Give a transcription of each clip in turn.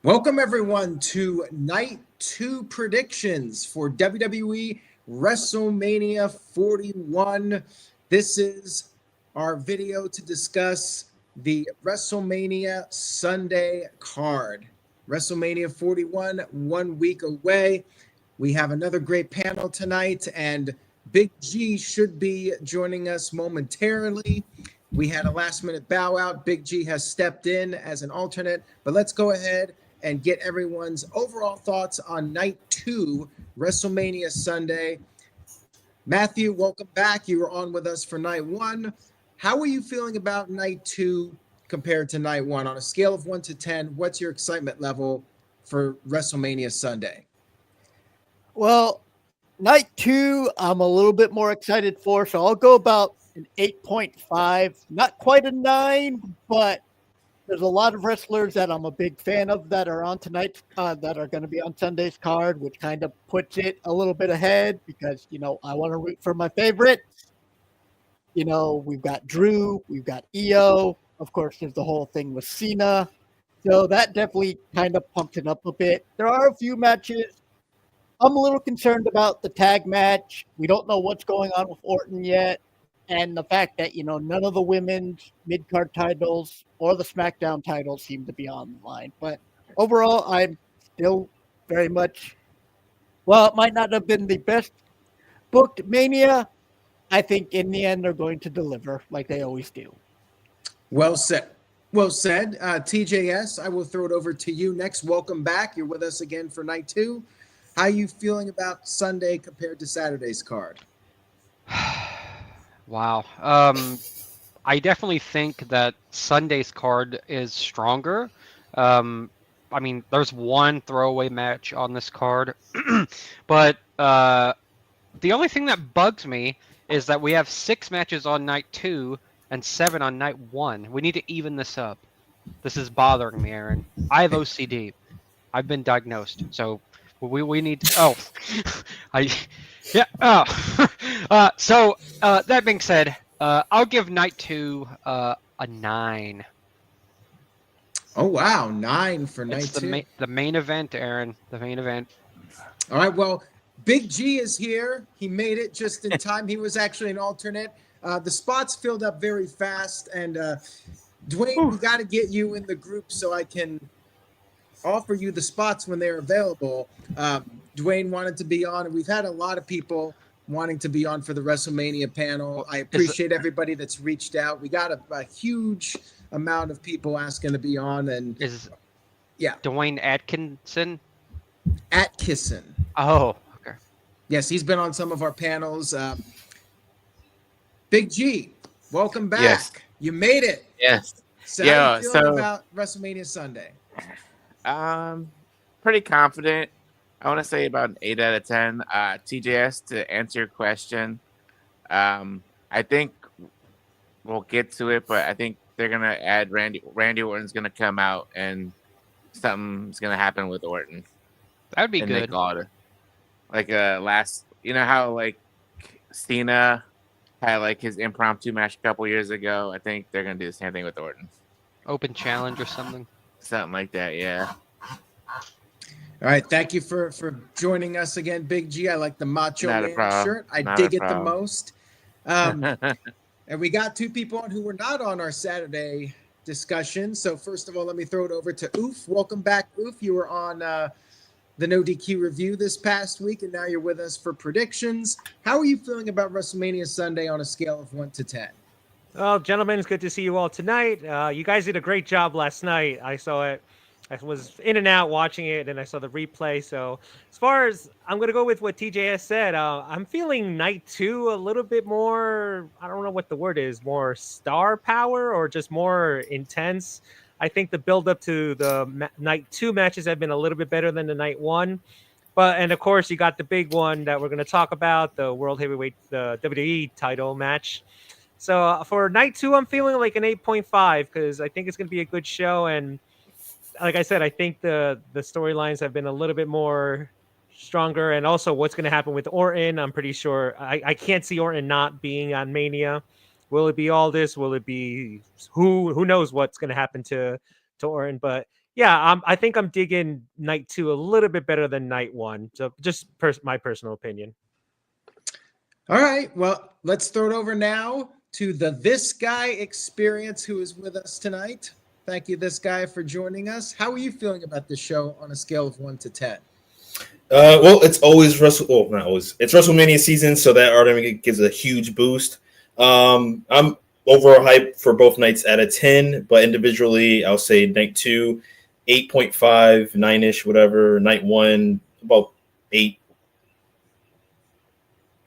Welcome everyone to Night 2 predictions for WWE WrestleMania 41. This is our video to discuss the WrestleMania Sunday card. WrestleMania 41, 1 week away. We have another great panel tonight, and Big G should be joining us momentarily. We had a last-minute bow out. Big G has stepped in as an alternate, but let's go ahead and get everyone's overall thoughts on Night 2, WrestleMania Sunday. Matthew, welcome back. You were on with us for Night 1. How are you feeling about Night 2 compared to Night 1? On a scale of 1 to 10, what's your excitement level for WrestleMania Sunday? Well, Night 2, I'm a little bit more excited for, so I'll go about an 8.5. Not quite a 9, but there's a lot of wrestlers that I'm a big fan of that are on tonight's that are going to be on Sunday's card, which kind of puts it a little bit ahead because, I want to root for my favorites. We've got Drew, we've got EO. Of course, there's the whole thing with Cena. So that definitely kind of pumps it up a bit. There are a few matches. I'm a little concerned about the tag match. We don't know what's going on with Orton yet. And the fact that, none of the women's mid-card titles or the SmackDown titles seem to be on the line. But overall, I'm still very much, well, it might not have been the best booked Mania. I think in the end, they're going to deliver like they always do. Well said. Well said. TJS, I will throw it over to you next. Welcome back. You're with us again for Night 2. How are you feeling about Sunday compared to Saturday's card? Wow. I definitely think that Sunday's card is stronger. There's one throwaway match on this card, but the only thing that bugs me is that we have 6 matches on Night 2 and 7 on Night 1. We need to even this up. This is bothering me, Aaron. I have OCD. I've been diagnosed, so we need to, so that being said, I'll give Night 2 a 9. Oh wow, 9 for Night 2. The main event, Aaron. The main event. All right, well, Big G is here. He made it just in time. He was actually an alternate. The spots filled up very fast, and Dwayne, we got to get you in the group so I can offer you the spots when they're available. Dwayne wanted to be on, and we've had a lot of people wanting to be on for the WrestleMania panel. I appreciate everybody that's reached out. We got a huge amount of people asking to be on, and Dwayne Atkinson. Oh, okay. Yes, he's been on some of our panels. Big G, welcome back. Yes. You made it. Yes. So how are you feeling about WrestleMania Sunday? Pretty confident. I want to say about an 8 out of 10. TJS, to answer your question, I think we'll get to it, but I think they're going to add Randy. Randy Orton's going to come out, and something's going to happen with Orton. That would be good. Like last, how like Cena had like his impromptu match a couple years ago. I think they're going to do the same thing with Orton. Open challenge or something. Something like that, yeah. All right, thank you for joining us again, Big G. I like the Macho Man shirt. I dig it the most. And we got 2 people on who were not on our Saturday discussion. So first of all, let me throw it over to Oof. Welcome back, Oof. You were on the NoDQ review this past week, and now you're with us for predictions. How are you feeling about WrestleMania Sunday on a scale of 1 to 10? Well, gentlemen, it's good to see you all tonight. You guys did a great job last night. I saw it. I was in and out watching it, and I saw the replay. So as far as I'm going to go with what TJS said, I'm feeling Night 2 a little bit more, I don't know what the word is, more star power or just more intense. I think the build up to the Night 2 matches have been a little bit better than the Night 1. And of course, you got the big one that we're going to talk about, the World Heavyweight, the WWE title match. So for Night 2, I'm feeling like an 8.5 because I think it's going to be a good show. And like I said, I think the storylines have been a little bit more stronger. And also what's going to happen with Orton, I'm pretty sure. I can't see Orton not being on Mania. Will it be all this? Will it be who knows what's going to happen to Orton? But yeah, I think I'm digging night 2 a little bit better than night 1. So just my personal opinion. All right. Well, let's throw it over now to the This Guy Experience, who is with us tonight. Thank you, This Guy, for joining us. How are you feeling about the show on a scale of 1 to 10? Well, it's always not always. It's WrestleMania season, so that already gives a huge boost. I'm overall hype for both nights at a 10, but individually, I'll say night 2, 8.5, 9-ish, whatever. Night 1, about 8.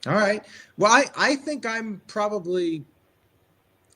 All right. Well, I think I'm probably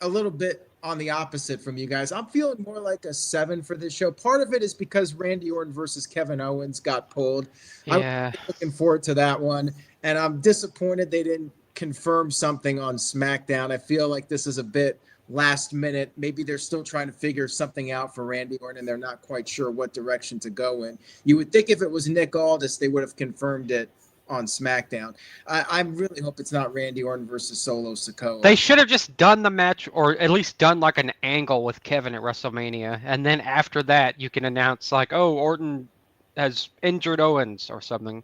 a little bit on the opposite from you guys. I'm feeling more like a 7 for this show. Part of it is because Randy Orton versus Kevin Owens got pulled. Yeah. I'm looking forward to that one, and I'm disappointed they didn't confirm something on SmackDown. I feel like this is a bit last minute. Maybe they're still trying to figure something out for Randy Orton, and they're not quite sure what direction to go in. You would think if it was Nick Aldis, they would have confirmed it on SmackDown. I really hope it's not Randy Orton versus Solo Sikoa. They should have just done the match, or at least done like an angle with Kevin at WrestleMania, and then after that you can announce like, oh, Orton has injured Owens or something.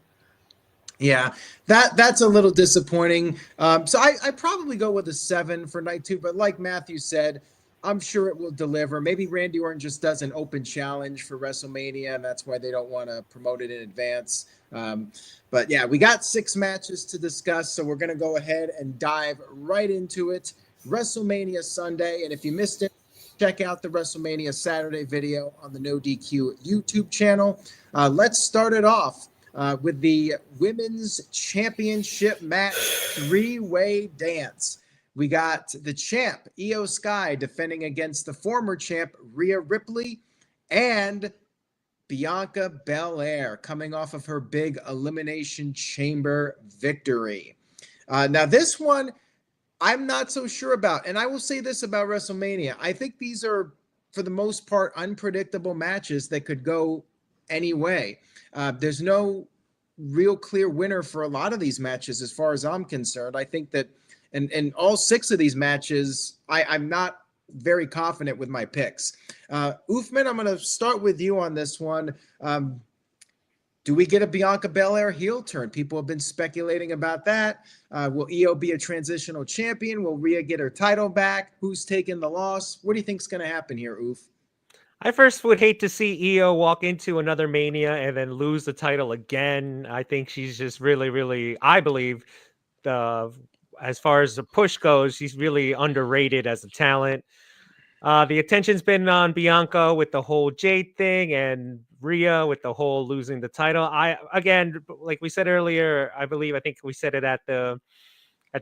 Yeah, that's a little disappointing. So I probably go with a 7 for night 2, but like Matthew said, I'm sure it will deliver. Maybe Randy Orton just does an open challenge for WrestleMania, and that's why they don't want to promote it in advance. But yeah, we got 6 matches to discuss, so we're going to go ahead and dive right into it. WrestleMania Sunday, and if you missed it, check out the WrestleMania Saturday video on the NoDQ YouTube channel. Let's start it off with the Women's Championship match 3-way dance. We got the champ, Io Sky, defending against the former champ, Rhea Ripley, and Bianca Belair coming off of her big Elimination Chamber victory. Now, this one, I'm not so sure about. And I will say this about WrestleMania. I think these are, for the most part, unpredictable matches that could go any way. There's no real clear winner for a lot of these matches as far as I'm concerned. I think that in all 6 of these matches, I'm not very confident with my picks. Uthman, I'm going to start with you on this one. Do we get a Bianca Belair heel turn? People have been speculating about that. Will Io be a transitional champion? Will Rhea get her title back? Who's taking the loss? What do you think is going to happen here, Uth? I first would hate to see Io walk into another Mania and then lose the title again. I think she's just really, really, I believe, as far as the push goes, she's really underrated as a talent. The attention's been on Bianca with the whole Jade thing and Rhea with the whole losing the title. Again, like we said earlier, I think we said it at the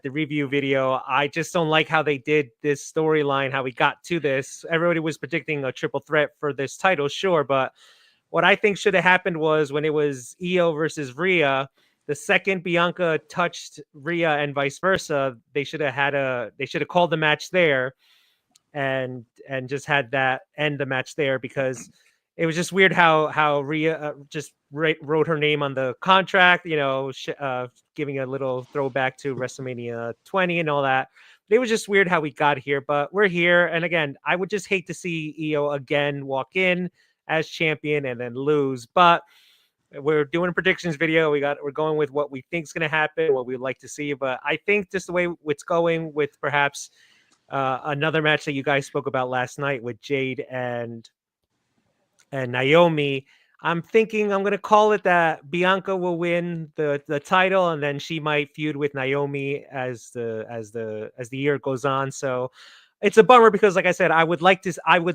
review video. I just don't like how they did this storyline, how we got to this. Everybody was predicting a triple threat for this title, sure, but what I think should have happened was when it was Io versus Rhea, the second Bianca touched Rhea and vice versa, they should have called the match there and just had that end the match there, because it was just weird how Rhea just wrote her name on the contract, giving a little throwback to WrestleMania 20 and all that. But it was just weird how we got here, but we're here. And again, I would just hate to see Io again walk in as champion and then lose. But we're doing a predictions video. We're going with what we think is going to happen, what we'd like to see. But I think just the way it's going with perhaps another match that you guys spoke about last night with Jade and Naomi, I'm thinking I'm going to call it that Bianca will win the title, and then she might feud with Naomi as the year goes on. So it's a bummer because, like I said, I would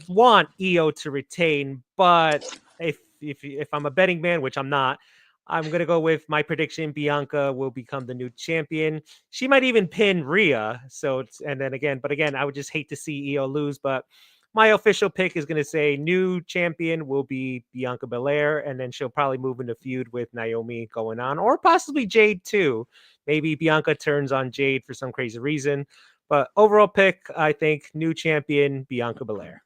want Io to retain, but if I'm a betting man, which I'm not, I'm going to go with my prediction. Bianca will become the new champion. She might even pin Rhea. But again, I would just hate to see Io lose, but my official pick is going to say new champion will be Bianca Belair, and then she'll probably move into feud with Naomi going on, or possibly Jade too. Maybe Bianca turns on Jade for some crazy reason. But overall pick, I think new champion Bianca Belair.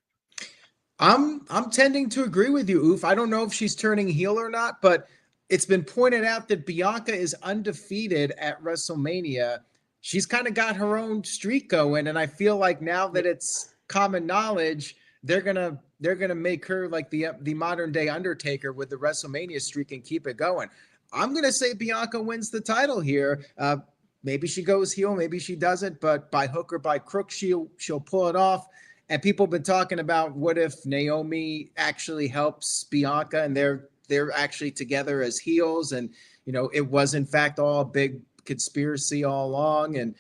I'm tending to agree with you, Oof. I don't know if she's turning heel or not, but it's been pointed out that Bianca is undefeated at WrestleMania. She's kind of got her own streak going, and I feel like now that it's common knowledge, they're gonna make her like the modern day Undertaker with the WrestleMania streak and keep it going. I'm gonna say Bianca wins the title here. Maybe she goes heel, maybe she doesn't, but by hook or by crook, she'll pull it off. And people have been talking about what if Naomi actually helps Bianca and they're actually together as heels, and it was in fact all a big conspiracy all along, and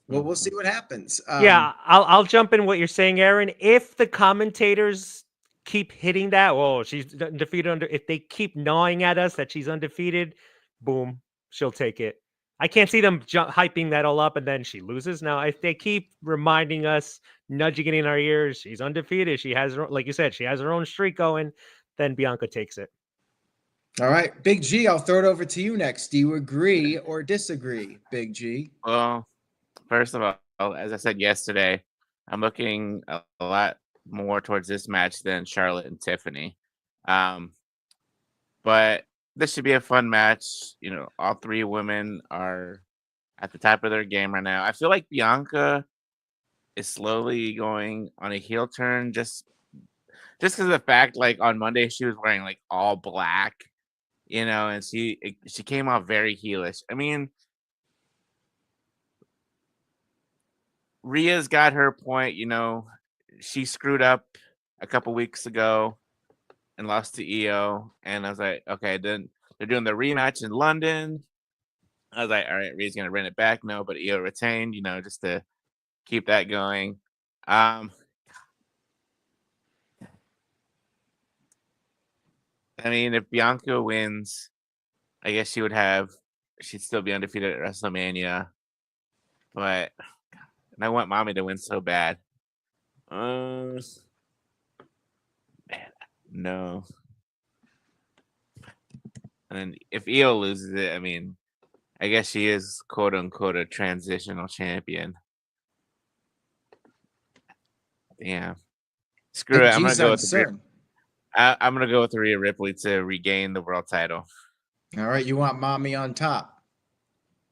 we'll see what happens. Yeah, I'll jump in what you're saying, Aaron. If the commentators keep hitting that, oh, she's defeated if they keep gnawing at us that she's undefeated, boom, she'll take it. I can't see them hyping that all up and then she loses. Now, if they keep reminding us, nudging it in our ears, she's undefeated, she has, like you said, she has her own streak going, then Bianca takes it. All right, Big G, I'll throw it over to you next. Do you agree or disagree, Big G? Well, first of all, as I said yesterday, I'm looking a lot more towards this match than Charlotte and Tiffany. But this should be a fun match. All three women are at the top of their game right now. I feel like Bianca is slowly going on a heel turn just because of the fact, like, on Monday she was wearing like all black, and she came off very heelish. I mean, Rhea's got her point. She screwed up a couple weeks ago and lost to EO, and I was like, okay, then they're doing the rematch in London. I was like, all right, Rhea's gonna run it back. No, but EO retained, just to keep that going. I mean, if Bianca wins, I guess she'd still be undefeated at WrestleMania. But and I want Mommy to win so bad. Man, no. And if EO loses it, I mean, I guess she is quote unquote a transitional champion. Yeah. Screw it. I'm gonna go with I'm gonna go with Rhea Ripley to regain the world title. All right, you want Mommy on top?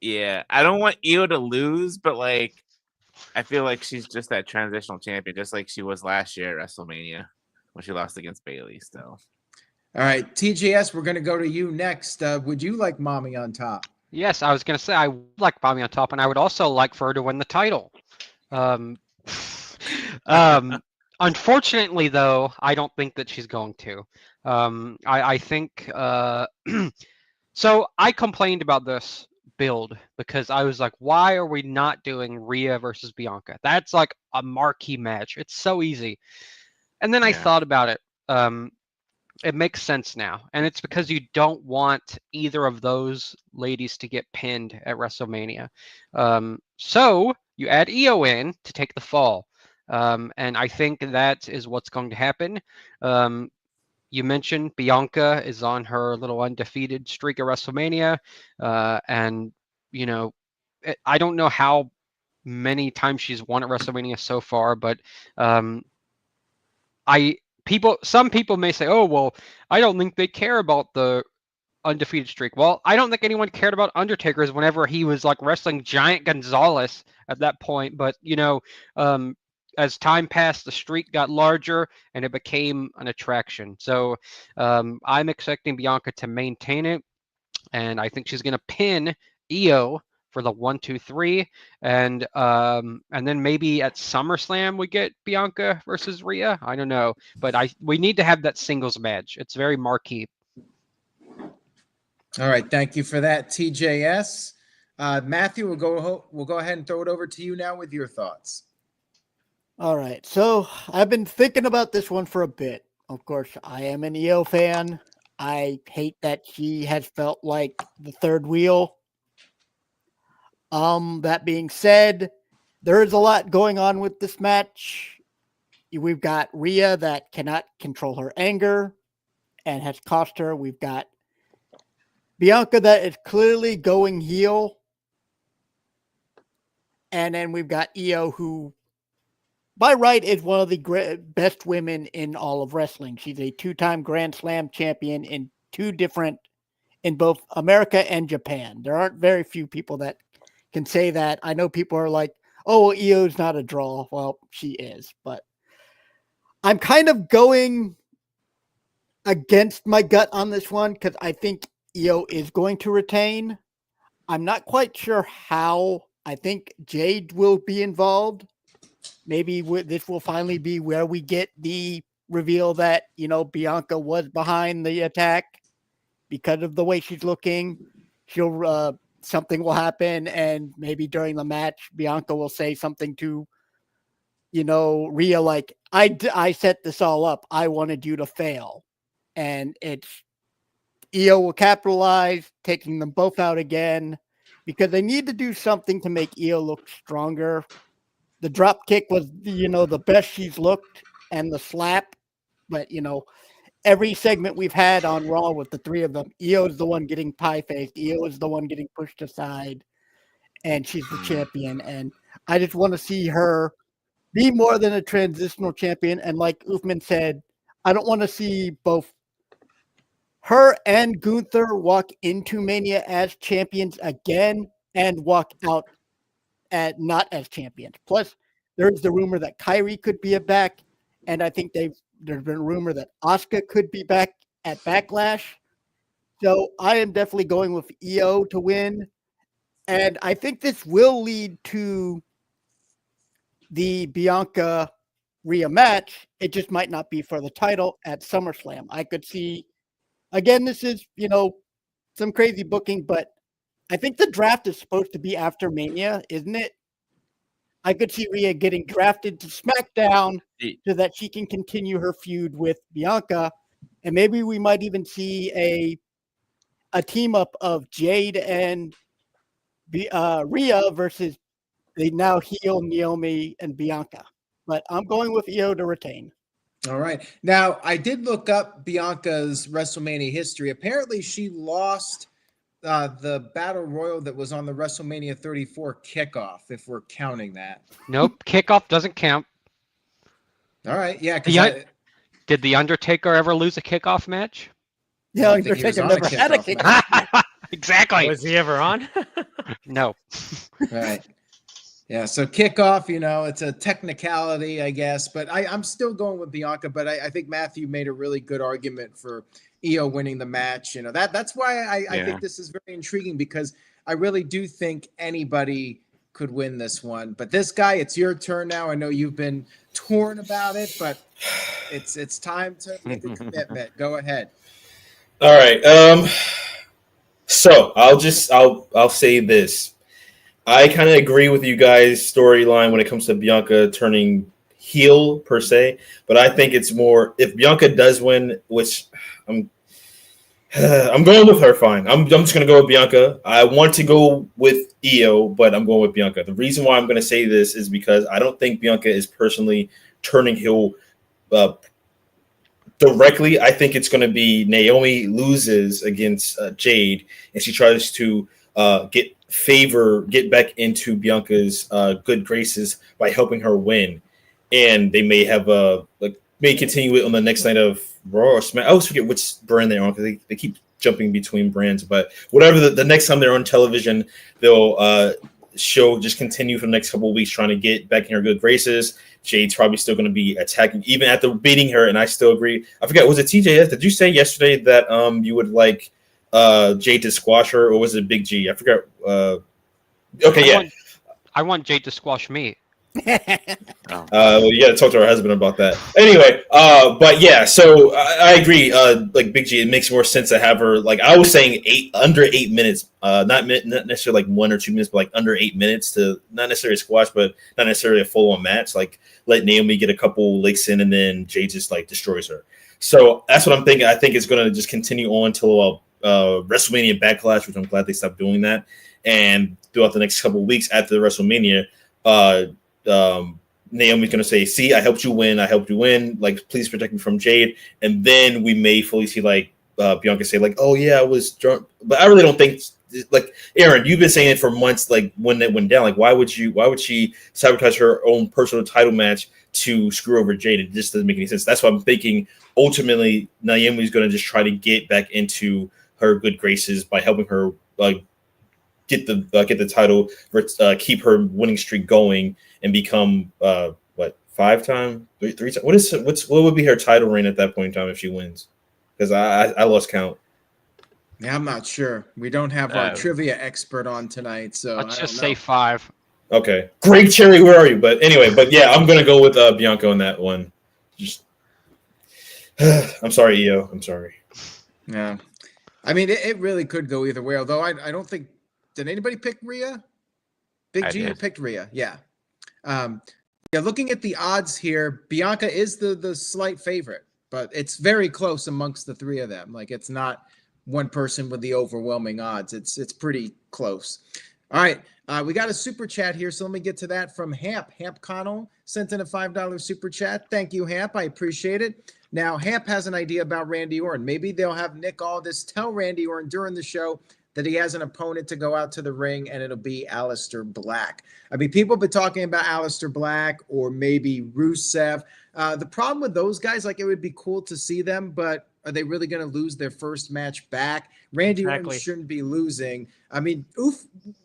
Yeah, I don't want EO to lose, but like, I feel like she's just that transitional champion, just like she was last year at WrestleMania when she lost against Bayley. So, all right, TJS, we're gonna go to you next. Would you like Mommy on top? Yes, I was gonna say I would like Mommy on top, and I would also like for her to win the title. Unfortunately, though, I don't think that she's going to. I think so. I complained about this build because I was like, why are we not doing Rhea versus Bianca? That's like a marquee match. It's so easy. And then I thought about it. It makes sense now. And it's because you don't want either of those ladies to get pinned at WrestleMania. So you add EO in to take the fall. And I think that is what's going to happen. You mentioned Bianca is on her little undefeated streak at WrestleMania. And, I don't know how many times she's won at WrestleMania so far, but some people may say, oh, well, I don't think they care about the undefeated streak. Well, I don't think anyone cared about Undertaker's whenever he was like wrestling Giant Gonzalez at that point. But, as time passed, the streak got larger and it became an attraction. So I'm expecting Bianca to maintain it. And I think she's going to pin EO for the 1, 2, 3. And then maybe at SummerSlam we get Bianca versus Rhea. I don't know. But we need to have that singles match. It's very marquee. All right. Thank you for that, TJS. Matthew, we'll go ahead and throw it over to you now with your thoughts. All right, so I've been thinking about this one for a bit. Of course, I am an EO fan. I hate that she has felt like the third wheel. That being said, there is a lot going on with this match. We've got Rhea that cannot control her anger and has cost her. We've got Bianca that is clearly going heel. And then we've got EO who, by right, is one of the best women in all of wrestling. She's a 2-time Grand Slam champion in both America and Japan. There aren't very few people that can say that. I know people are like, oh, EO's not a draw. Well, she is. But I'm kind of going against my gut on this one because I think Io is going to retain. I'm not quite sure how. I think Jade will be involved. Maybe this will finally be where we get the reveal that, Bianca was behind the attack because of the way she's looking. Something will happen, and maybe during the match, Bianca will say something to, Rhea, like, I set this all up. I wanted you to fail. And it's Io will capitalize, taking them both out again, because they need to do something to make Io look stronger. The drop kick was, the best she's looked, and the slap. But, every segment we've had on Raw with the three of them, Io is the one getting pie-faced. Io is the one getting pushed aside, and she's the champion. And I just want to see her be more than a transitional champion. And like Uthman said, I don't want to see both her and Gunther walk into Mania as champions again and walk out not as champions. Plus, there's the rumor that Kyrie could be back, and I think there's been a rumor that Asuka could be back at Backlash. So I am definitely going with Io to win, and I think this will lead to the Bianca Rhea match. It just might not be for the title at SummerSlam. I could see, again, this is, some crazy booking, but I think the draft is supposed to be after Mania, isn't it? I could see Rhea getting drafted to SmackDown so that she can continue her feud with Bianca. And maybe we might even see a team up of Jade and Rhea versus the now heel Naomi and Bianca. But I'm going with Io to retain. All right. Now, I did look up Bianca's WrestleMania history. Apparently, she lost the Battle Royal that was on the WrestleMania 34 kickoff, if we're counting that. Nope, kickoff doesn't count. All right. Yeah. Did The Undertaker ever lose a kickoff match? Yeah, Undertaker never had a kickoff. Exactly. Was he ever on? No. Right. Yeah, so kickoff, it's a technicality, I guess, but I'm still going with Bianca, but I think Matthew made a really good argument for Io winning the match. That's why I think this is very intriguing, because I really do think anybody could win this one. But this guy, it's your turn now. I know you've been torn about it, but it's time to make a commitment. Go ahead. All right. So I'll say this. I kind of agree with you guys' storyline when it comes to Bianca turning heel per se, but I think it's more if Bianca does win, which I'm going with her. Fine, I'm just gonna go with Bianca. I want to go with Io, but I'm going with Bianca. The reason why I'm gonna say this is because I don't think Bianca is personally turning heel directly. I think it's gonna be Naomi loses against Jade, and she tries to get back into Bianca's good graces by helping her win, and they may have may continue it on the next night of Raw or Smack. I always forget which brand they're on because they keep jumping between brands, but whatever the next time they're on television, they'll just continue for the next couple of weeks trying to get back in her good graces. Jade's probably still going to be attacking even after beating her, and I still agree. I forget, was it TJS? Did you say yesterday that you would like Jade to squash her, or was it Big G? I forgot. Okay, I want Jade to squash me. Well, you got to talk to her husband about that. Anyway, but yeah, so I agree. Like Big G, it makes more sense to have her. Like I was saying, under 8 minutes. Not necessarily like 1 or 2 minutes, but like under 8 minutes to not necessarily a squash, but not necessarily a full-on match. Like let Naomi get a couple licks in, and then Jade just like destroys her. So that's what I'm thinking. I think it's going to just continue on till WrestleMania Backlash, which I'm glad they stopped doing that. And throughout the next couple of weeks after the WrestleMania, Naomi's going to say, see, I helped you win. Like, please protect me from Jade. And then we may fully see, like, Bianca say, like, oh, yeah, I was drunk. But I really don't think, like, Aaron, you've been saying it for months, like, when it went down. Like, why would she sabotage her own personal title match to screw over Jade? It just doesn't make any sense. That's why I'm thinking, ultimately, Naomi's going to just try to get back into her good graces by helping her, like, get the title, keep her winning streak going, and become 5-time, three times. What would be her title reign at that point in time if she wins? Because I lost count. Yeah, I'm not sure. We don't have our trivia expert on tonight, so Let's I just don't say know. 5. Okay, Greg Cherry, where are you? But anyway, yeah, I'm gonna go with Bianca on that one. Just, I'm sorry, EO. I'm sorry. Yeah, I mean, it really could go either way. Although I don't think did anybody pick Rhea? Big G, you picked Rhea. Yeah. Yeah. Looking at the odds here, Bianca is the slight favorite, but it's very close amongst the three of them. Like it's not one person with the overwhelming odds. It's pretty close. All right. We got a super chat here, so let me get to that from Hamp. Hamp Connell sent in a $5 super chat. Thank you, Hamp. I appreciate it. Now, Hamp has an idea about Randy Orton. Maybe they'll have Nick Aldis tell Randy Orton during the show that he has an opponent to go out to the ring, and it'll be Aleister Black. I mean, people have been talking about Aleister Black or maybe Rusev. The problem with those guys, like it would be cool to see them, but are they really going to lose their first match back? Randy Orton shouldn't be losing. I mean,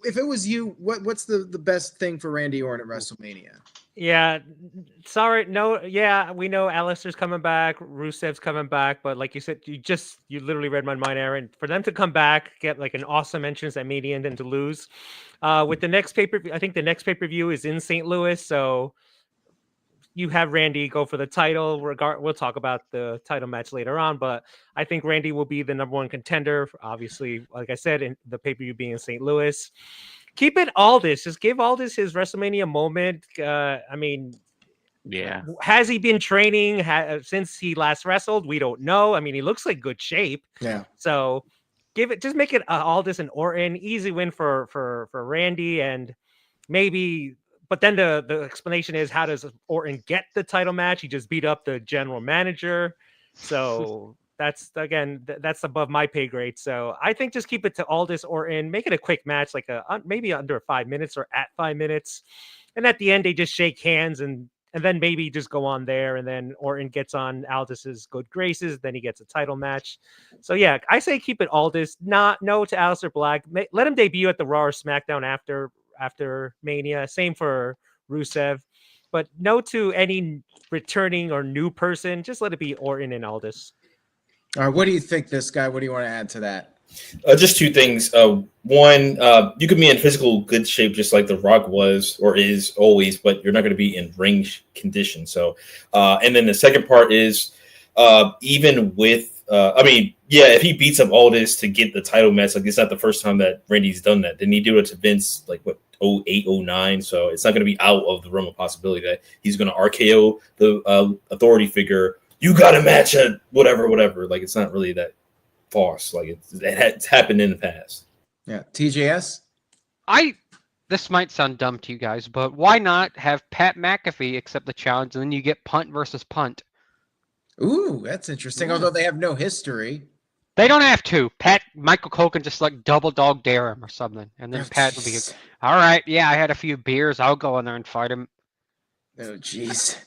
if it was you, what's the best thing for Randy Orton at WrestleMania? Yeah, sorry, no, yeah, we know Aleister's coming back, Rusev's coming back, but like you said, you literally read my mind, Aaron. For them to come back, get like an awesome entrance at Mania and then to lose, with the next pay-per-view, I think the next pay-per-view is in St. Louis, so you have Randy go for the title. We'll talk about the title match later on, but I think Randy will be the number one contender. Obviously, like I said, in the pay-per-view being in St. Louis. Keep it Aldis. Just give Aldis his WrestleMania moment. I mean, Yeah. Has he been training since he last wrestled? We don't know. I mean, he looks like good shape. Yeah. So just make it Aldis and Orton. Easy win for Randy, and maybe. But then the explanation is, how does Orton get the title match? He just beat up the general manager. So that's above my pay grade. So I think just keep it to Aldis Orton. Make it a quick match, like maybe under 5 minutes or at 5 minutes. And at the end, they just shake hands and then maybe just go on there. And then Orton gets on Aldis's good graces. Then he gets a title match. So yeah, I say keep it Aldis. No to Aleister Black. Let him debut at the Raw or SmackDown after Mania. Same for Rusev, but no to any returning or new person. Just let it be Orton and Aldis. All right, what do you think, this guy? What do you want to add to that? Just two things. One, you could be in physical good shape just like The Rock was or is always, but you're not going to be in ring condition. So, and then the second part is even with, if he beats up Aldis to get the title match, like it's not the first time that Randy's done that. Didn't he do it to Vince like 08, 09? So it's not going to be out of the realm of possibility that he's going to RKO the authority figure. You got a match at whatever. Like it's not really that farce. Like it's happened in the past. Yeah, TJS. This might sound dumb to you guys, but why not have Pat McAfee accept the challenge, and then you get punt versus punt? Ooh, that's interesting. Although they have no history. They don't have to. Michael Cole can just like double dog dare him or something, and then Pat will be all right. Yeah, I had a few beers. I'll go in there and fight him. Oh, jeez.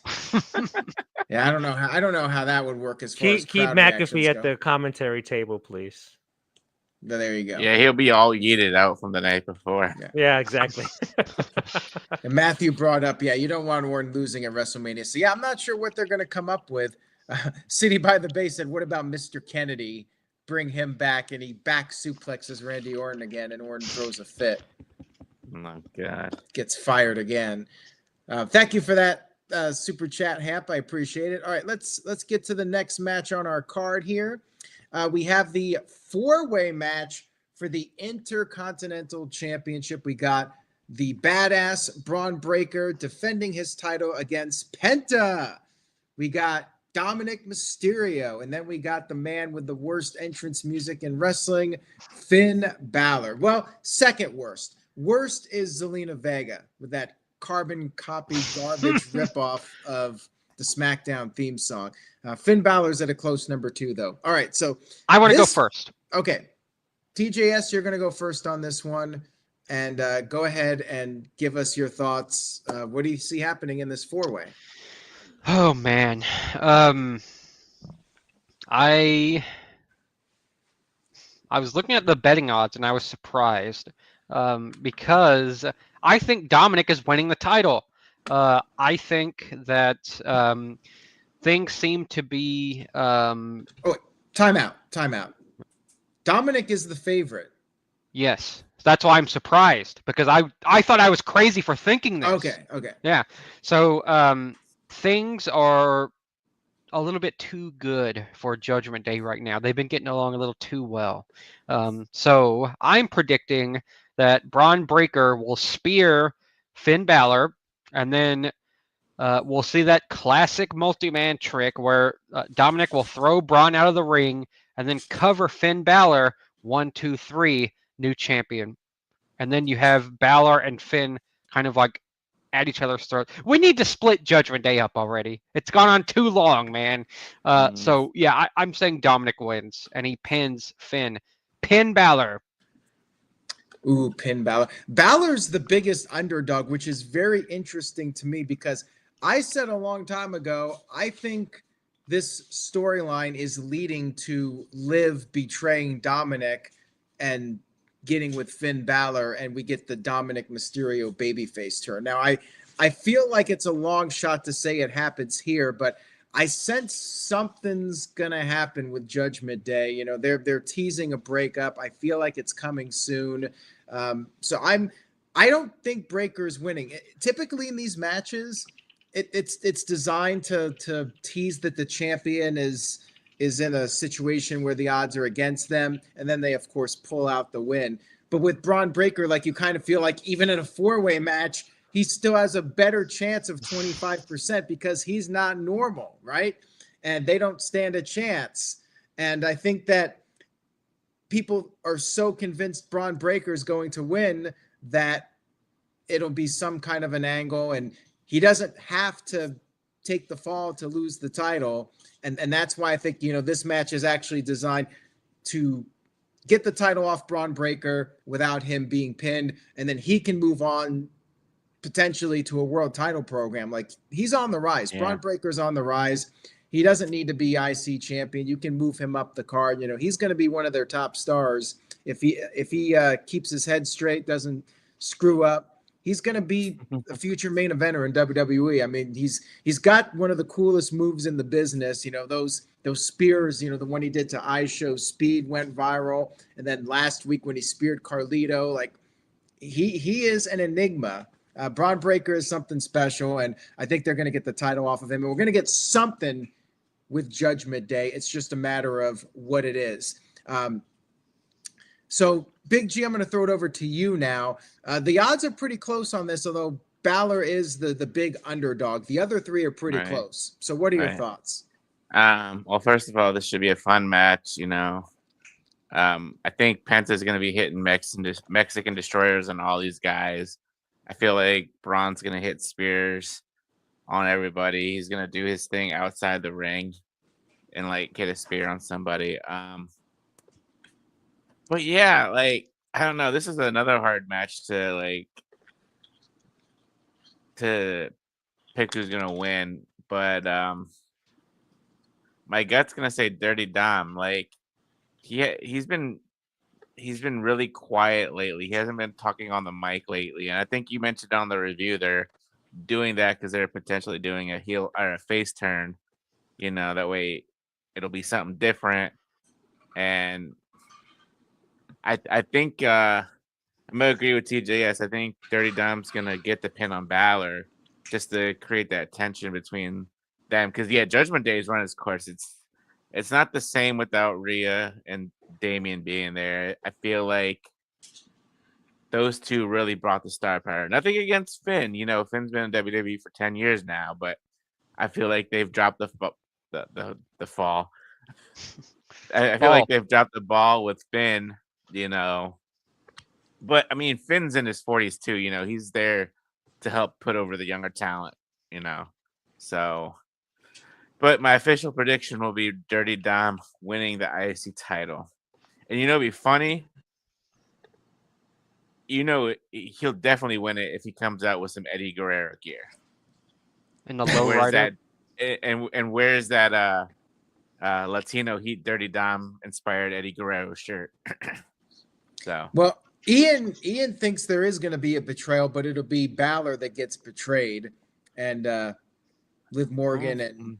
Yeah, I don't know how that would work as far as keep McAfee at the commentary table, please. There you go. Yeah, he'll be all yeeted out from the night before. Yeah, exactly. And Matthew brought up, you don't want Orton losing at WrestleMania. So, I'm not sure what they're going to come up with. City by the Bay said, what about Mr. Kennedy? Bring him back, and he back suplexes Randy Orton again, and Orton throws a fit. Oh, my God. Gets fired again. Thank you for that super chat, Hap. I appreciate it. All right, let's get to the next match on our card here. We have the 4-way match for the Intercontinental Championship. We got the badass Bron Breakker defending his title against Penta. We got Dominik Mysterio, and then we got the man with the worst entrance music in wrestling, Finn Balor. Well, second worst. Worst is Zelina Vega with that carbon copy garbage ripoff of the SmackDown theme song. Finn Balor's at a close number 2, though. All right, so I want to go first. Okay, TJS, you're going to go first on this one, and go ahead and give us your thoughts. What do you see happening in this 4-way? Oh man, I was looking at the betting odds and I was surprised because I think Dominik is winning the title. I think that things seem to be. Timeout. Dominik is the favorite. Yes, that's why I'm surprised, because I thought I was crazy for thinking this. Okay. Yeah. So things are a little bit too good for Judgment Day right now. They've been getting along a little too well. So I'm predicting that Braun Breaker will spear Finn Balor, and then we'll see that classic multi-man trick where Dominik will throw Braun out of the ring and then cover Finn Balor. 1, 2, 3, new champion. And then you have Balor and Finn kind of like at each other's throats. We need to split Judgment Day up already. It's gone on too long, man. So yeah, I'm saying Dominik wins and he pins Finn. Pin Balor. Ooh, pin Balor. Balor's the biggest underdog, which is very interesting to me because I said a long time ago, I think this storyline is leading to Liv betraying Dominik and getting with Finn Balor, and we get the Dominik Mysterio babyface turn. Now, I feel like it's a long shot to say it happens here, but I sense something's gonna happen with Judgment Day. You know, they're teasing a breakup. I feel like it's coming soon. So I don't think Breaker's winning. Typically in these matches, it's designed to tease that the champion is in a situation where the odds are against them, and then they of course pull out the win. But with Braun Breaker, like you kind of feel like even in a 4-way match, he still has a better chance of 25% because he's not normal, right? And they don't stand a chance. And I think that people are so convinced Braun Breaker is going to win that it'll be some kind of an angle, and he doesn't have to take the fall to lose the title. And that's why I think, you know, this match is actually designed to get the title off Braun Breaker without him being pinned. And then he can move on potentially to a world title program. Like, he's on the rise. Yeah. Braun Breaker's on the rise. He doesn't need to be IC champion. You can move him up the card. You know, he's going to be one of their top stars. If he keeps his head straight, doesn't screw up, he's going to be a future main eventer in WWE. I mean, he's got one of the coolest moves in the business. You know, those spears, you know, the one he did to iShow Speed went viral. And then last week when he speared Carlito, like he is an enigma. Braun Breaker is something special, and I think they're going to get the title off of him. And we're going to get something with Judgment Day. It's just a matter of what it is. So, Big G, I'm going to throw it over to you now. The odds are pretty close on this, although Balor is the big underdog. The other three are pretty close. So what are your thoughts? Well, first of all, this should be a fun match, you know. I think Penta is going to be hitting Mexican destroyers on all these guys. I feel like Braun's going to hit spears on everybody. He's going to do his thing outside the ring and, like, hit a spear on somebody. But yeah, like, I don't know. This is another hard match to pick who's gonna win. But my gut's gonna say Dirty Dom. Like, he's been really quiet lately. He hasn't been talking on the mic lately. And I think you mentioned on the review they're doing that because they're potentially doing a heel or a face turn. You know, that way it'll be something different. And I think I'm gonna agree with TJS. I think Dirty Dom's gonna get the pin on Balor just to create that tension between them. Because Judgment Day's run its course. It's not the same without Rhea and Damian being there. I feel like those two really brought the star power. Nothing against Finn. You know, Finn's been in WWE for 10 years now, but I feel like they've dropped the fall. I feel like they've dropped the ball with Finn. You know, but I mean, Finn's in his 40s too. You know, he's there to help put over the younger talent. You know, so. But my official prediction will be Dirty Dom winning the IC title, and you know, it'd be funny. You know, he'll definitely win it if he comes out with some Eddie Guerrero gear. And the low rider. And where's that Latino Heat Dirty Dom inspired Eddie Guerrero shirt? So well, Ian thinks there is going to be a betrayal, but it'll be Balor that gets betrayed. and Liv Morgan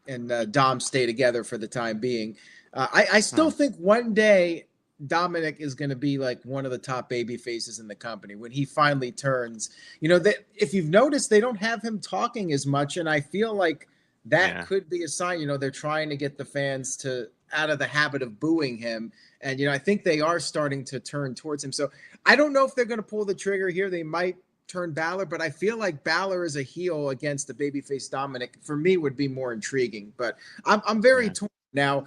and Dom stay together for the time being. I still think one day Dominik is going to be like one of the top baby faces in the company when he finally turns. You know, that if you've noticed, they don't have him talking as much, and I feel like that could be a sign. You know, they're trying to get the fans to out of the habit of booing him, and you know, I think they are starting to turn towards him. So I don't know if they're going to pull the trigger here. They might turn Balor, but I feel like Balor as a heel against the babyface Dominik for me would be more intriguing. But I'm very torn now.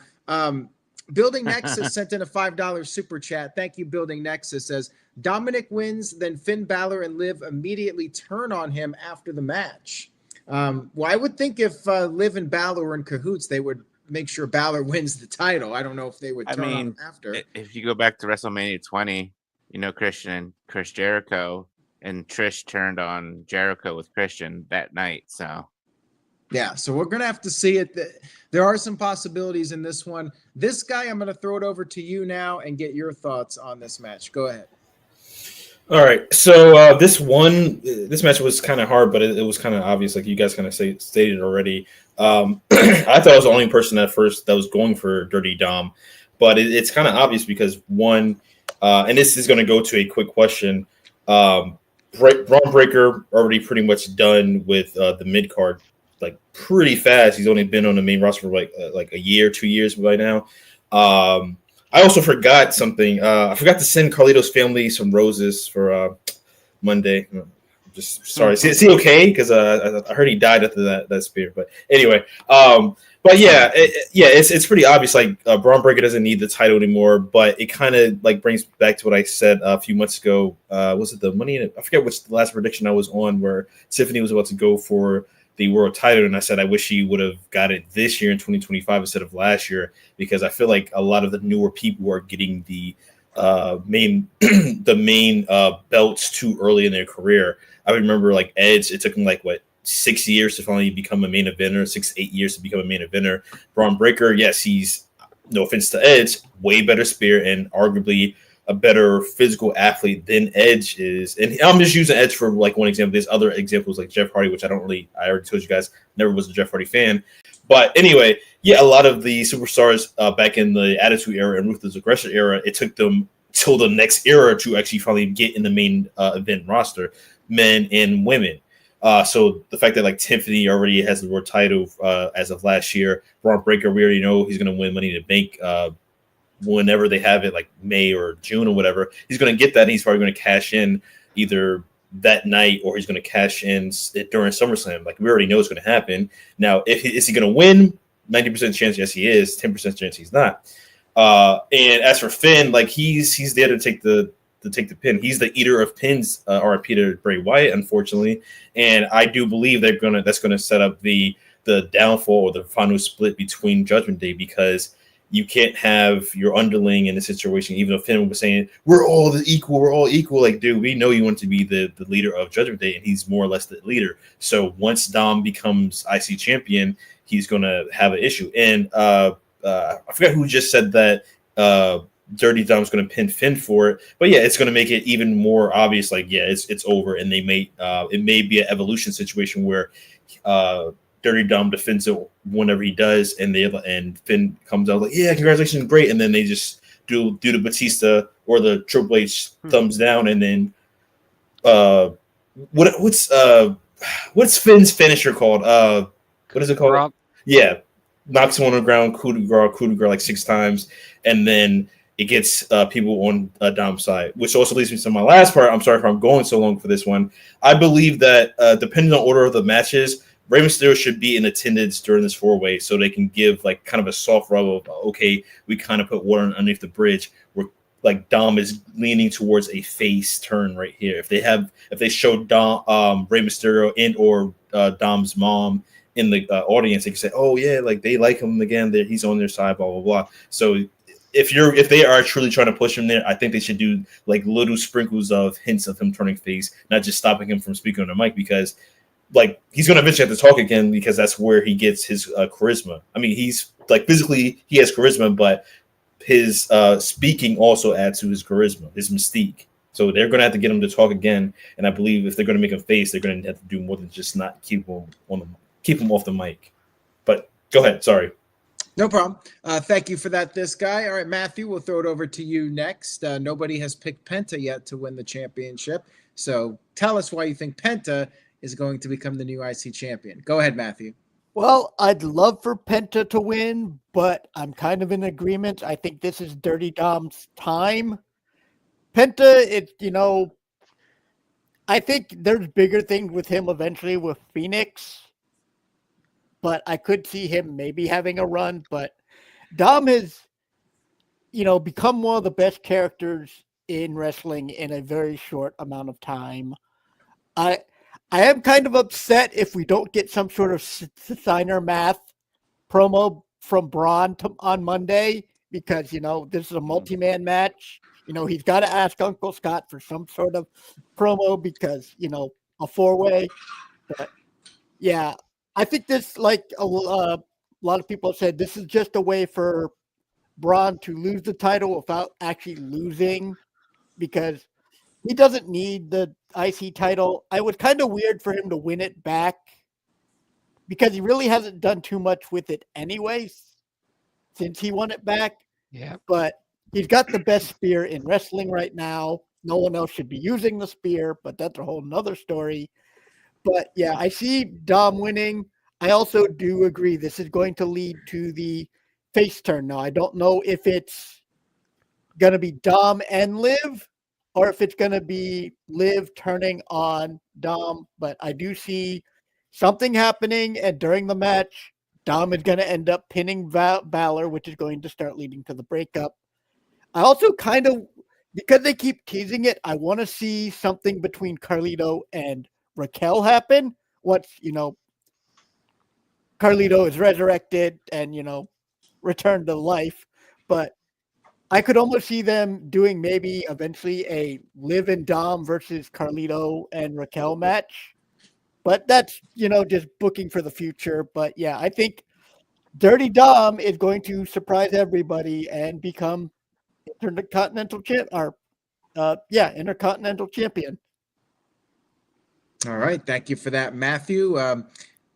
Building Nexus sent in a $5 super chat. Thank you, Building Nexus. Says Dominik wins, then Finn Balor and Liv immediately turn on him after the match. Well, I would think if Liv and Balor were in cahoots, they would make sure Balor wins the title. I don't know if they would turn on him after. If you go back to WrestleMania 20, you know, Christian and Chris Jericho, and Trish turned on Jericho with Christian that night. So, yeah, so we're going to have to see it. There are some possibilities in this one. This guy, I'm going to throw it over to you now and get your thoughts on this match. Go ahead. All right. So this match was kind of hard, but it was kind of obvious, like you guys kind of stated already. I thought I was the only person at first that was going for Dirty Dom, but it's kind of obvious because one, and this is going to go to a quick question. Braun Breaker already pretty much done with the mid card, like pretty fast. He's only been on the main roster for like a year, 2 years by now. I also forgot something. I forgot to send Carlito's family some roses for Monday. Just sorry. Is he okay? Because I heard he died after that spear. But anyway, but yeah, it's pretty obvious. Like Braun Breaker doesn't need the title anymore, but it kind of like brings back to what I said a few months ago. Was it the Money? I forget which the last prediction I was on where Tiffany was about to go for the world title, and I said I wish she would have got it this year in 2025 instead of last year, because I feel like a lot of the newer people are getting the main belts too early in their career. I remember like Edge, it took him like 6 years to finally become a main eventer, 6 8 years to become a main eventer. Braun Breaker, yes, he's, no offense to Edge, way better spear and arguably a better physical athlete than Edge is. And I'm just using Edge for like one example. There's other examples like Jeff Hardy, which I already told you guys, never was a Jeff Hardy fan. But anyway, yeah, a lot of the superstars back in the Attitude Era and Ruthless Aggression era, it took them till the next era to actually finally get in the main event roster, men and women. So the fact that like Tiffany already has the world title as of last year, Braun Breaker, we already know he's going to win Money in the Bank whenever they have it, like May or June or whatever. He's going to get that, and he's probably going to cash in either that night or he's going to cash in during SummerSlam. Like we already know it's going to happen. Now, is he going to win? 90% chance, yes, he is. 10% chance he's not. And as for Finn, like he's there to take the pin. He's the eater of pins, RIP to Bray Wyatt, unfortunately. And I do believe that's gonna set up the downfall or the final split between Judgment Day, because you can't have your underling in a situation, even though Finn was saying, we're all equal. Like, dude, we know you want to be the leader of Judgment Day, and he's more or less the leader. So once Dom becomes IC champion, he's gonna have an issue. And I forgot who just said that Dirty Dom's going to pin Finn for it, but yeah, it's going to make it even more obvious. Like, yeah, it's over, and they may it may be an evolution situation where Dirty Dom defends it whenever he does, and Finn comes out like, yeah, congratulations, great, and then they just do the Batista or the Triple H thumbs down, and then what's Finn's finisher called? What is it called? Rob. Yeah, knocks him on the ground, coup de grace like 6 times, and then it gets people on Dom's side, which also leads me to my last part. I'm sorry if I'm going so long for this one. I believe that depending on order of the matches, Rey Mysterio should be in attendance during this 4-way so they can give like kind of a soft rub of, okay, we kind of put water underneath the bridge where like Dom is leaning towards a face turn right here. If they show Dom, Rey Mysterio and or Dom's mom in the audience, they can say, oh yeah, like they like him again, he's on their side, blah blah blah. So if they are truly trying to push him there, I think they should do like little sprinkles of hints of him turning face, not just stopping him from speaking on the mic, because like he's going to eventually have to talk again, because that's where he gets his charisma. I mean, he's like physically he has charisma, but his speaking also adds to his charisma, his mystique. So they're going to have to get him to talk again. And I believe if they're going to make him face, they're going to have to do more than just not keep him off the mic. But go ahead. Sorry. No problem. Thank you for that, this guy. All right, Matthew, we'll throw it over to you next. Nobody has picked Penta yet to win the championship. So tell us why you think Penta is going to become the new IC champion. Go ahead, Matthew. Well, I'd love for Penta to win, but I'm kind of in agreement. I think this is Dirty Dom's time. Penta, I think there's bigger things with him eventually with Phoenix, but I could see him maybe having a run. But Dom has, become one of the best characters in wrestling in a very short amount of time. I am kind of upset if we don't get some sort of Steiner math promo from Bron on Monday because, this is a multi-man match. He's got to ask Uncle Scott for some sort of promo because, a four-way. But, yeah, I think this, like a lot of people have said, this is just a way for Bron to lose the title without actually losing because he doesn't need the IC title. I was kind of weird for him to win it back because he really hasn't done too much with it anyways since he won it back. Yeah. But he's got the best spear in wrestling right now. No one else should be using the spear, but that's a whole nother story. But yeah, I see Dom winning. I also do agree this is going to lead to the face turn. Now, I don't know if it's going to be Dom and Liv or if it's going to be Liv turning on Dom, but I do see something happening, and during the match, Dom is going to end up pinning Balor, which is going to start leading to the breakup. I also kind of, because they keep teasing it, I want to see something between Carlito and Raquel happen once, Carlito is resurrected and, returned to life. But I could almost see them doing maybe eventually a Liv and Dom versus Carlito and Raquel match. But that's, just booking for the future. But yeah, I think Dirty Dom is going to surprise everybody and become Intercontinental Champion. All right. Thank you for that, Matthew.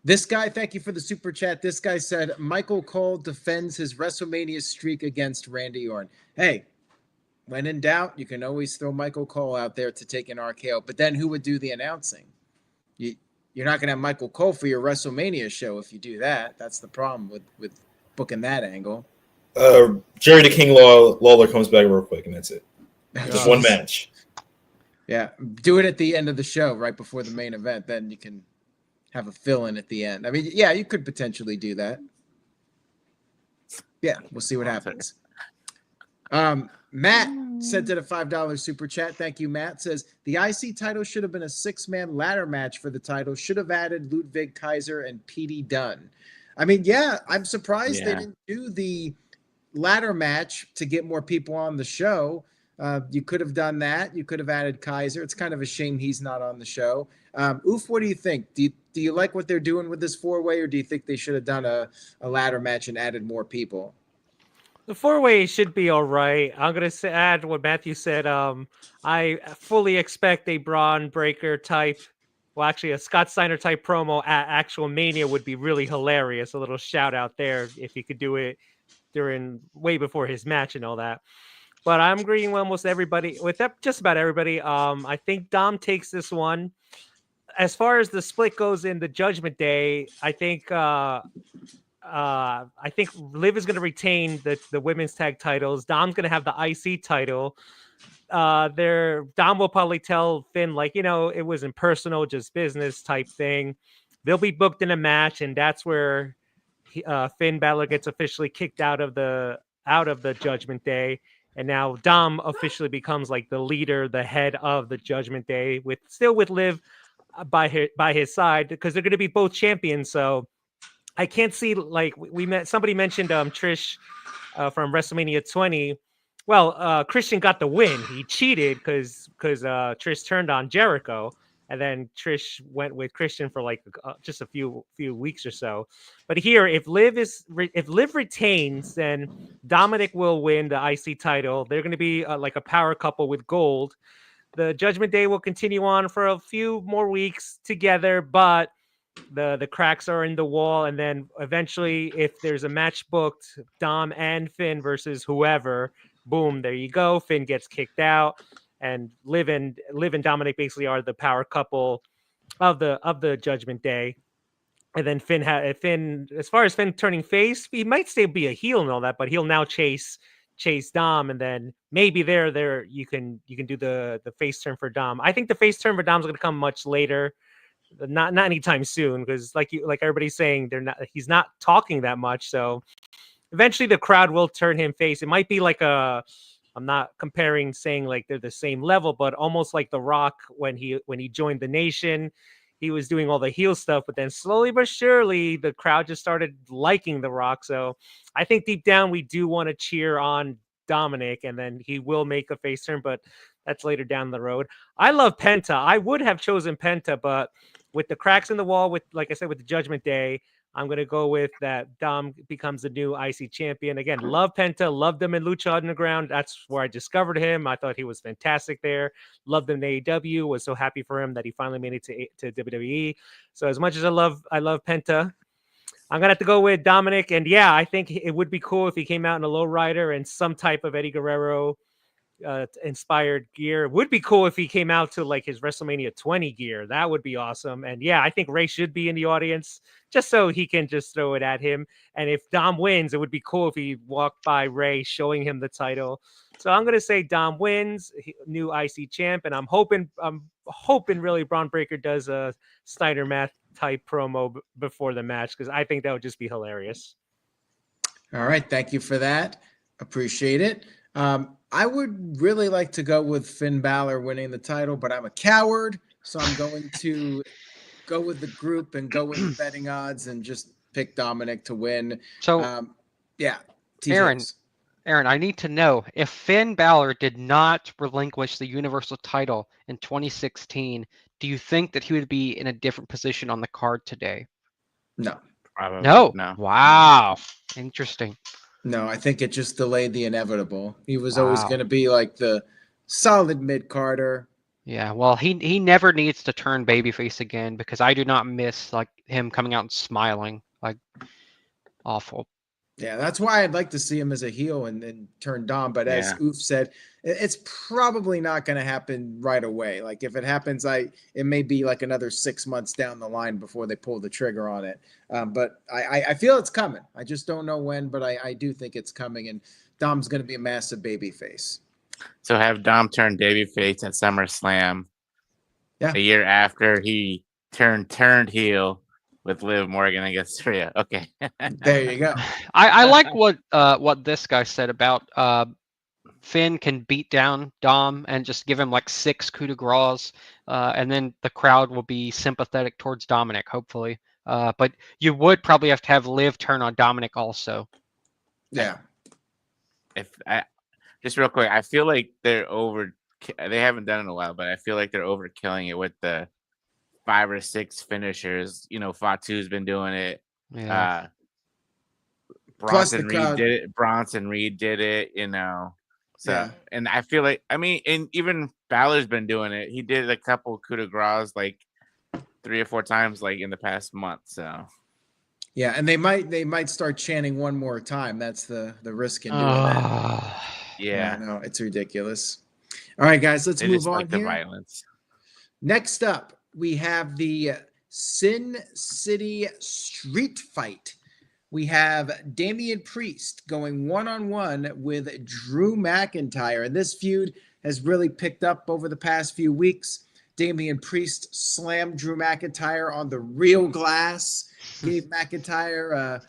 This guy, thank you for the super chat. This guy said, Michael Cole defends his WrestleMania streak against Randy Orton. Hey, when in doubt, you can always throw Michael Cole out there to take an RKO. But then who would do the announcing? You're not going to have Michael Cole for your WrestleMania show if you do that. That's the problem with booking that angle. Jerry the King Lawler comes back real quick, and that's it. Just one match. Yeah, do it at the end of the show, right before the main event. Then you can have a fill-in at the end. I mean, yeah, you could potentially do that. Yeah, we'll see what happens. Matt sent in a $5 super chat. Thank you, Matt. Says, the IC title should have been a 6-man ladder match for the title. Should have added Ludwig Kaiser and P.D. Dunne. I mean, yeah, I'm surprised they didn't do the ladder match to get more people on the show. You could have done that. You could have added Kaiser. It's kind of a shame he's not on the show. Oof, what do you think? Do you like what they're doing with this 4-way, or do you think they should have done a ladder match and added more people? The 4-way should be all right. I'm going to add what Matthew said. I fully expect a Braun Breaker type, well, actually a Scott Steiner type promo at actual Mania would be really hilarious. A little shout out there if he could do it during way before his match and all that. But I'm agreeing with almost everybody, with just about everybody. I think Dom takes this one. As far as the split goes in the Judgment Day, I think Liv is going to retain the women's tag titles. Dom's going to have the IC title. Dom will probably tell Finn, like, it was impersonal, just business type thing. They'll be booked in a match, and that's where Finn Balor gets officially kicked out of the Judgment Day. And now Dom officially becomes like the leader, the head of the Judgment Day, with Liv by his side, because they're going to be both champions. So I can't see, like somebody mentioned Trish from WrestleMania 20. Well, Christian got the win. He cheated because Trish turned on Jericho, and then Trish went with Christian for like just a few weeks or so. But here, if Liv retains, then Dominik will win the IC title. They're going to be like a power couple with gold. the Judgment Day will continue on for a few more weeks together, but the cracks are in the wall, and then eventually, if there's a match booked, Dom and Finn versus whoever, boom, there you go. Finn gets kicked out, and Liv and Dominik basically are the power couple of the Judgment Day. And then Finn, as far as Finn turning face, he might still be a heel and all that, but he'll now chase Dom, and then maybe there you can do the face turn for Dom. I think the face turn for Dom's going to come much later, not anytime soon, because like everybody's saying, he's not talking that much, so eventually the crowd will turn him face. It might be like I'm not saying like they're the same level, but almost like The Rock when he joined the Nation. He was doing all the heel stuff, but then slowly but surely the crowd just started liking The Rock. So I think deep down we do want to cheer on Dominik, and then he will make a face turn, but that's later down the road. I love Penta. I would have chosen Penta, but with the cracks in the wall, with like I said, with the Judgment Day, I'm going to go with that Dom becomes the new IC champion. Again, love Penta, loved him in Lucha Underground. That's where I discovered him. I thought he was fantastic there. Loved him in AEW. Was so happy for him that he finally made it to WWE. So as much as I love Penta, I'm going to have to go with Dominik. And yeah, I think it would be cool if he came out in a lowrider and some type of Eddie Guerrero inspired gear. It would be cool if he came out to like his WrestleMania 20 gear. That would be awesome. And yeah, I think Ray should be in the audience just so he can just throw it at him. And if Dom wins, it would be cool if he walked by Ray showing him the title. So I'm going to say Dom wins, new IC champ, and I'm hoping really Braun Breaker does a Steiner Math type promo before the match, because I think that would just be hilarious. All right, thank you for that. Appreciate it. I would really like to go with Finn Balor winning the title, but I'm a coward, so I'm going to go with the group and go with the betting odds and just pick Dominik to win. So, yeah, TJ's. Aaron, I need to know, if Finn Balor did not relinquish the Universal title in 2016, do you think that he would be in a different position on the card today? No. Probably No. no. Wow. Interesting. No, I think it just delayed the inevitable. He was always going to be like the solid mid-carder. Yeah, well, he never needs to turn babyface again, because I do not miss like him coming out and smiling. Like, awful. Yeah, that's why I'd like to see him as a heel and then turn Dom. But as Oof said, it's probably not going to happen right away. Like if it happens, it may be like another 6 months down the line before they pull the trigger on it. But I feel it's coming. I just don't know when, but I do think it's coming. And Dom's going to be a massive baby face. So have Dom turn babyface at SummerSlam. Yeah. A year after he turned heel with Liv Morgan against Rhea. Okay. There you go. I like what this guy said about Finn can beat down Dom and just give him like 6 coup de grace, and then the crowd will be sympathetic towards Dominik, hopefully. But you would probably have to have Liv turn on Dominik also. Yeah. Just real quick, I feel like they haven't done it in a while, but I feel like they're overkilling it with the 5 or 6 finishers. You know, Fatu's been doing it. Yeah. Bronson Reed did it, you know. So, yeah. And I feel like, and even Balor's been doing it. He did a couple coup de grace like 3 or 4 times like in the past month. So yeah, and they might start chanting one more time. That's the risk in doing that. Yeah. No, it's ridiculous. All right, guys, let's move on like here. The violence. Next up, we have the Sin City Street Fight. We have Damian Priest going one-on-one with Drew McIntyre. And this feud has really picked up over the past few weeks. Damian Priest slammed Drew McIntyre on the real glass, gave McIntyre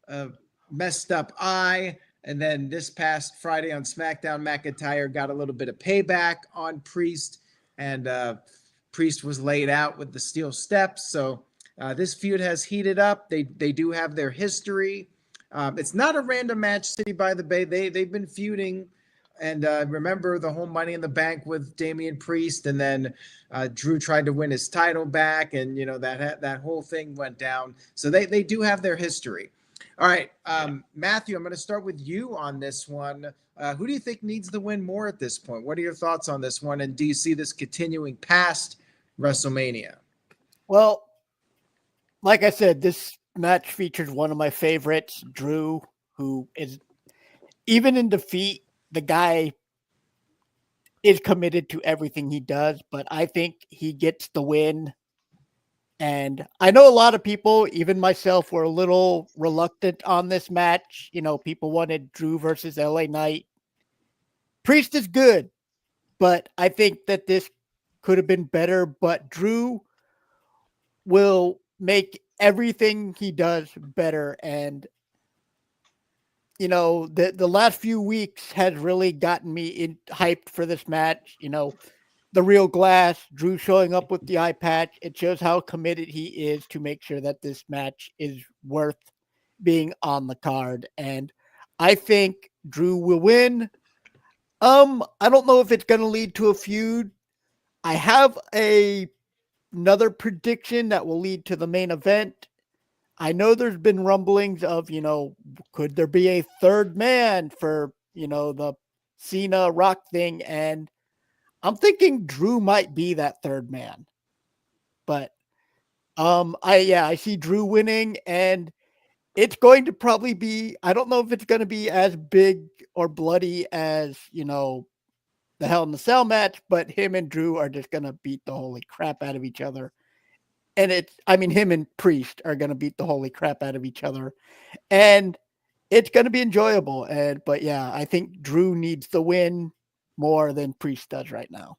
a messed up eye. And then this past Friday on SmackDown, McIntyre got a little bit of payback on Priest. And Priest was laid out with the steel steps. So this feud has heated up. They do have their history. It's not a random match, City by the Bay. They've been feuding. And remember the whole Money in the Bank with Damian Priest, and then Drew tried to win his title back, and you know that whole thing went down. So they do have their history. All right, Matthew, I'm going to start with you on this one. Who do you think needs the win more at this point? What are your thoughts on this one? And do you see this continuing past WrestleMania? Well, like I said, this match featured one of my favorites, Drew, who is, even in defeat, the guy is committed to everything he does, but I think he gets the win. And I know a lot of people, even myself, were a little reluctant on this match. You know, people wanted Drew versus LA Knight. Priest is good, but I think that this could have been better. But Drew will make everything he does better. And, you know, the last few weeks has really gotten me hyped for this match. You know, the real glass, Drew showing up with the eye patch. It shows how committed he is to make sure that this match is worth being on the card. And I think Drew will win. I don't know if it's going to lead to a feud. I have another prediction that will lead to the main event. I know there's been rumblings of, you know, could there be a third man for, you know, the Cena Rock thing? And I'm thinking Drew might be that third man. But I see Drew winning, and it's going to probably be, I don't know if it's going to be as big or bloody as, you know, the Hell in the Cell match, but him and Drew are just going to beat the holy crap out of each other. And him and Priest are going to beat the holy crap out of each other. And it's going to be enjoyable. But yeah, I think Drew needs the win more than Priest does right now.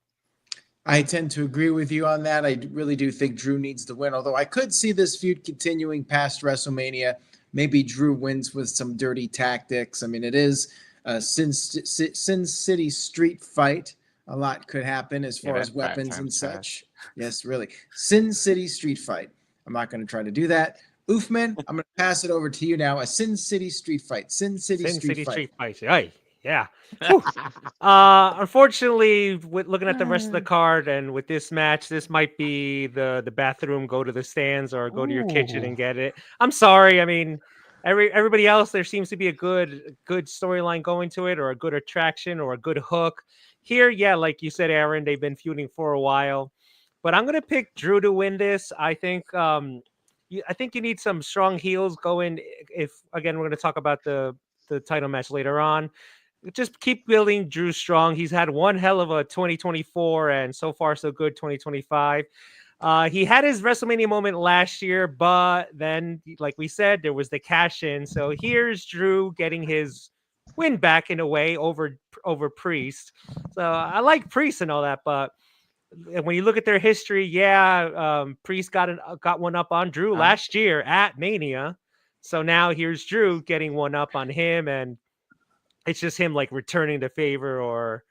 I tend to agree with you on that. I really do think Drew needs the win, although I could see this feud continuing past WrestleMania. Maybe Drew wins with some dirty tactics. I mean, it is a Sin City street fight. A lot could happen as far as weapons and such. Yes, really. Sin City street fight. I'm not going to try to do that. Oofman, I'm going to pass it over to you now. A Sin City street fight. Sin City street fight. Aye, yeah. Unfortunately, with looking at the rest of the card and with this match, this might be the bathroom, go to the stands or go to your kitchen and get it. I'm sorry. I mean, everybody else, there seems to be a good storyline going to it, or a good attraction, or a good hook. Here, yeah, like you said, Aaron, they've been feuding for a while, but I'm gonna pick Drew to win this. I think you need some strong heels going. If again, we're gonna talk about the title match later on. Just keep building Drew strong. He's had one hell of a 2024, and so far so good 2025. He had his WrestleMania moment last year, but then, like we said, there was the cash in. So here's Drew getting his win back in a way over Priest. So I like Priest and all that, but when you look at their history, Priest got one up on Drew last year at Mania. So now here's Drew getting one up on him, and it's just him like returning the favor or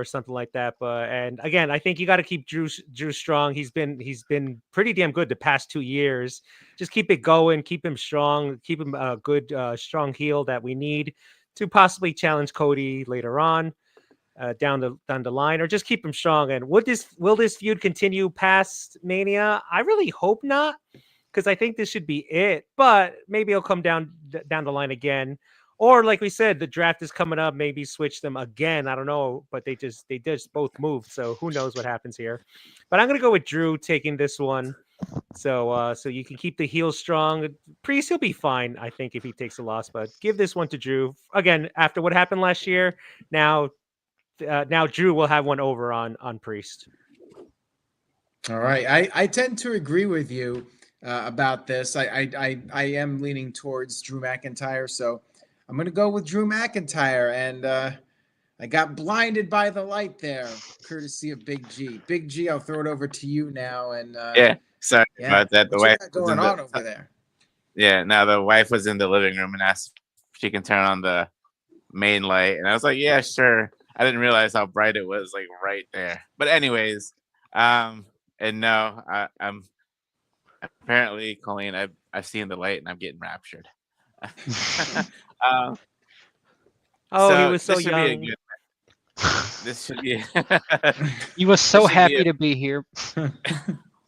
something like that. But and again, I think you got to keep Drew strong. He's been pretty damn good the past 2 years. Just keep it going, keep him strong, keep him a good strong heel that we need to possibly challenge Cody later on down the line, or just keep him strong. And will this feud continue past Mania? I really hope not, because I think this should be it. But maybe it'll come down the line again. Or like we said, the draft is coming up. Maybe switch them again. I don't know, but they just both moved, so who knows what happens here. But I'm gonna go with Drew taking this one. So you can keep the heel strong. Priest, he'll be fine, I think, if he takes a loss. But give this one to Drew again after what happened last year. Now Drew will have one over on Priest. All right, I tend to agree with you about this. I am leaning towards Drew McIntyre, so I'm going to go with Drew McIntyre, and I got blinded by the light there, courtesy of Big G. Big G, I'll throw it over to you now. And sorry about that. The wife was going on over there. Yeah, now the wife was in the living room and asked if she can turn on the main light, and I was like, yeah, sure. I didn't realize how bright it was, like right there. But anyways, and no, I'm apparently, Colleen, I've seen the light and I'm getting raptured. He was so young. This should be. He was so happy to be here.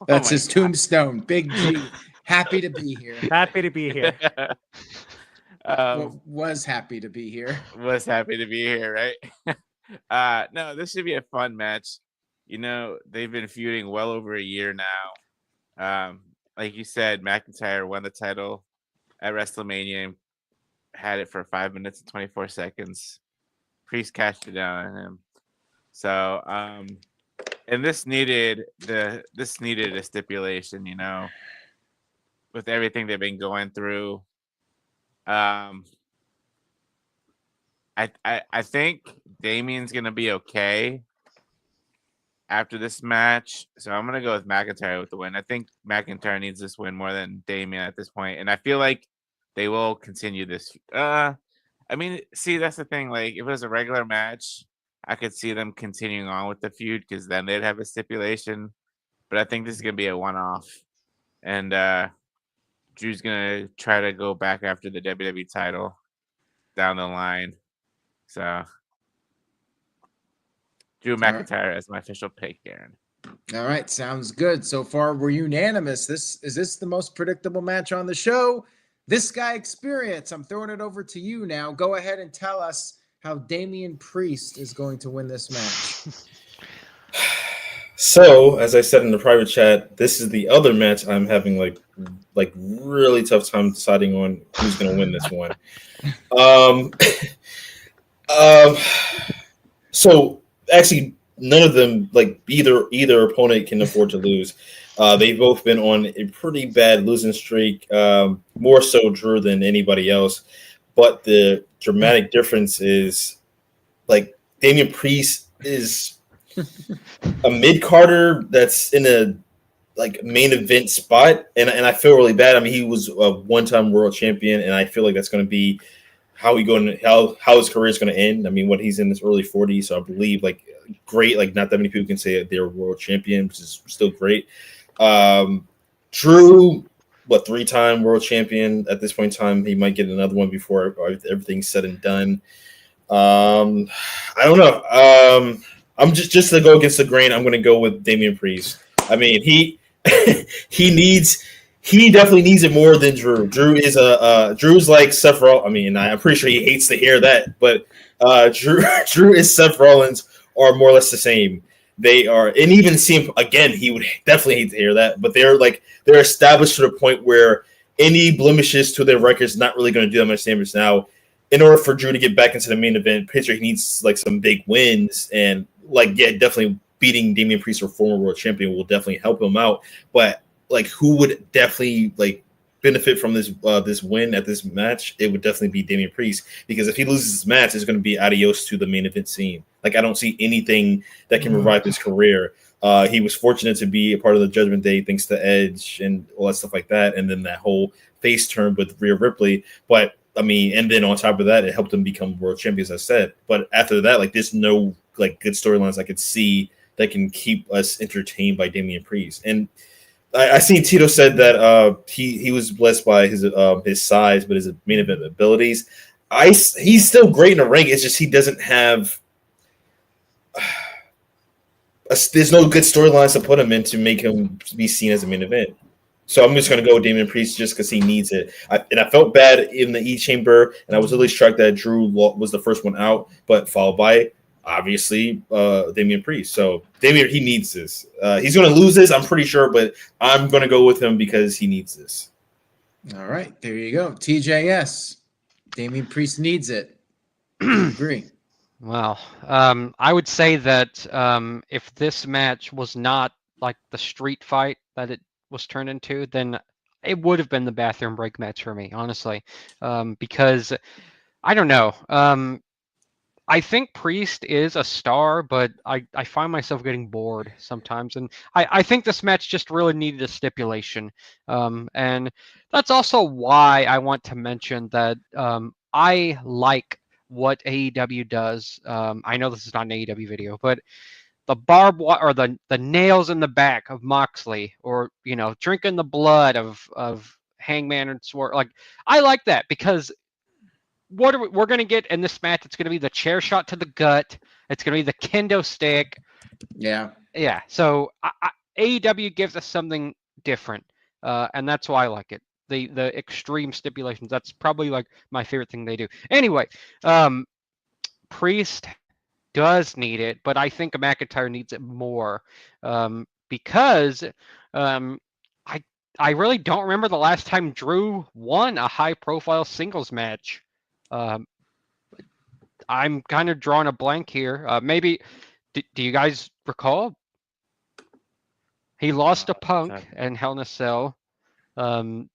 That's his tombstone. Big G, happy to be here. Happy to be here. Was happy to be here. Was happy to be here, right? No, this should be a fun match. You know, they've been feuding well over a year now. Like you said, McIntyre won the title at WrestleMania and had it for 5 minutes and 24 seconds. Priest cashed it down on him. So, and this needed a stipulation, you know, with everything they've been going through. I think Damian's gonna be okay after this match, so I'm gonna go with McIntyre with the win. I think McIntyre needs this win more than Damian at this point, and I feel like they will continue this. I mean, see, that's the thing. Like, if it was a regular match, I could see them continuing on with the feud because then they'd have a stipulation. But I think this is gonna be a one-off, and Drew's gonna try to go back after the WWE title down the line. So, Drew McIntyre as my official pick, Aaron. All right, sounds good. So far, we're unanimous. Is this the most predictable match on the show? This guy experience. I'm throwing it over to you now. Go ahead and tell us how Damian Priest is going to win this match. So, as I said in the private chat, this is the other match I'm having like really tough time deciding on who's going to win this one. So actually, none of them, like either opponent, can afford to lose. They've both been on a pretty bad losing streak, more so Drew than anybody else. But the dramatic difference is, like, Damian Priest is a mid-carder that's in a main event spot, and I feel really bad. I mean, he was a one-time world champion, and I feel like that's going to be how his career is going to end. I mean, he's in his early 40s, so I believe great. Like, not that many people can say they're world champion, which is still great. Drew, three-time world champion at this point in time. He might get another one before everything's said and done. I don't know. I'm just to go against the grain. I'm going to go with Damian Priest. I mean, he definitely needs it more than Drew. Drew's like Seth Rollins. I mean, I'm pretty sure he hates to hear that, but Drew and Seth Rollins are more or less the same. They are, and even CM again, he would definitely hate to hear that, but they're established to the point where any blemishes to their records not really going to do that much damage now. In order for Drew to get back into the main event picture, he needs some big wins, and definitely beating Damian Priest, or former world champion, will definitely help him out. But who would definitely benefit from this win at this match? It would definitely be Damian Priest, because if he loses this match, it's going to be adios to the main event scene. I don't see anything that can revive his career. He was fortunate to be a part of the Judgment Day thanks to Edge and all that stuff like that, and then that whole face turn with Rhea Ripley. But I mean, and then on top of that, it helped him become world champion, as I said. But after that, there's no good storylines I could see that can keep us entertained by Damian Priest. And I seen Tito said that he was blessed by his size, but his main event abilities. He's still great in the ring. It's just he doesn't have. There's no good storylines to put him in to make him be seen as a main event. So I'm just going to go with Damian Priest just because he needs it. I felt bad in the E Chamber, and I was really struck that Drew was the first one out, but followed by, obviously, Damian Priest. So Damian, he needs this. He's going to lose this, I'm pretty sure, but I'm going to go with him because he needs this. All right, there you go. TJS. Damian Priest needs it. Agree. Well, I would say that if this match was not the street fight that it was turned into, then it would have been the bathroom break match for me, honestly, because I don't know. I think Priest is a star, but I find myself getting bored sometimes, and I think this match just really needed a stipulation, and that's also why I want to mention that I like what AEW does. I know this is not an AEW video, but the barbed wire, or the nails in the back of Moxley, or drinking the blood of Hangman and Swerve. I like that, because we're going to get in this match, it's going to be the chair shot to the gut. It's going to be the kendo stick. Yeah. So AEW gives us something different, and that's why I like it. the extreme stipulations. That's probably like my favorite thing they do. Anyway, Priest does need it, but I think McIntyre needs it more because I really don't remember the last time Drew won a high-profile singles match. I'm kind of drawing a blank here. Maybe do you guys recall? He lost to Punk and Hell in a Cell, and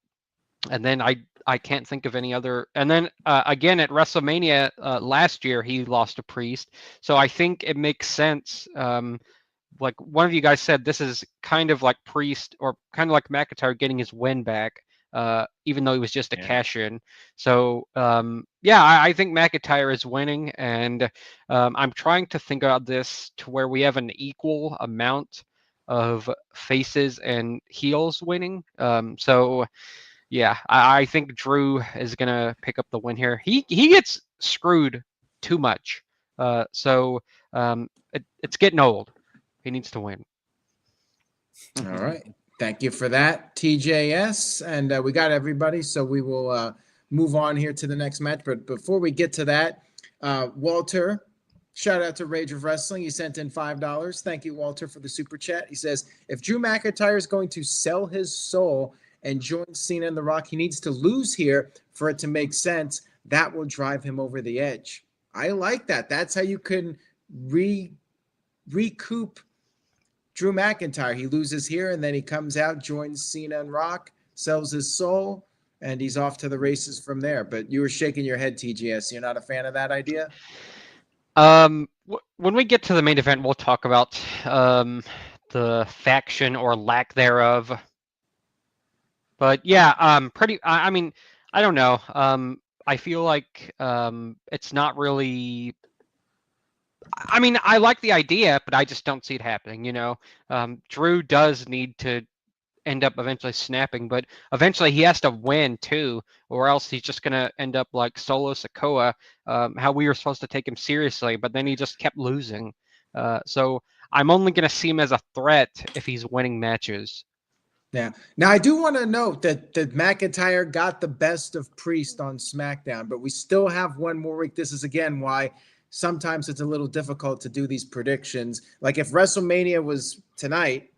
then I can't think of any other. And then again at WrestleMania last year, he lost to Priest. So I think it makes sense. Like one of you guys said, this is kind of like Priest or kind of like McIntyre getting his win back, even though he was just a cash-in. So I think McIntyre is winning, and I'm trying to think about this to where we have an equal amount of faces and heels winning. I think Drew is gonna pick up the win here. He gets screwed too much, it's getting old. He needs to win. All right. Thank you for that, TJS. And we got everybody, so we will move on here to the next match. But before we get to that, Walter, shout out to Rage of Wrestling. He sent in $5. Thank you, Walter, for the super chat. He says, if Drew McIntyre is going to sell his soul and join Cena and The Rock, he needs to lose here for it to make sense. That will drive him over the edge. I like that. That's how you can recoup Drew McIntyre. He loses here, and then he comes out, joins Cena and Rock, sells his soul, and he's off to the races from there. But you were shaking your head, TGS. You're not a fan of that idea? When we get to the main event, we'll talk about the faction or lack thereof. But yeah, I mean, I don't know. I feel like it's not really. I mean, I like the idea, but I just don't see it happening. Drew does need to end up eventually snapping, but eventually he has to win too, or else he's just gonna end up like Solo Sikoa, how we were supposed to take him seriously, but then he just kept losing. So I'm only gonna see him as a threat if he's winning matches. Yeah. Now I do want to note that McIntyre got the best of Priest on SmackDown, but we still have one more week. This is again why sometimes it's a little difficult to do these predictions. Like if WrestleMania was tonight,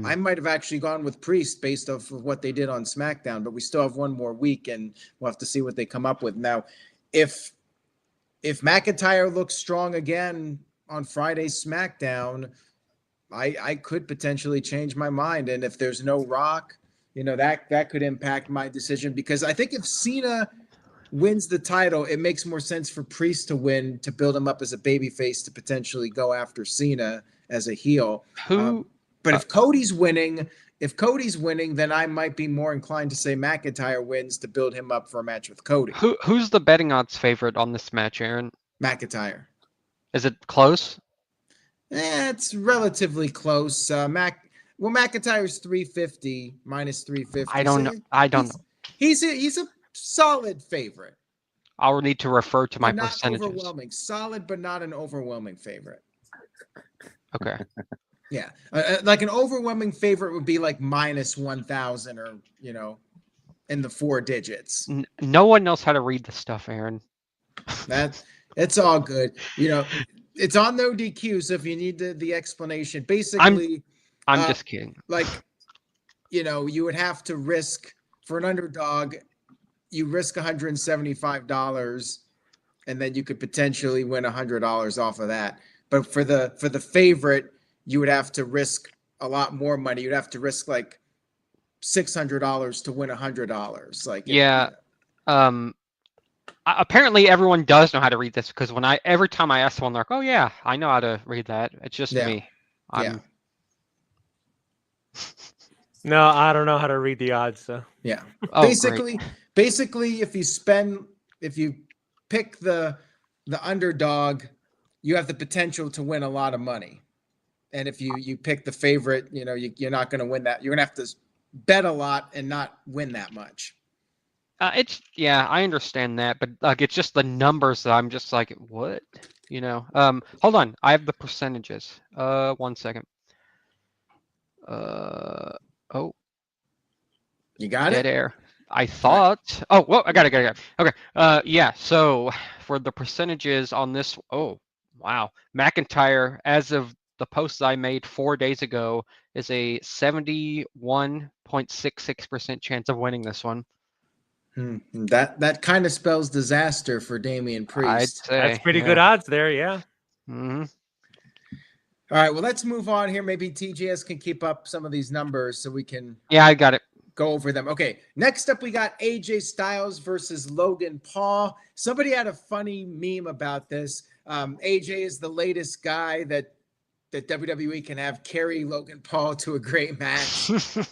I might have actually gone with Priest based off of what they did on SmackDown, but we still have one more week and we'll have to see what they come up with. Now, if McIntyre looks strong again on Friday's SmackDown, I could potentially change my mind. And if there's no Rock, that could impact my decision, because I think if Cena wins the title, it makes more sense for Priest to win, to build him up as a babyface to potentially go after Cena as a heel. But if Cody's winning, then I might be more inclined to say McIntyre wins to build him up for a match with Cody. Who's the betting odds favorite on this match, Aaron? McIntyre. Is it close? It's relatively close. McIntyre's 350 minus 350. I don't know. He's a solid favorite. I'll need to refer to my not percentages. Overwhelming, solid, but not an overwhelming favorite. Okay. Yeah, like an overwhelming favorite would be like minus 1,000 or in the 4 digits. No one knows how to read this stuff, Aaron. It's all good. It's on NoDQ's. So if you need the explanation, basically, I'm just kidding. Like, you would have to risk for an underdog. You risk $175, and then you could potentially win $100 off of that. But for the favorite, you would have to risk a lot more money. You'd have to risk like $600 to win $100. Apparently everyone does know how to read this, because every time I ask someone, they're like, "Oh yeah, I know how to read that." It's just me. No, I don't know how to read the odds. So yeah, oh, basically, if you pick the underdog, you have the potential to win a lot of money. And if you pick the favorite, you're not going to win that. You're going to have to bet a lot and not win that much. I understand that, but it's just the numbers that I'm just like, what? Hold on, I have the percentages. 1 second. You got Dead it? air. I thought. Oh, well, I got it. Okay. Yeah. So for the percentages on this, oh, wow, McIntyre, as of the posts I made 4 days ago, is a 71.66% chance of winning this one. That kind of spells disaster for Damian I'd Priest. say That's pretty good odds there. Yeah. Hmm. All right, well, let's move on here. Maybe TGS can keep up some of these numbers so we can Yeah, I got it. go over them. Okay, next up, we got AJ Styles versus Logan Paul. Somebody had a funny meme about this. AJ is the latest guy that WWE can have carry Logan Paul to a great match.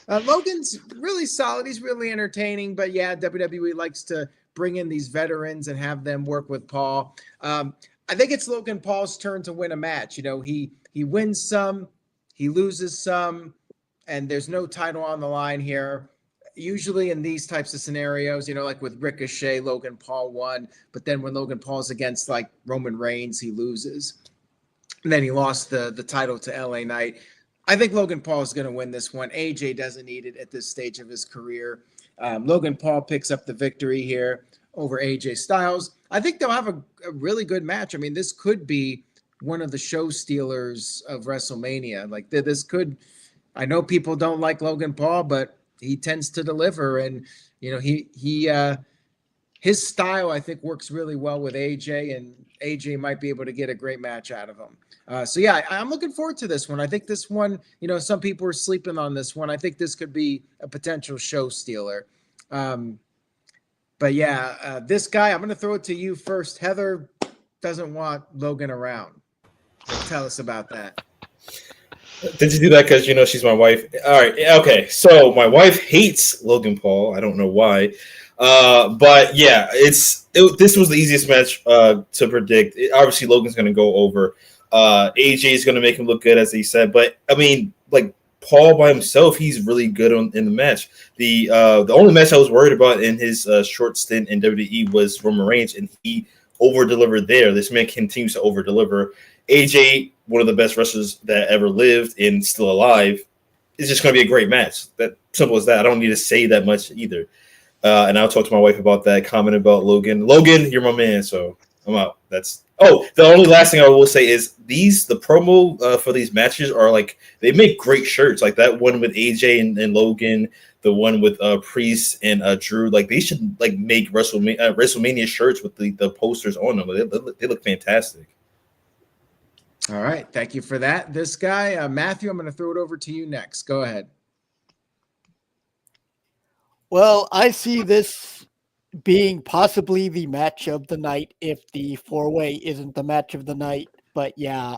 Logan's really solid. He's really entertaining. But yeah, WWE likes to bring in these veterans and have them work with Paul. I think it's Logan Paul's turn to win a match. You know, he wins some, he loses some, and there's no title on the line here. Usually in these types of scenarios, you know, like with Ricochet, Logan Paul won. But then when Logan Paul's against like Roman Reigns, he loses. And then he lost the title to LA Knight. I think Logan Paul is going to win this one. AJ doesn't need it at this stage of his career. Logan Paul picks up the victory here over AJ Styles. I think they'll have a really good match. I mean, this could be one of the show stealers of WrestleMania. Like this could, I know people don't like Logan Paul, but he tends to deliver. And, you know, his style, I think, works really well with AJ, and AJ might be able to get a great match out of him. So, yeah, I'm looking forward to this one. I think this one, you know, some people are sleeping on this one. I think this could be a potential show stealer. But, yeah, this guy, I'm going to throw it to you first. Heather doesn't want Logan around. So tell us about that. Did you do that because you know she's my wife? All right, okay. So my wife hates Logan Paul. I don't know why, but yeah, this was the easiest match to predict. Obviously, Logan's going to go over. AJ is going to make him look good, as he said. But I mean, like Paul by himself, he's really good in the match. The only match I was worried about in his short stint in WWE was Roman Reigns, and he over delivered there. This man continues to over deliver. AJ, one of the best wrestlers that ever lived and still alive, is just going to be a great match. That simple as that. I don't need to say that much either. And I'll talk to my wife about that. Comment about Logan. Logan, you're my man, so I'm out. The only last thing I will say is the promo for these matches are like they make great shirts. Like that one with AJ and Logan, the one with Priest and Drew. Like they should like make WrestleMania shirts with the posters on them. They look fantastic. All right. Thank you for that. This guy, Matthew, I'm going to throw it over to you next. Go ahead. Well, I see this being possibly the match of the night if the four-way isn't the match of the night. But yeah,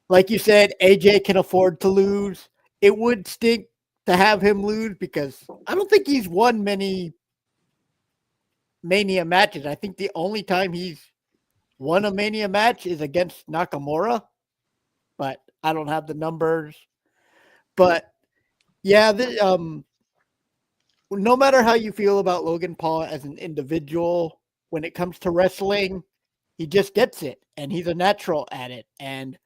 like you said, AJ can afford to lose. It would stink to have him lose because I don't think he's won many Mania matches. I think the only time he's won a Mania match is against Nakamura, but I don't have the numbers. But yeah, no matter how you feel about Logan Paul as an individual, when it comes to wrestling, he just gets it, and he's a natural at it. And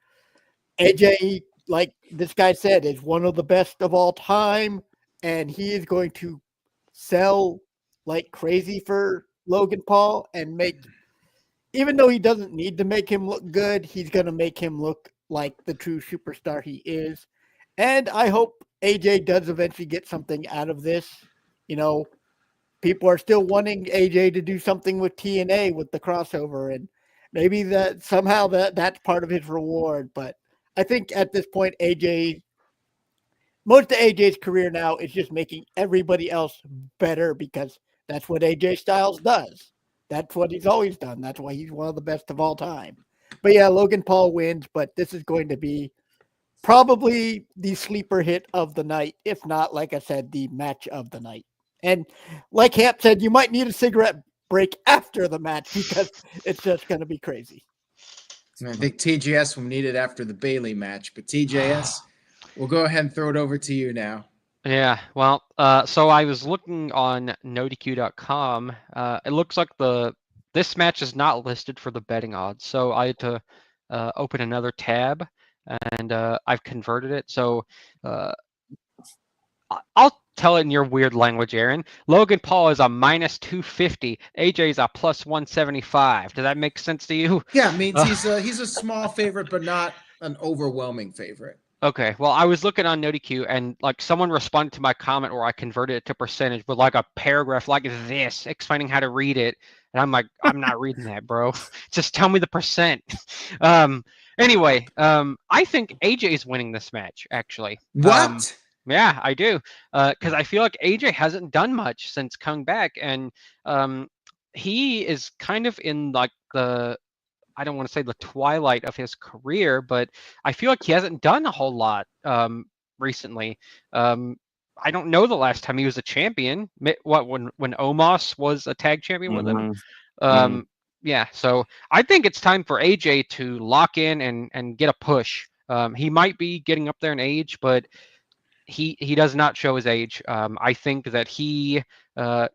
AJ, like this guy said, is one of the best of all time, and he is going to sell like crazy for Logan Paul and even though he doesn't need to make him look good, he's going to make him look like the true superstar he is. And I hope AJ does eventually get something out of this. You know, people are still wanting AJ to do something with TNA with the crossover, and maybe that's part of his reward. But I think at this point, most of AJ's career now is just making everybody else better because that's what AJ Styles does. That's what he's always done. That's why he's one of the best of all time. But yeah, Logan Paul wins, but this is going to be probably the sleeper hit of the night, if not, like I said, the match of the night. And like Hamp said, you might need a cigarette break after the match because it's just going to be crazy. I think TJS will need it after the Bayley match, but TJS, we'll go ahead and throw it over to you now. Yeah, well, so I was looking on NoDQ.com. It looks like this match is not listed for the betting odds, so I had to open another tab, and I've converted it. So I'll tell it in your weird language, Aaron. Logan Paul is a minus 250. AJ is a plus 175. Does that make sense to you? Yeah, it means he's a small favorite, but not an overwhelming favorite. Okay, well, I was looking on NoDQ and like someone responded to my comment where I converted it to percentage with like a paragraph like this explaining how to read it. And I'm like, I'm not reading that, bro. Just tell me the percent. Anyway, I think AJ is winning this match, actually. What? Yeah, I do. Because I feel like AJ hasn't done much since coming back. And he is kind of in like I don't want to say the twilight of his career, but I feel like he hasn't done a whole lot recently. I don't know the last time he was a champion. What when Omos was a tag champion with him? Yeah, so I think it's time for AJ to lock in and get a push. He might be getting up there in age, but he does not show his age. I think that he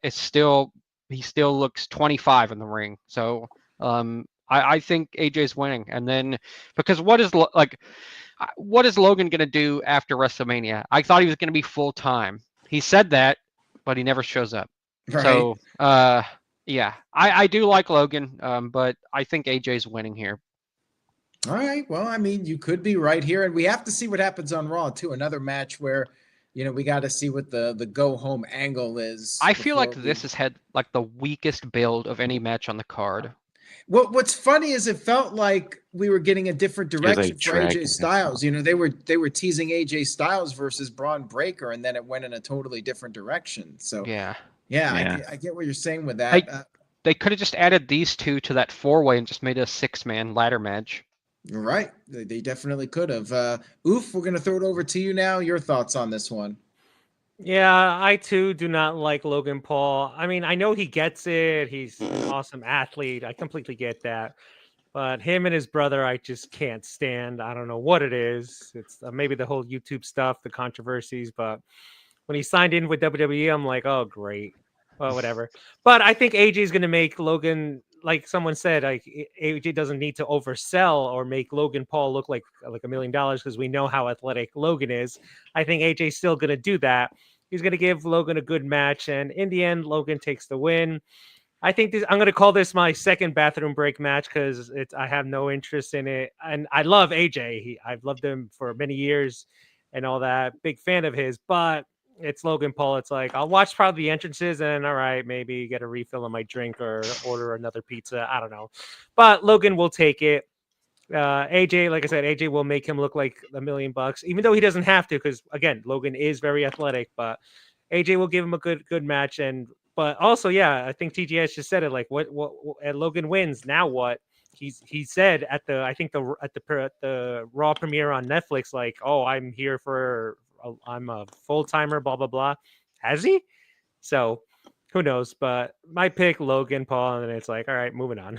still looks 25 in the ring. So I think AJ's winning, and then because what is Logan gonna do after WrestleMania? I thought he was gonna be full time. He said that, but he never shows up. Right. So yeah, I do like Logan, but I think AJ's winning here. All right. Well, I mean, you could be right here, and we have to see what happens on Raw too. Another match where, we got to see what the go home angle is. I feel like this has had like the weakest build of any match on the card. What's funny is it felt like we were getting a different direction for AJ Styles. They were teasing AJ Styles versus Braun Breaker, and then it went in a totally different direction. So yeah. I get what you're saying with that. They could have just added these two to that 4-way and just made a 6-man ladder match. Right, they definitely could have. Oof, we're gonna throw it over to you now. Your thoughts on this one? Yeah, I too do not like Logan Paul. I mean, I know he gets it. He's an awesome athlete. I completely get that. But him and his brother, I just can't stand. I don't know what it is. It's maybe the whole YouTube stuff, the controversies. But when he signed in with WWE, I'm like, oh, great. Well, whatever. But I think AJ is going to make Logan, like someone said, like AJ doesn't need to oversell or make Logan Paul look like $1 million because we know how athletic Logan is. I think AJ's still going to do that. He's going to give Logan a good match, and in the end, Logan takes the win. I think I'm going to call this my second bathroom break match because I have no interest in it, and I love AJ. I've loved him for many years and all that. Big fan of his, but it's Logan Paul. It's like I'll watch probably the entrances and all right, maybe get a refill on my drink or order another pizza. I don't know, but Logan will take it. AJ, like I said, AJ will make him look like $1 million, even though he doesn't have to, because again, Logan is very athletic. But AJ will give him a good match, but also, yeah, I think TGS just said it. Like, what and Logan wins. Now what? He said at the Raw premiere on Netflix, like, oh, I'm here I'm a full timer, blah blah blah. Has he? So who knows? But my pick, Logan Paul, and it's like, all right, moving on.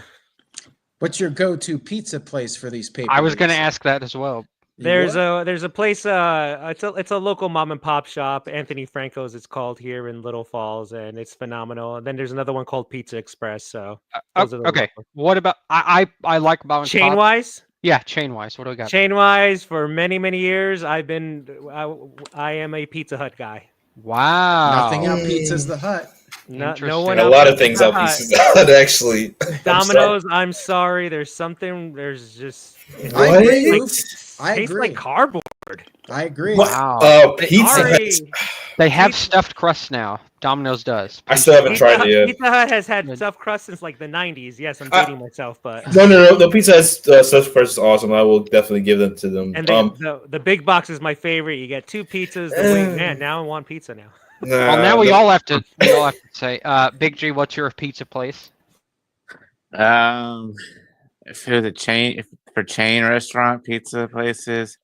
What's your go-to pizza place for these papers? I was going to ask that as well. There's a place. It's a local mom and pop shop. Anthony Franco's it's called here in Little Falls, and it's phenomenal. And then there's another one called Pizza Express. So okay, what about I like mom and pop. Chain wise? Yeah, chain wise. What do we got? Chain wise, for many years, I am a Pizza Hut guy. Wow. Nothing out Pizza's the Hut. No one. A lot of things out Pizza's the Hut, actually. Domino's. I'm sorry. There's just. I agree. I tastes agree. like cardboard. I agree. Wow. Pizza Hut. They have stuffed crust now. Domino's does. I still haven't tried it yet. Pizza Hut has had stuffed crust since like the 90s. Yes, I'm dating myself, but no. The Pizza Hut stuffed crust is awesome. I will definitely give them to them. And the big box is my favorite. You get 2 pizzas. Man, now I want pizza now. Well, now we all have to say, Big G, what's your pizza place? For chain restaurant pizza places,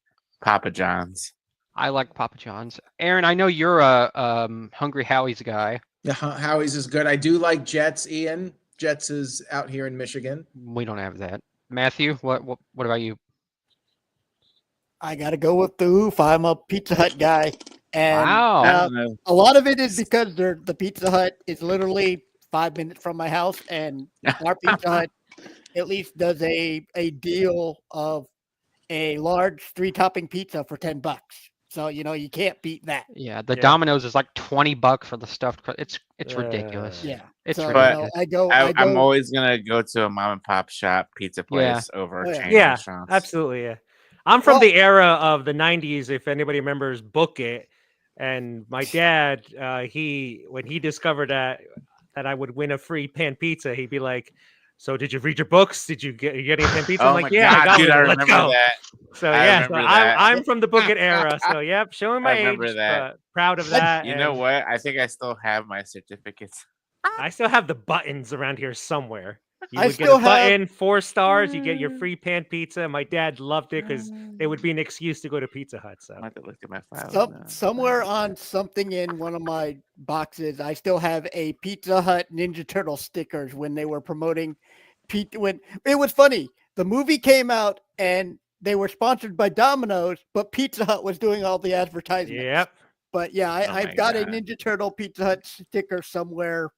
Papa John's. I like Papa John's. Aaron, I know you're a Hungry Howie's guy. Yeah, Howie's is good. I do like Jets. Ian, Jets is out here in Michigan. We don't have that. Matthew, what about you? I gotta go with the Oof. I'm a Pizza Hut guy. And wow. A lot of it is because the Pizza Hut is literally 5 minutes from my house, and our Pizza Hut at least does a deal of a large 3-topping pizza for $10. So you can't beat that. Yeah, the Yeah. Domino's is like $20 for the stuffed crust. It's ridiculous. Yeah. It's So, ridiculous. I'm always gonna go to a mom and pop shop pizza place over Oh, yeah. chain Yeah, restaurants. absolutely. Yeah, I'm from the era of the '90s. If anybody remembers, Book It, and my dad, when he discovered that I would win a free pan pizza, he'd be like, "So did you read your books? Did you get any pan pizza?" Oh I'm my like, "Yeah, I god, got dude, one. I Let's remember go." that. So I yeah, remember so that. I'm from the Book It era. So yep, showing my I remember age, that. but proud of that. You know and what? I think I still have my certificates. I still have the buttons around here somewhere. You I would get still a have- button, 4 stars, you get your free pan pizza. My dad loved it because it would be an excuse to go to Pizza Hut. So I have to look at my file. Somewhere on something in one of my boxes, I still have a Pizza Hut Ninja Turtle stickers when they were promoting when it was funny. The movie came out and they were sponsored by Domino's, but Pizza Hut was doing all the advertisements. yep. But yeah, Oh my I've got a God. Ninja Turtle Pizza Hut sticker somewhere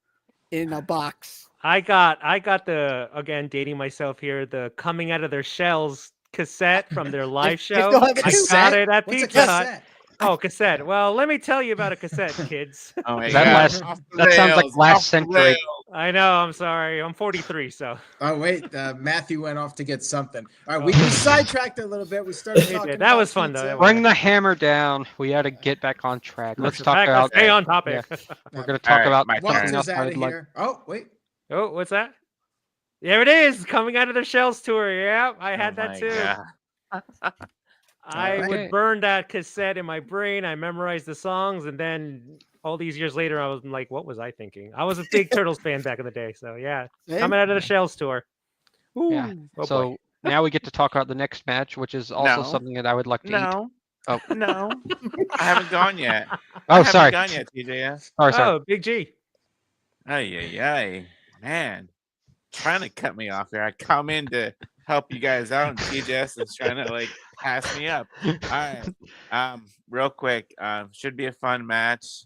in a box. I got the, again, dating myself here, the Coming Out of Their Shells cassette from their live show. still have it I too. got it at What's a Pizza Hut. cassette? Oh, cassette. Well, let me tell you about a cassette, kids. Oh my That god. last- Off the that sounds like rails, last off the century. rails. I know. I'm sorry. I'm 43, so Oh wait, Matthew went off to get something. All right, Oh. we sidetracked a little bit. We started We talking. did. That about was fun, though. pizza. That was- Bring the hammer down. We got to get back on track. Let's talk Back, about. stay on topic. We're going to talk Alright, about my something turn. Walter's else. I out would of like. here. Oh wait, Oh, what's that? There it is. Coming Out of Their Shells tour. Yeah, I had Oh that my too. God. I Okay. would burn that cassette in my brain. I memorized the songs, and then all these years later, I was like, "What was I thinking?" I was a big Turtles fan back in the day, so yeah. Same. Coming Out of the Shells tour. Yeah. Ooh, oh So boy. now we get to talk about the next match, which is also No. something that I would like to eat. No. Oh. No. I haven't gone yet. I Oh, haven't sorry. gone yet, TJS. Sorry. Oh, Big G. Ay. Man. Trying to cut me off there. I come in to help you guys out, and TJS is trying to like pass me up. All right. Real quick. Should be a fun match.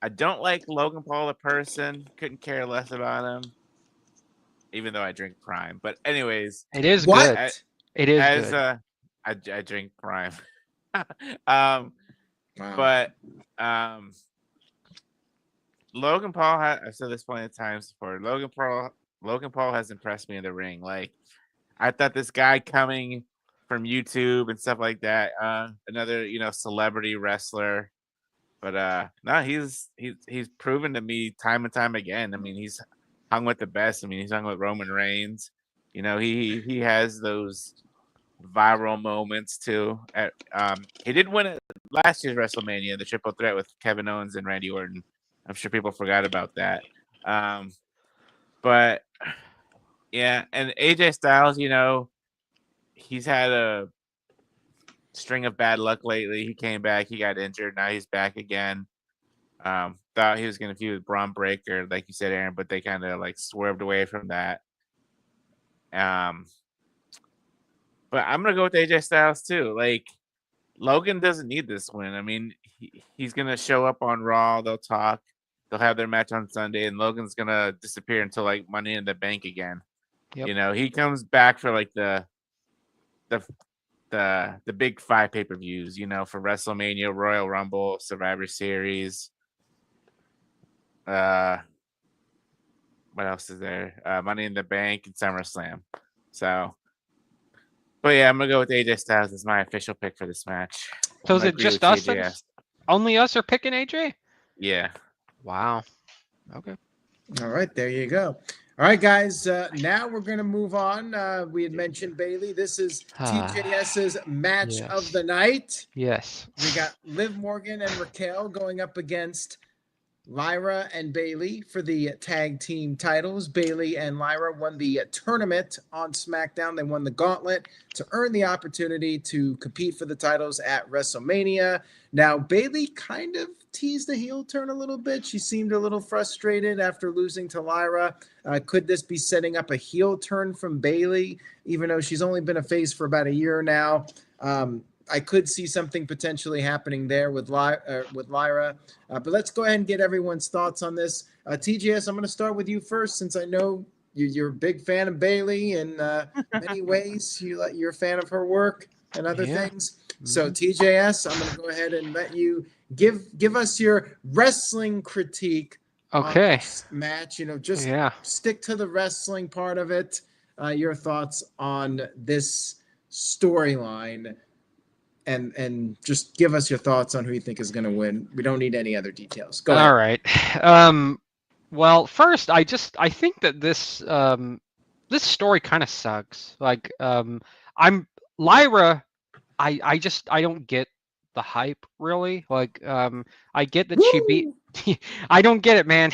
I don't like Logan Paul the person. Couldn't care less about him. Even though I drink Prime. But anyways, It is what? good. It is as good. I drink Prime. Wow. But Logan Paul, I've said this plenty of times before. Logan Paul has impressed me in the ring. Like, I thought this guy coming from YouTube and stuff like that, another celebrity wrestler, but no, he's proven to me time and time again. I mean, he's hung with the best. I mean, he's hung with Roman Reigns. He has those viral moments too. He did win it last year's WrestleMania, the triple threat with Kevin Owens and Randy Orton. I'm sure people forgot about that. But yeah, and AJ Styles, he's had a string of bad luck lately. He came back, he got injured, now he's back again. Thought he was going to feud with Braun Breaker, like you said, Aaron, but they kind of like swerved away from that. But I'm gonna go with AJ Styles too. Like, Logan doesn't need this win. I mean, he's gonna show up on Raw. They'll talk. They'll have their match on Sunday, and Logan's gonna disappear until like Money in the Bank again. Yep. He comes back for like the big 5 pay-per-views. For WrestleMania, Royal Rumble, Survivor Series. What else is there? Money in the Bank and SummerSlam. So. But yeah, I'm gonna go with AJ Styles as my official pick for this match. So is I it agree just with us? TJS. Only us are picking AJ? Yeah. Wow. Okay. All right, there you go. All right, guys. Now we're going to move on. We had mentioned Bayley. This is TJS's match Yes. of the night. Yes. We got Liv Morgan and Raquel going up against Lyra and Bayley for the tag team titles. Bayley and Lyra won the tournament on SmackDown. They won the gauntlet to earn the opportunity to compete for the titles at WrestleMania. Now, Bayley kind of teased the heel turn a little bit. She seemed a little frustrated after losing to Lyra. Could this be setting up a heel turn from Bayley, even though she's only been a face for about a year now? I could see something potentially happening there with Lyra. But let's go ahead and get everyone's thoughts on this. TGS, I'm going to start with you first, since I know you're a big fan of Bayley in many ways. You're a fan of her work and other things. So TJS, I'm going to go ahead and let you give us your wrestling critique on Okay. this match. Just Yeah. stick to the wrestling part of it. Your thoughts on this storyline, and just give us your thoughts on who you think is going to win. We don't need any other details. Go ahead. All right. Well, first, I think that this story kind of sucks. Like, I'm Lyra. I don't get the hype really. Like, I get that she beat. I don't get it, man.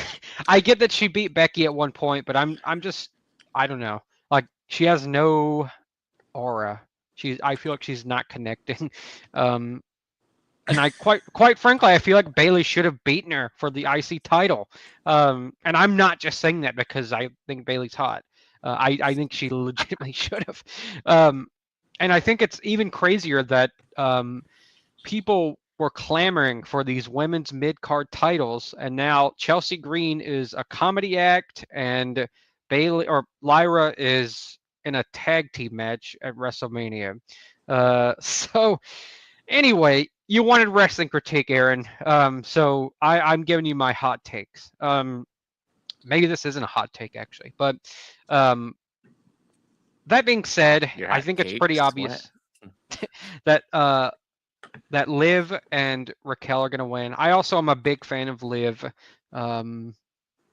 I get that she beat Becky at one point, but I'm just, I don't know. Like, she has no aura. I feel like she's not connecting. And I quite frankly, I feel like Bayley should have beaten her for the IC title. And I'm not just saying that because I think Bayley's hot. I think she legitimately should have. And I think it's even crazier that people were clamoring for these women's mid-card titles, and now Chelsea Green is a comedy act, and Bayley or Lyra is in a tag team match at WrestleMania. So anyway, you wanted wrestling critique, Aaron. So I'm giving you my hot takes. Maybe this isn't a hot take actually, but that being said, I think it's pretty obvious that that Liv and Raquel are gonna win. I also am a big fan of Liv.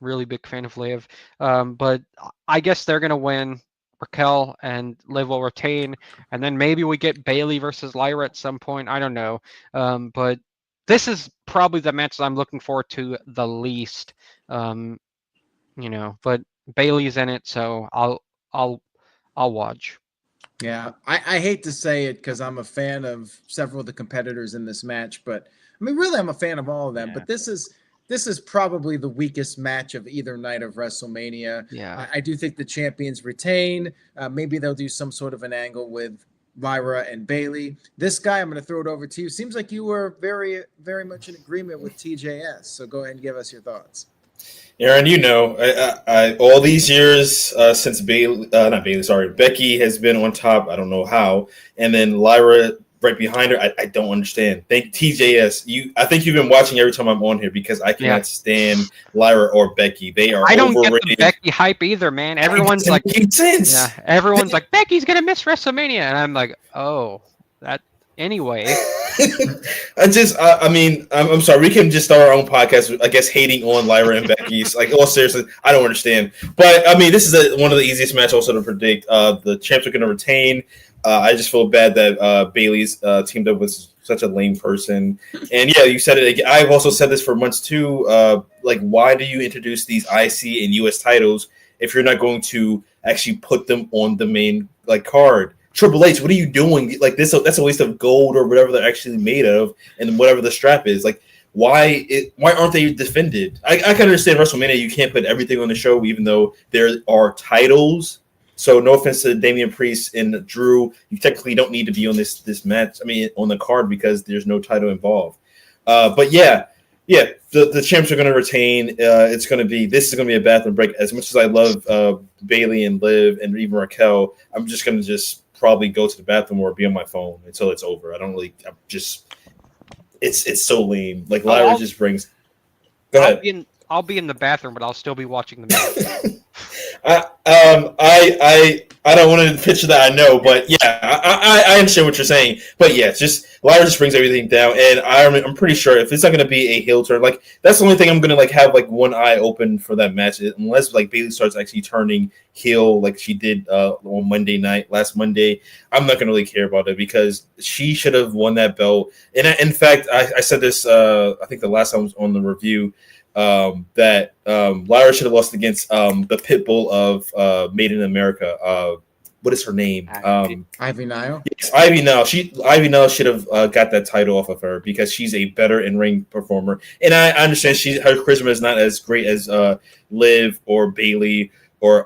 Really big fan of Liv. But I guess they're gonna win. Raquel and Liv will retain, and then maybe we get Bayley versus Lyra at some point. I don't know, but this is probably the match that I'm looking forward to the least. But Bayley's in it, so I'll watch. Yeah, I hate to say it because I'm a fan of several of the competitors in this match, but I mean, really, I'm a fan of all of them. Yeah. But this is probably the weakest match of either night of WrestleMania. Yeah. I do think the champions retain. Maybe they'll do some sort of an angle with Lyra and Bayley. This guy, I'm going to throw it over to you. Seems like you were very, very much in agreement with TJS. So go ahead and give us your thoughts. Aaron, I all these years since Becky has been on top. I don't know how, and then Lyra right behind her. I don't understand. Thank TJS. I think you've been watching every time I'm on here because I cannot stand Lyra or Becky. They are I don't overrated. get the Becky hype either, man. Everyone's like, everyone's like, Becky's gonna miss WrestleMania, and I'm like, oh, that anyway. I'm sorry. We can just start our own podcast, I guess, hating on Lyra and Becky's. Like, all seriously, I don't understand. But I mean, this is one of the easiest matches also to predict. The champs are going to retain. I just feel bad that Bayley's teamed up with such a lame person. And yeah, you said it again. I've also said this for months too. Like, why do you introduce these IC and US titles if you're not going to actually put them on the main card? Triple H, what are you doing? Like this, that's a waste of gold or whatever they're actually made of, and whatever the strap is. Like, why aren't they defended? I can understand WrestleMania, you can't put everything on the show, even though there are titles. So no offense to Damian Priest and Drew, you technically don't need to be on this match. I mean, on the card because there's no title involved. But yeah, the champs are going to retain. This is going to be a bathroom break. As much as I love Bayley and Liv and even Raquel, I'm just going to probably go to the bathroom or be on my phone until it's over. It's so lame. Like, Lyra just brings. Go ahead. I'll be in the bathroom, but I'll still be watching the match. I don't want to picture that. I know, but yeah, I understand what you're saying. But yeah, Lyra just brings everything down, and I'm pretty sure if it's not going to be a heel turn, like that's the only thing I'm going to have one eye open for that match, unless Bayley starts actually turning heel like she did on last Monday. I'm not going to really care about it because she should have won that belt. And in fact, I said this I think the last time I was on the review. That Lyra should have lost against the pit bull of Made in America. What is her name? Ivy Nile. Yes, Ivy Nile. Ivy Nile should have got that title off of her because she's a better in-ring performer. And I understand her charisma is not as great as Liv or Bayley or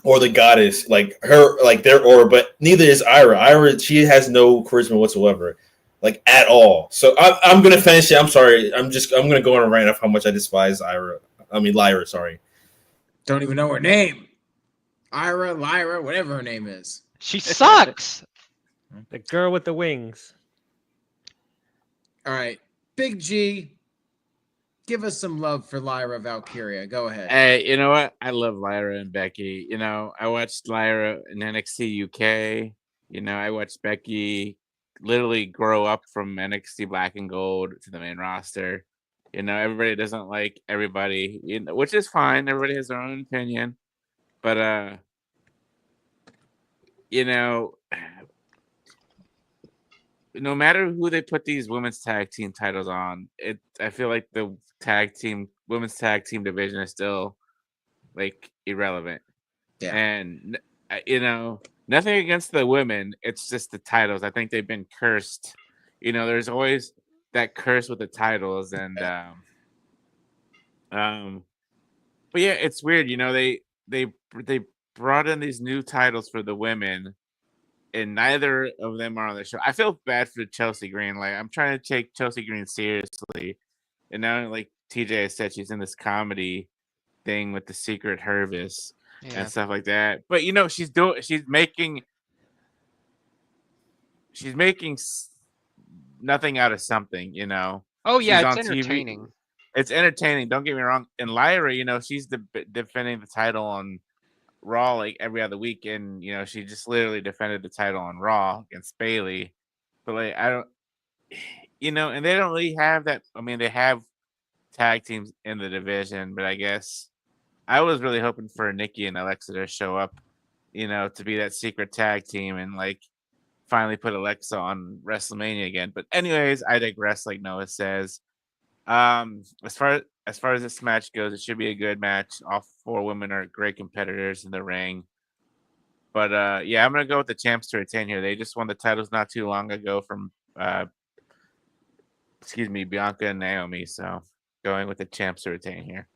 the Goddess, their aura, but neither is Ira. Ira, she has no charisma whatsoever. At all. So I'm gonna finish it. I'm sorry. I'm gonna go on a rant of how much I despise Lyra. Sorry. Don't even know her name. Lyra, whatever her name is. She sucks. The girl with the wings. All right, Big G, give us some love for Lyra Valkyria. Go ahead. Hey, you know what? I love Lyra and Becky. You know, I watched Lyra in NXT UK. You know, I watched Becky literally grow up from NXT Black and Gold to the main roster. You know, everybody doesn't like everybody, you know, which is fine. Everybody has their own opinion. But you know, no matter who they put these women's tag team titles on, I feel like the women's tag team division is still like irrelevant. Yeah. And you know, nothing against the women, it's just the titles. I think they've been cursed. You know, there's always that curse with the titles, and but yeah, it's weird. You know, they brought in these new titles for the women, and neither of them are on the show. I feel bad for Chelsea Green. Like, I'm trying to take Chelsea Green seriously, and now, like TJ said, she's in this comedy thing with the Secret Hervis and stuff like that. But you know, she's making nothing out of something. You know. Oh yeah, She's it's on TV. entertaining. It's entertaining. Don't get me wrong. And Lyra, you know, she's defending the title on Raw like every other week, and you know, she just literally defended the title on Raw against Bayley. But like, I don't, you know, and they don't really have that. I mean, they have tag teams in the division, but I guess I was really hoping for Nikki and Alexa to show up, you know, to be that secret tag team and like finally put Alexa on WrestleMania again. But anyways, I digress, like Noah says. As far as this match goes, it should be a good match. All four women are great competitors in the ring. But yeah, I'm gonna go with the champs to retain here. They just won the titles not too long ago from Bianca and Naomi. So going with the champs to retain here.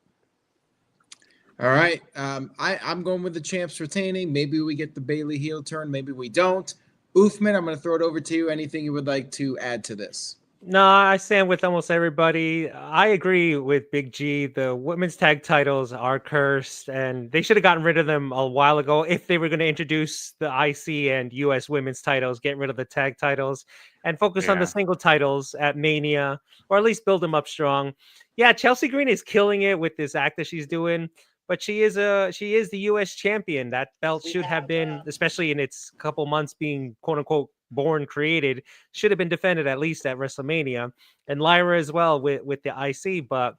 All right. I'm going with the champs retaining. Maybe we get the Bayley heel turn. Maybe we don't. Uthman, I'm going to throw it over to you. Anything you would like to add to this? No, I stand with almost everybody. I agree with Big G. The women's tag titles are cursed, and they should have gotten rid of them a while ago if they were going to introduce the IC and US women's titles, get rid of the tag titles, and focus on the single titles at Mania, or at least build them up strong. Yeah, Chelsea Green is killing it with this act that she's doing, but she is the US champion. That belt should have been, especially in its couple months being quote unquote born created, should have been defended at least at WrestleMania, and Lyra as well with the IC. But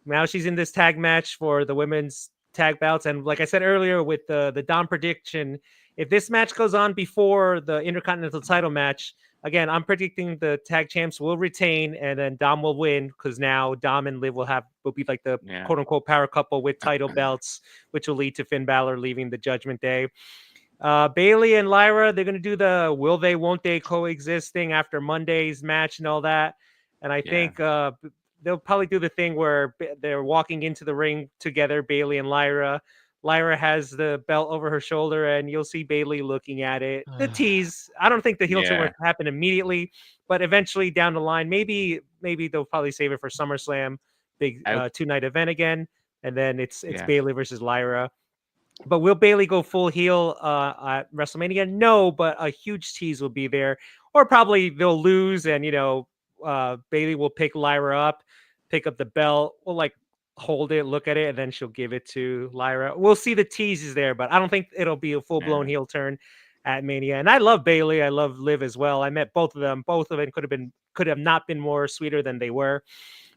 now she's in this tag match for the women's tag belts, and like I said earlier with the Dom prediction, if this match goes on before the Intercontinental title match, again, I'm predicting the tag champs will retain and then Dom will win, because now Dom and Liv will be like the quote unquote power couple with title belts, which will lead to Finn Balor leaving the Judgment Day. Bayley and Lyra, they're going to do the will they, won't they coexist thing after Monday's match and all that. And I think they'll probably do the thing where they're walking into the ring together, Bayley and Lyra. Lyra has the belt over her shoulder, and you'll see Bayley looking at it. The tease. I don't think the heel turn will happen immediately, but eventually down the line, maybe they'll probably save it for SummerSlam, big 2-night event again, and then it's Bayley versus Lyra. But will Bayley go full heel at WrestleMania? No, but a huge tease will be there. Or probably they'll lose, and Bayley will pick Lyra up, pick up the belt, will like hold it, look at it, and then she'll give it to Lyra. We'll see the teases there, but I don't think it'll be a full blown heel turn at Mania. And I love Bayley, I love Liv as well. I met both of them. Both of them could have not been more sweeter than they were.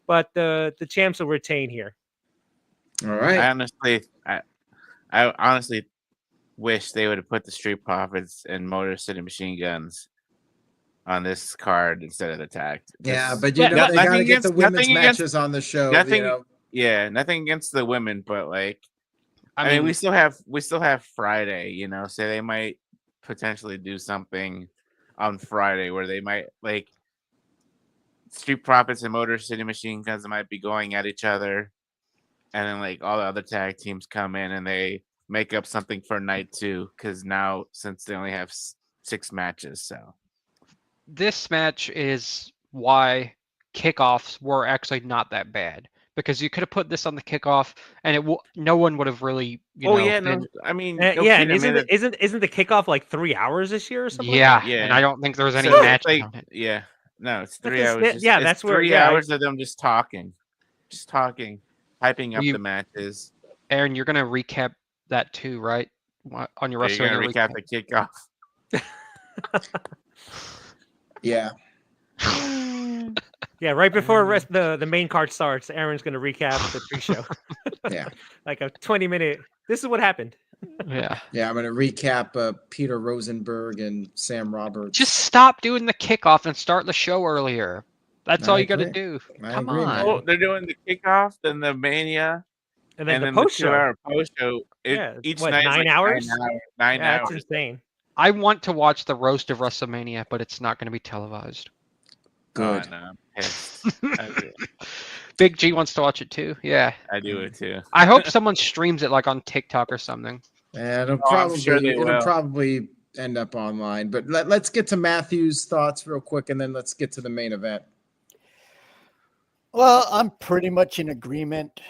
But the champs will retain here. All right. I honestly wish they would have put the Street Profits and Motor City Machine Guns on this card instead of the tag. Yeah, but they got to get the women's matches on the show. Nothing against the women, but like, I mean, we still have Friday, so they might potentially do something on Friday where they might like Street Profits and Motor City Machine Guns might be going at each other. And then like all the other tag teams come in and they make up something for night 2, because now since they only have 6 matches, so this match is why kickoffs were actually not that bad, because you could have put this on the kickoff, and no one would have really. No, been, I mean, yeah, and isn't the kickoff like 3 hours this year or something? Yeah, like that? and I don't think there was any So, match like, on it. yeah, no, it's But 3 this- hours. yeah, it's that's where- 3 yeah, hours of them just talking, hyping up You- the matches. Aaron, you're gonna recap that too, right? On your Are you gonna WrestleMania recap the kickoff? Yeah. Yeah, right before the main card starts, Aaron's going to recap the pre-show. Yeah. Like a 20-minute. This is what happened. Yeah. Yeah, I'm going to recap Peter Rosenberg and Sam Roberts. Just stop doing the kickoff and start the show earlier. That's I all you got to agree. do. I Come agree, on. man. Oh, they're doing the kickoff, then the Mania, And then the the post-show. 2-hour post show. Yeah, Each what, night is 9 like hours? 9 Yeah, hours. that's insane. I want to watch the roast of WrestleMania, but it's not going to be televised. Good. Oh, no, I'm pissed. Big G wants to watch it too. Yeah. I do it too. I hope someone streams it like on TikTok or something. And it'll Oh, I'm sure they it'll will. probably end up online. But let's get to Matthew's thoughts real quick, and then let's get to the main event. Well, I'm pretty much in agreement.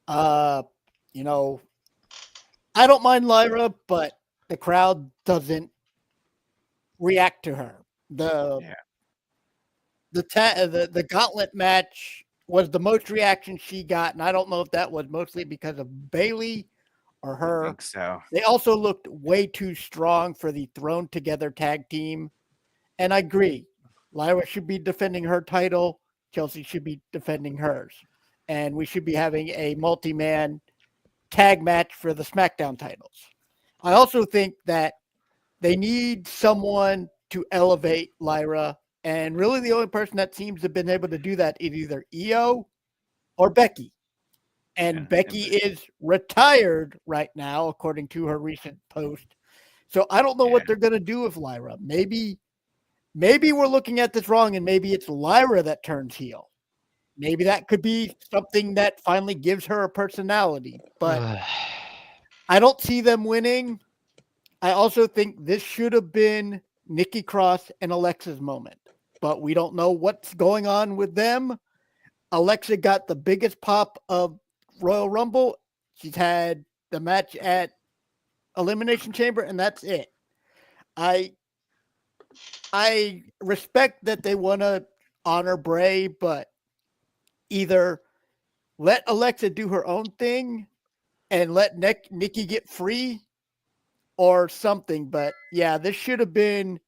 You know, I don't mind Lyra, but the crowd doesn't react to her. The gauntlet match was the most reaction she got, and I don't know if that was mostly because of Bayley or I her. think so. They also looked way too strong for the thrown together tag team. And I agree. Lyra should be defending her title. Chelsea should be defending hers. And we should be having a multi-man tag match for the SmackDown titles. I also think that they need someone to elevate Lyra. And really the only person that seems to have been able to do that is either Io or Becky. And Yeah, Becky is retired right now, according to her recent post. So I don't know what they're going to do with Lyra. Maybe we're looking at this wrong, and maybe it's Lyra that turns heel. Maybe that could be something that finally gives her a personality. But I don't see them winning. I also think this should have been Nikki Cross and Alexa's moment. But we don't know what's going on with them. Alexa got the biggest pop of Royal Rumble. She's had the match at Elimination Chamber, and that's it. I respect that they want to honor Bray, but either let Alexa do her own thing and let Nikki get free or something. But yeah, this should have been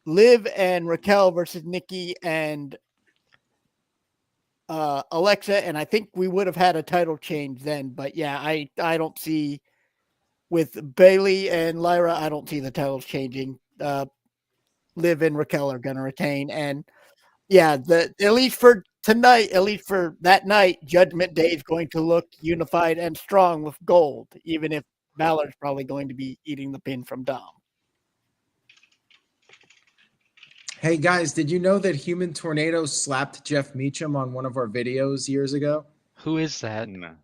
Liv and Raquel versus Nikki and Alexa, and I think we would have had a title change then. But yeah, I don't see with Bayley and Lyra, I don't see the titles changing. Liv and Raquel are going to retain, and yeah, at least for tonight, at least for that night, Judgment Day is going to look unified and strong with gold, even if Balor's probably going to be eating the pin from Dom. Hey guys, did you know that Human Tornado slapped Jeff Meacham on one of our videos years ago? Who is that? No.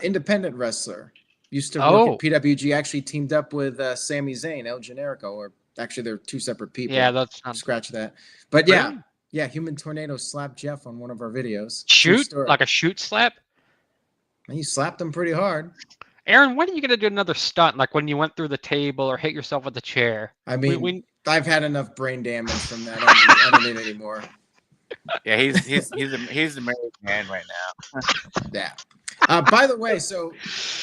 Independent wrestler. Used to work Oh. at PWG, actually teamed up with Sami Zayn, El Generico, or actually they're two separate people. Yeah, that's not Scratch that. But yeah, Really? yeah, Human Tornado slapped Jeff on one of our videos. True shoot story. like a shoot slap. And you slapped him pretty hard. Aaron, when are you gonna do another stunt, like when you went through the table or hit yourself with the chair? I mean, we I've had enough brain damage from that. I don't need any more. Yeah, he's a married man right now. Yeah. By the way, so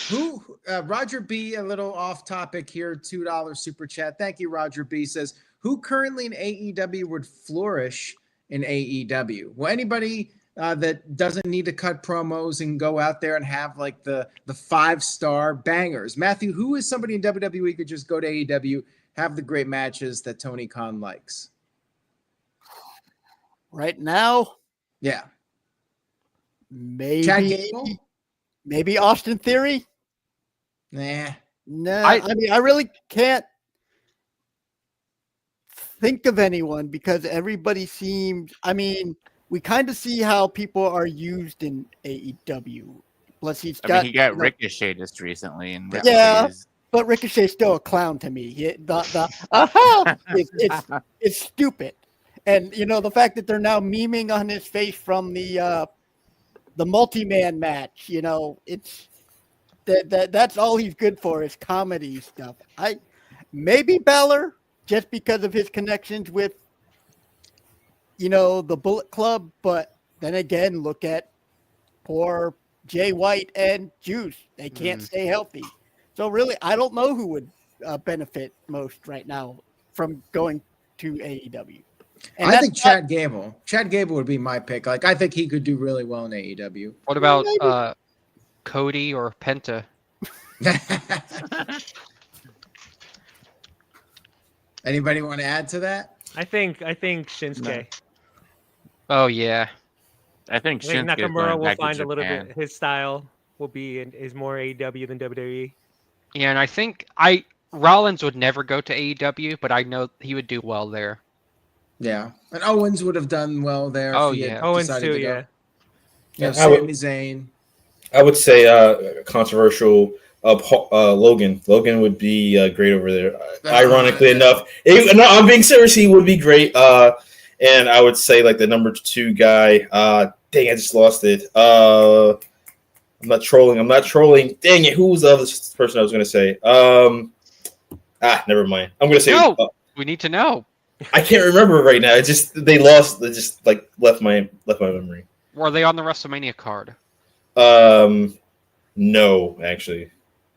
who Roger B, a little off topic here, $2 super chat. Thank you, Roger B, says, who currently in AEW would flourish in AEW? Well, anybody that doesn't need to cut promos and go out there and have like the 5-star bangers. Matthew, who is somebody in WWE could just go to AEW, have the great matches that Tony Khan likes? Right now, Yeah. maybe Chad Gable? maybe Austin Theory. Nah. No, I mean, I really can't think of anyone because everybody seems, I mean, we kind of see how people are used in AEW. Plus, he's got, He got Ricochet just recently, and Yeah. Ricochet is- but Ricochet's still a clown to me. It's stupid. And, you know, the fact that they're now memeing on his face from the the multi-man match. You know, it's that's all he's good for is comedy stuff. Maybe Balor, just because of his connections with, you know, the Bullet Club, but then again, look at poor Jay White and Juice. They can't stay healthy. So really, I don't know who would benefit most right now from going to AEW. And I think Chad Gable. Chad Gable would be my pick. Like, I think he could do really well in AEW. What about Cody or Penta? Anybody want to add to that? I think Shinsuke. No. Oh yeah. I think I think Shinsuke is Nakamura going will back to find a little Japan. bit. His style will be is more AEW than WWE. Yeah, and I think Rollins would never go to AEW, but I know he would do well there. Yeah. And Owens would have done well there Oh, if he yeah. had Owens decided too, to go. yeah. Yeah, I Sami would- Zayn. I would say controversial. Logan. Logan would be great over there. Ironically enough, no, I'm being serious. He would be great. And I would say like the number 2 guy. Dang, I just lost it. I'm not trolling. Dang it, who was the other person I was going to say? Never mind. I'm going to say. No, we need to know. I can't remember right now. It just they lost. They just like left my memory. Were they on the WrestleMania card? No, actually.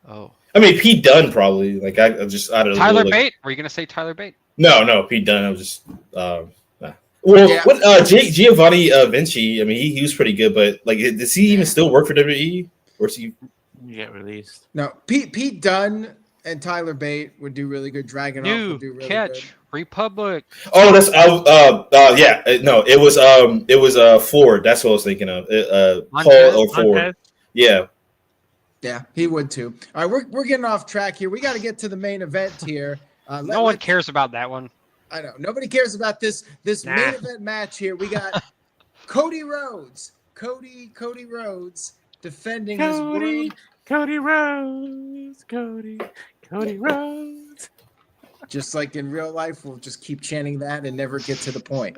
Oh. I mean, Pete Dunne probably. Like I just out of the Tyler blue, like, Bate? Were you gonna say Tyler Bate? No, Pete Dunne. I was just. Well, Yeah. what Giovanni Vinci? I mean, he was pretty good, but like, does he even still work for WWE, or is he? You get released. No, Pete Dunne and Tyler Bate would do really good. Dragon New would do really catch good. Republic. Oh, that's yeah. No, it was Ford. That's what I was thinking of. Paul or Ford. Montez? Yeah. Yeah, he would too. All right, we're getting off track here. We got to get to the main event here. No one cares about that one. I know nobody cares about this Nah. main event match here. We got Cody Rhodes, Cody Rhodes defending his world. Cody Rhodes. Just like in real life, we'll just keep chanting that and never get to the point.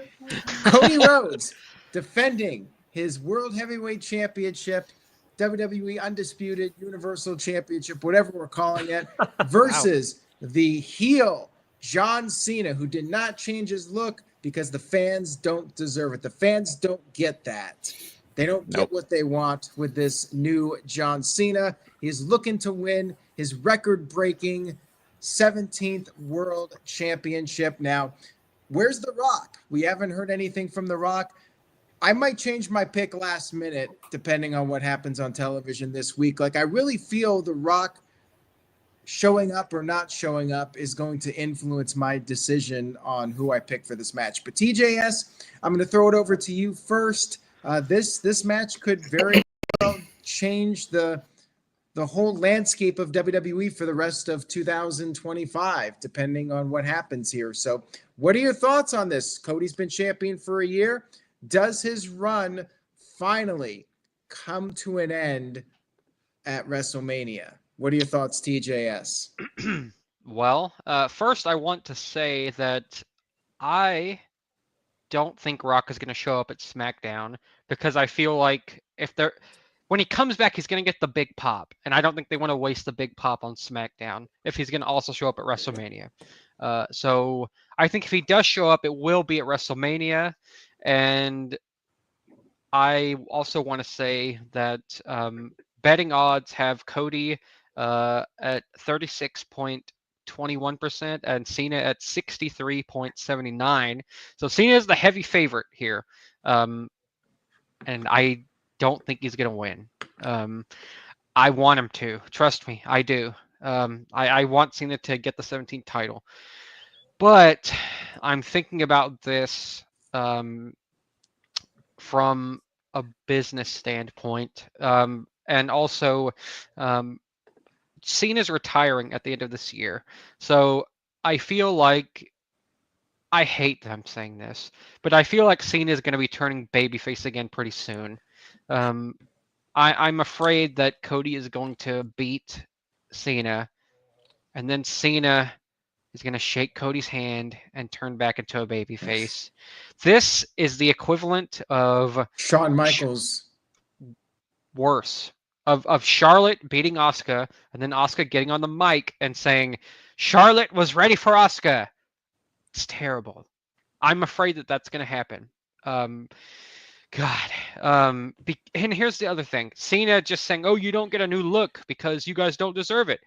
Cody Rhodes defending his World Heavyweight Championship, WWE Undisputed Universal Championship, whatever we're calling it, versus the heel John Cena, who did not change his look because the fans don't deserve it. The fans don't get that. They don't get what they want with this new John Cena. He's looking to win his record-breaking 17th World Championship. Now, where's The Rock? We haven't heard anything from The Rock. I might change my pick last minute, depending on what happens on television this week. Like, I really feel The Rock showing up or not showing up is going to influence my decision on who I pick for this match. But TJS, I'm going to throw it over to you first. This match could very well change the whole landscape of WWE for the rest of 2025, depending on what happens here. So what are your thoughts on this? Cody's been champion for a year. Does his run finally come to an end at WrestleMania? What are your thoughts, TJS? Well, first I want to say that I don't think Rock is going to show up at SmackDown because I feel like when he comes back, he's going to get the big pop, and I don't think they want to waste the big pop on SmackDown if he's going to also show up at WrestleMania. So I think if he does show up, it will be at WrestleMania, and I also want to say that betting odds have Cody at 36.21% and Cena at 63.79. So Cena is the heavy favorite here, and I don't think he's going to win. I want him to. Trust me, I do. I want Cena to get the 17th title. But I'm thinking about this from a business standpoint. And also, Cena's retiring at the end of this year. So I feel like, I hate that I'm saying this, but I feel like Cena is going to be turning babyface again pretty soon. I'm afraid that Cody is going to beat Cena, and then Cena is going to shake Cody's hand and turn back into a babyface. This is the equivalent of Shawn Michaels. worse of Charlotte beating Asuka and then Asuka getting on the mic and saying Charlotte was ready for Asuka. It's terrible. I'm afraid that that's going to happen. God. And here's the other thing. Cena just saying, oh, you don't get a new look because you guys don't deserve it.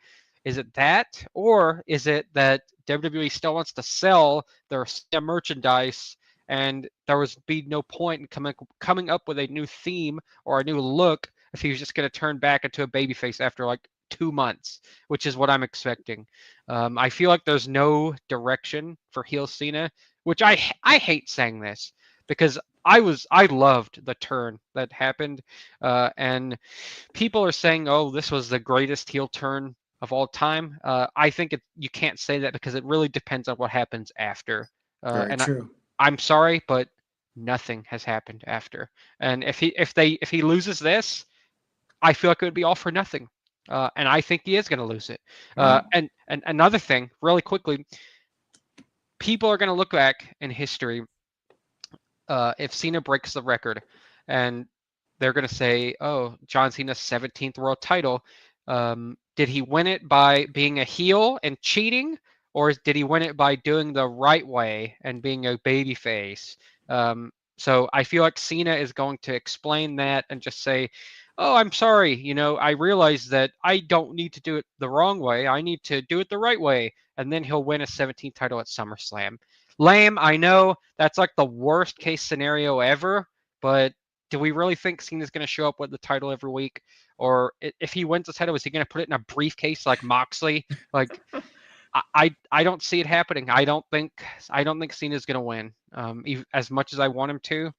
Is it that? Or is it that WWE still wants to sell their merchandise and there would be no point in coming up with a new theme or a new look if he was just going to turn back into a babyface after like 2 months, which is what I'm expecting. I feel like there's no direction for heel Cena, which I hate saying this because I loved the turn that happened, and people are saying, "Oh, this was the greatest heel turn of all time." I think you can't say that because it really depends on what happens after. Very true. I'm sorry, but nothing has happened after. And if he loses this, I feel like it would be all for nothing. And I think he is going to lose it. And another thing, really quickly, people are going to look back in history if Cena breaks the record, and they're going to say, "Oh, John Cena's 17th world title. Did he win it by being a heel and cheating, or did he win it by doing the right way and being a babyface?" So I feel like Cena is going to explain that and just say, "Oh, I'm sorry. You know, I realize that I don't need to do it the wrong way. I need to do it the right way." And then he'll win a 17th title at SummerSlam. Lame, I know. That's like the worst case scenario ever. But do we really think Cena's going to show up with the title every week? Or if he wins the title, is he going to put it in a briefcase like Moxley? Like, I don't see it happening. I don't think Cena's going to win. As much as I want him to,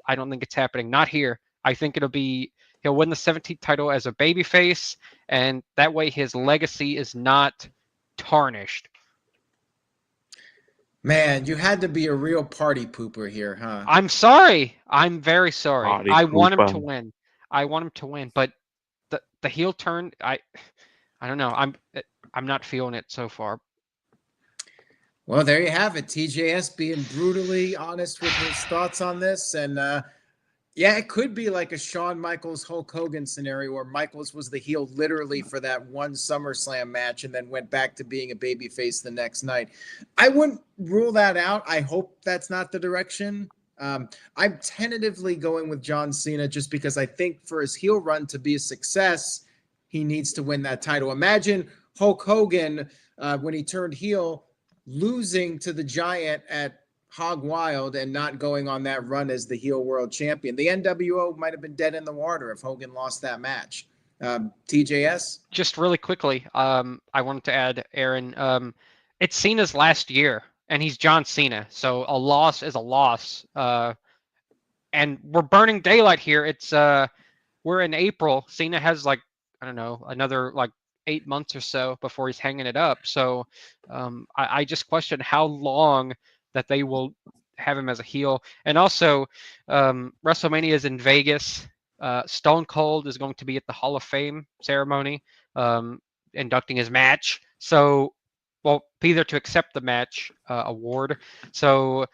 I don't think it's happening. Not here. I think he'll win the 17th title as a babyface, and that way his legacy is not tarnished. Man, you had to be a real party pooper here, huh? I'm sorry. I'm very sorry. Party I want him pooper. to win. I want him to win, but the heel turn, I don't know. I'm not feeling it so far. Well, there you have it. TJS being brutally honest with his thoughts on this. And yeah, it could be like a Shawn Michaels Hulk Hogan scenario where Michaels was the heel literally for that one SummerSlam match and then went back to being a babyface the next night. I wouldn't rule that out. I hope that's not the direction. I'm tentatively going with John Cena just because I think for his heel run to be a success, he needs to win that title. Imagine Hulk Hogan when he turned heel, losing to the Giant at Hog Wild and not going on that run as the heel world champion. The NWO might have been dead in the water if Hogan lost that match. TJS? Just really quickly, I wanted to add, Aaron, it's Cena's last year, and he's John Cena, so a loss is a loss. And we're burning daylight here. We're in April. Cena has another 8 months or so before he's hanging it up. So I just question how long that they will have him as a heel. And also, WrestleMania is in Vegas. Stone Cold is going to be at the Hall of Fame ceremony, inducting his match. So, well, be there to accept the match award. So,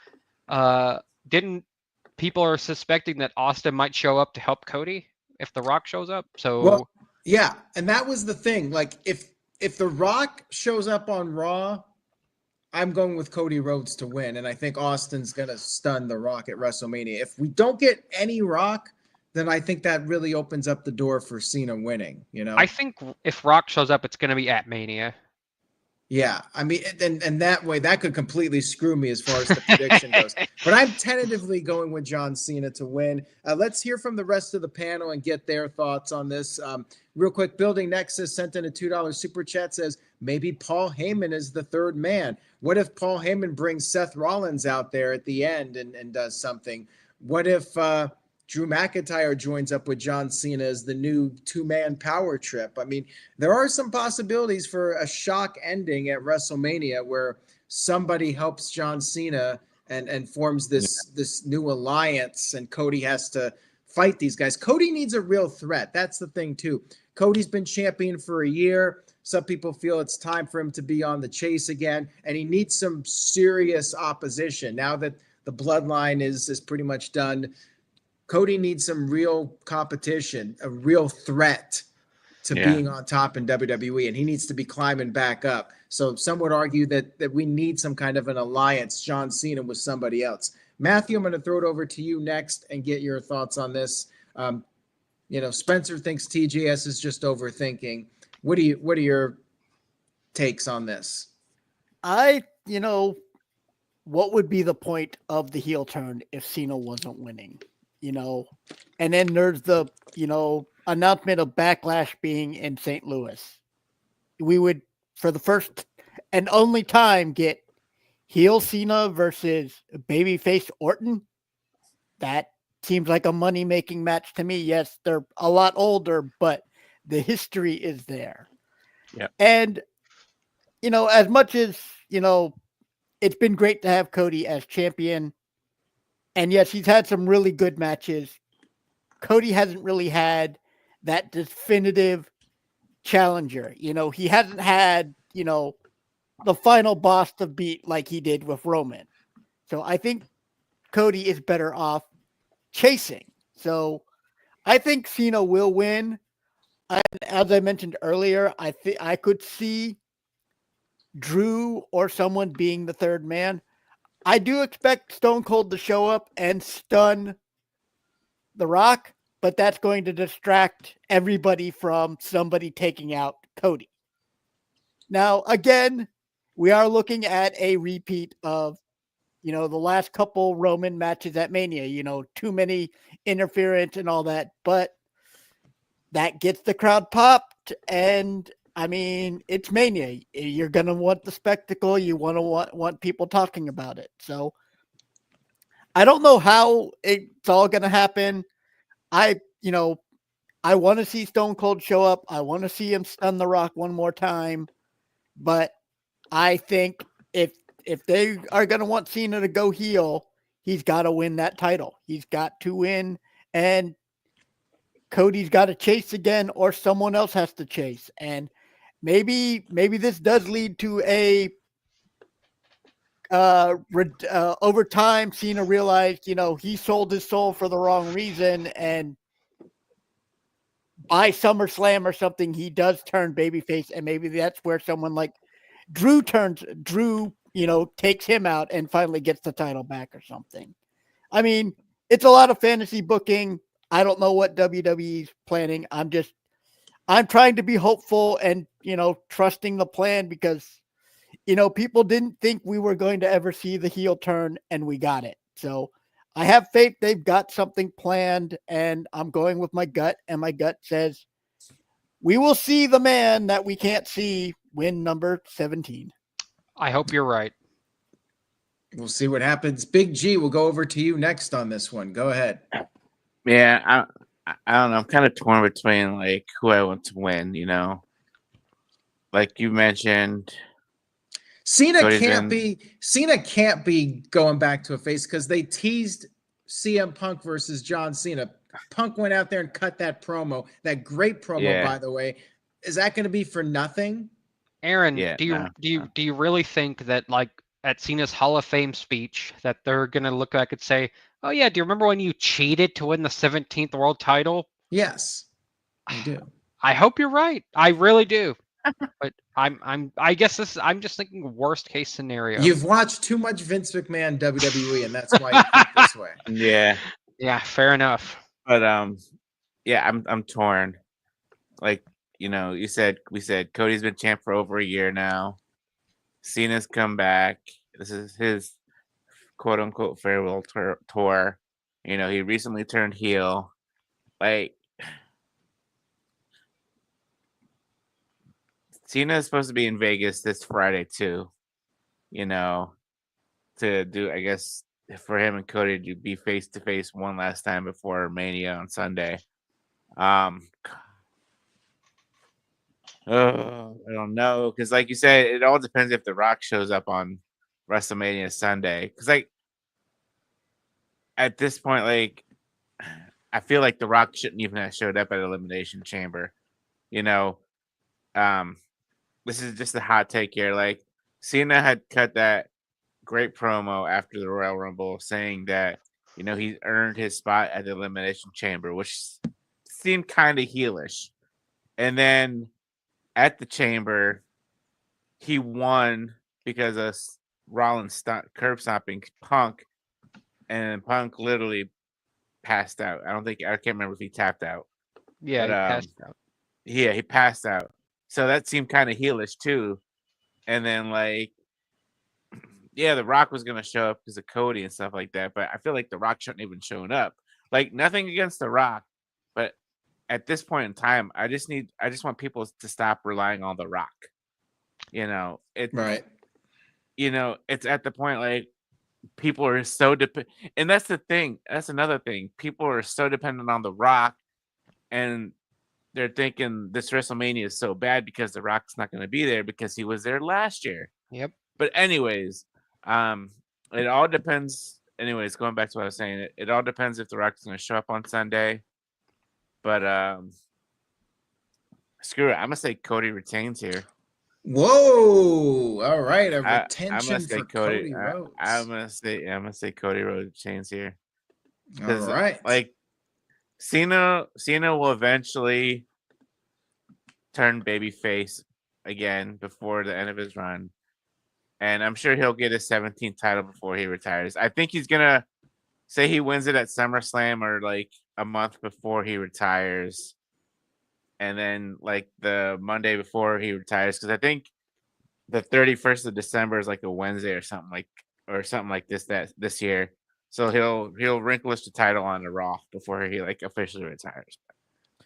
people are suspecting that Austin might show up to help Cody if The Rock shows up. So, well, yeah, and that was the thing. Like, if The Rock shows up on Raw, I'm going with Cody Rhodes to win, and I think Austin's going to stun The Rock at WrestleMania. If we don't get any Rock, then I think that really opens up the door for Cena winning, you know? I think if Rock shows up, it's going to be at Mania. Yeah, I mean, and that way, that could completely screw me as far as the prediction goes. But I'm tentatively going with John Cena to win. Let's hear from the rest of the panel and get their thoughts on this. Real quick, Building Nexus sent in a $2 super chat, says, maybe Paul Heyman is the third man. What if Paul Heyman brings Seth Rollins out there at the end and does something? What if Drew McIntyre joins up with John Cena as the new two-man power trip? I mean, there are some possibilities for a shock ending at WrestleMania where somebody helps John Cena and forms this new alliance, and Cody has to fight these guys. Cody needs a real threat. That's the thing, too. Cody's been champion for a year. Some people feel it's time for him to be on the chase again, and he needs some serious opposition now that the bloodline is pretty much done. Cody needs some real competition, a real threat to being on top in WWE, and he needs to be climbing back up. So some would argue that we need some kind of an alliance, John Cena with somebody else. Matthew, I'm going to throw it over to you next and get your thoughts on this. Spencer thinks TJS is just overthinking. What are your takes on this? What would be the point of the heel turn if Cena wasn't winning? And then there's the, announcement of Backlash being in St. Louis. We would, for the first and only time, get heel Cena versus babyface Orton. That seems like a money-making match to me. Yes, they're a lot older, but the history is there. Yeah. And, as much as, it's been great to have Cody as champion. And yes, he's had some really good matches. Cody hasn't really had that definitive challenger. He hasn't had, the final boss to beat like he did with Roman. So I think Cody is better off chasing. So I think Cena will win. As I mentioned earlier, I could see Drew or someone being the third man. I do expect Stone Cold to show up and stun The Rock, but that's going to distract everybody from somebody taking out Cody. Now, again, we are looking at a repeat of, the last couple Roman matches at Mania, too many interference and all that, but that gets the crowd popped. And I mean, it's Mania. You're going to want the spectacle. You want people talking about it. So I don't know how it's all going to happen. I want to see Stone Cold show up. I want to see him stun The Rock one more time. But I think if they are going to want Cena to go heel, he's got to win that title. He's got to win, and Cody's got to chase again, or someone else has to chase. And maybe this does lead to a over time, Cena realized, he sold his soul for the wrong reason, and by SummerSlam or something, he does turn babyface, and maybe that's where someone like Drew takes him out and finally gets the title back or something. I mean, it's a lot of fantasy booking. I don't know what WWE's planning. I'm trying to be hopeful and, trusting the plan because, people didn't think we were going to ever see the heel turn, and we got it. So I have faith they've got something planned, and I'm going with my gut, and my gut says we will see the man that we can't see win number 17. I hope you're right. We'll see what happens. Big G, we'll go over to you next on this one. Go ahead. Yeah, I don't know. I'm kind of torn between like who I want to win. Like you mentioned, Cena Cody's can't be going back to a face because they teased CM Punk versus John Cena. Punk went out there and cut that promo, that great promo, by the way. Is that going to be for nothing? Aaron, do you really think that like at Cena's Hall of Fame speech that they're gonna look back and say, "Oh yeah, do you remember when you cheated to win the 17th world title?" Yes, I do. I hope you're right. I really do. But I guess I'm just thinking worst case scenario. You've watched too much Vince McMahon WWE, and that's why you think this way. Yeah. Yeah, fair enough. But I'm torn. Like, we said Cody's been champ for over a year now. Cena's come back. This is his quote unquote farewell tour. He recently turned heel. Like, Cena is supposed to be in Vegas this Friday too. To do, I guess, for him and Cody to be face to face one last time before Mania on Sunday. I don't know, because like you said, it all depends if The Rock shows up on WrestleMania Sunday. Because like at this point, like I feel like The Rock shouldn't even have showed up at Elimination Chamber. This is just a hot take here. Like Cena had cut that great promo after the Royal Rumble saying that, he earned his spot at the Elimination Chamber, which seemed kind of heelish. And then at the Chamber, he won because of Rollins curb stomping Punk, and Punk literally passed out. I can't remember if he tapped out. Yeah, But, he passed out. Yeah, he passed out. So that seemed kind of heelish too. And then The Rock was gonna show up because of Cody and stuff like that. But I feel like The Rock shouldn't even shown up. Like, nothing against The Rock, but at this point in time, I just want people to stop relying on The Rock. Right. It's at the point like people are so and that's the thing. That's another thing. People are so dependent on The Rock, and they're thinking this WrestleMania is so bad because The Rock's not going to be there because he was there last year. Yep. But anyways, it all depends. Anyways, going back to what I was saying, it all depends if The Rock's going to show up on Sunday. But screw it. I'm gonna say Cody retains here. Whoa! All right, a I'm gonna retention say for Cody Cody. Rhodes. I'm gonna say Cody Rhodes retains here. All right. Like Cena will eventually turn babyface again before the end of his run, and I'm sure he'll get his 17th title before he retires. I think he's gonna say he wins it at SummerSlam or like a month before he retires, and then like the Monday before he retires, because I think the 31st of December is like a Wednesday or something like this year. So he'll relinquish the title on the Raw before he like officially retires.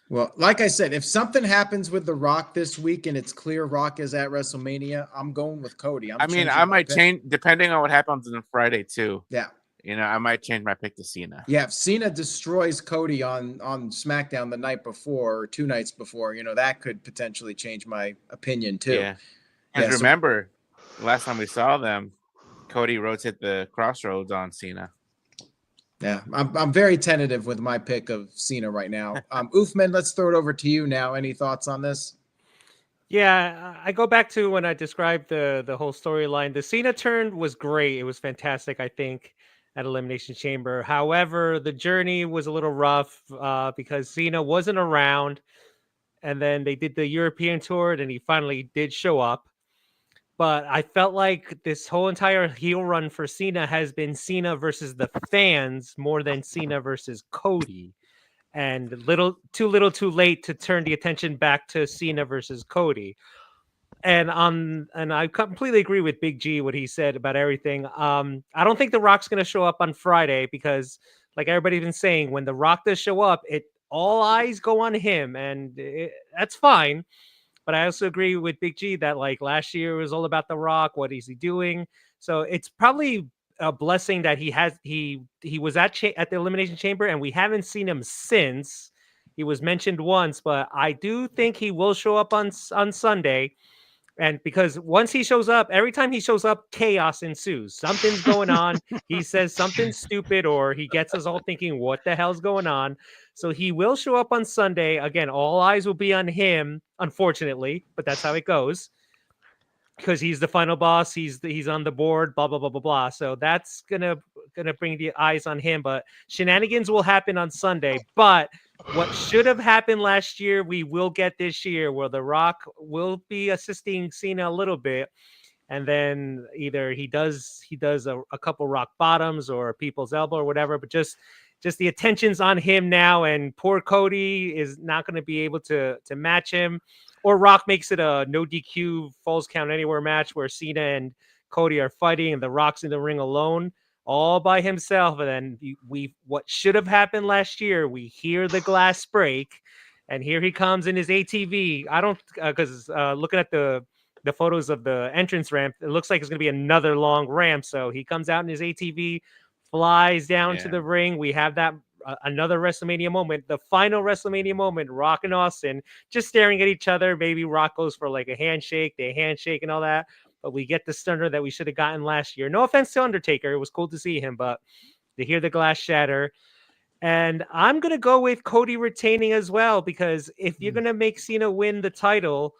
Well, like I said, if something happens with The Rock this week and it's clear Rock is at WrestleMania, I'm going with Cody. I might change depending on what happens on Friday too. Yeah. I might change my pick to Cena. Yeah, if Cena destroys Cody on SmackDown the night before or 2 nights before, that could potentially change my opinion too. Yeah. And remember, the last time we saw them, Cody Rhodes hit the crossroads on Cena. Yeah, I'm very tentative with my pick of Cena right now. Oofman, let's throw it over to you now. Any thoughts on this? Yeah, I go back to when I described the whole storyline. The Cena turn was great. It was fantastic, I think, at Elimination Chamber. However, the journey was a little rough because Cena wasn't around, and then they did the European tour, and he finally did show up. But I felt like this whole entire heel run for Cena has been Cena versus the fans more than Cena versus Cody. And too little too late to turn the attention back to Cena versus Cody. And I completely agree with Big G, what he said about everything. I don't think The Rock's going to show up on Friday because, like everybody's been saying, when The Rock does show up, all eyes go on him, and that's fine. But I also agree with Big G that like last year was all about The Rock. What is he doing? So it's probably a blessing that he was at the Elimination Chamber, and we haven't seen him since. He was mentioned once, but I do think he will show up on Sunday. And because once he shows up, every time he shows up, chaos ensues. Something's going on. He says something stupid, or he gets us all thinking, what the hell's going on? So he will show up on Sunday. Again, all eyes will be on him, unfortunately, but that's how it goes. Because he's the final boss. He's on the board, blah, blah, blah, blah, blah. So that's gonna bring the eyes on him. But shenanigans will happen on Sunday. But what should have happened last year, we will get this year, where The Rock will be assisting Cena a little bit, and then either he does a couple rock bottoms or a people's elbow or whatever, but just the attention's on him now, and poor Cody is not going to be able to match him, or Rock makes it a no DQ falls count anywhere match where Cena and Cody are fighting and The Rock's in the ring alone, all by himself. And then what should have happened last year, we hear the glass break, and here he comes in his ATV. I don't, because looking at the photos of the entrance ramp, it looks like it's going to be another long ramp. So he comes out in his ATV, flies down to the ring. We have that another WrestleMania moment, the final WrestleMania moment, Rock and Austin just staring at each other. Maybe Rock goes for like a handshake, they handshake and all that. But we get the stunner that we should have gotten last year. No offense to Undertaker. It was cool to see him, but to hear the glass shatter. And I'm going to go with Cody retaining as well, because if you're going to make Cena win the title,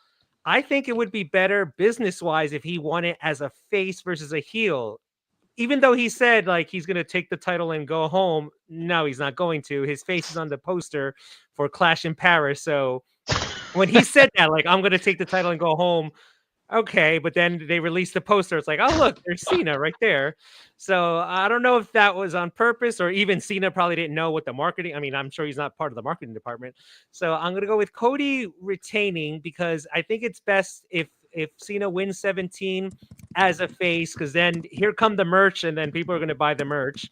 I think it would be better business-wise if he won it as a face versus a heel. even though he said like he's going to take the title and go home, no, he's not going to. His face is on the poster for Clash in Paris. So when he said that, like, I'm going to take the title and go home, okay, but then they released the poster. It's like, oh, look, there's Cena right there. So I don't know if that was on purpose, or even Cena probably didn't know what the marketing. I mean, I'm sure he's not part of the marketing department. So I'm going to go with Cody retaining, because I think it's best if Cena wins 17 as a face, because then here come the merch, and then people are going to buy the merch.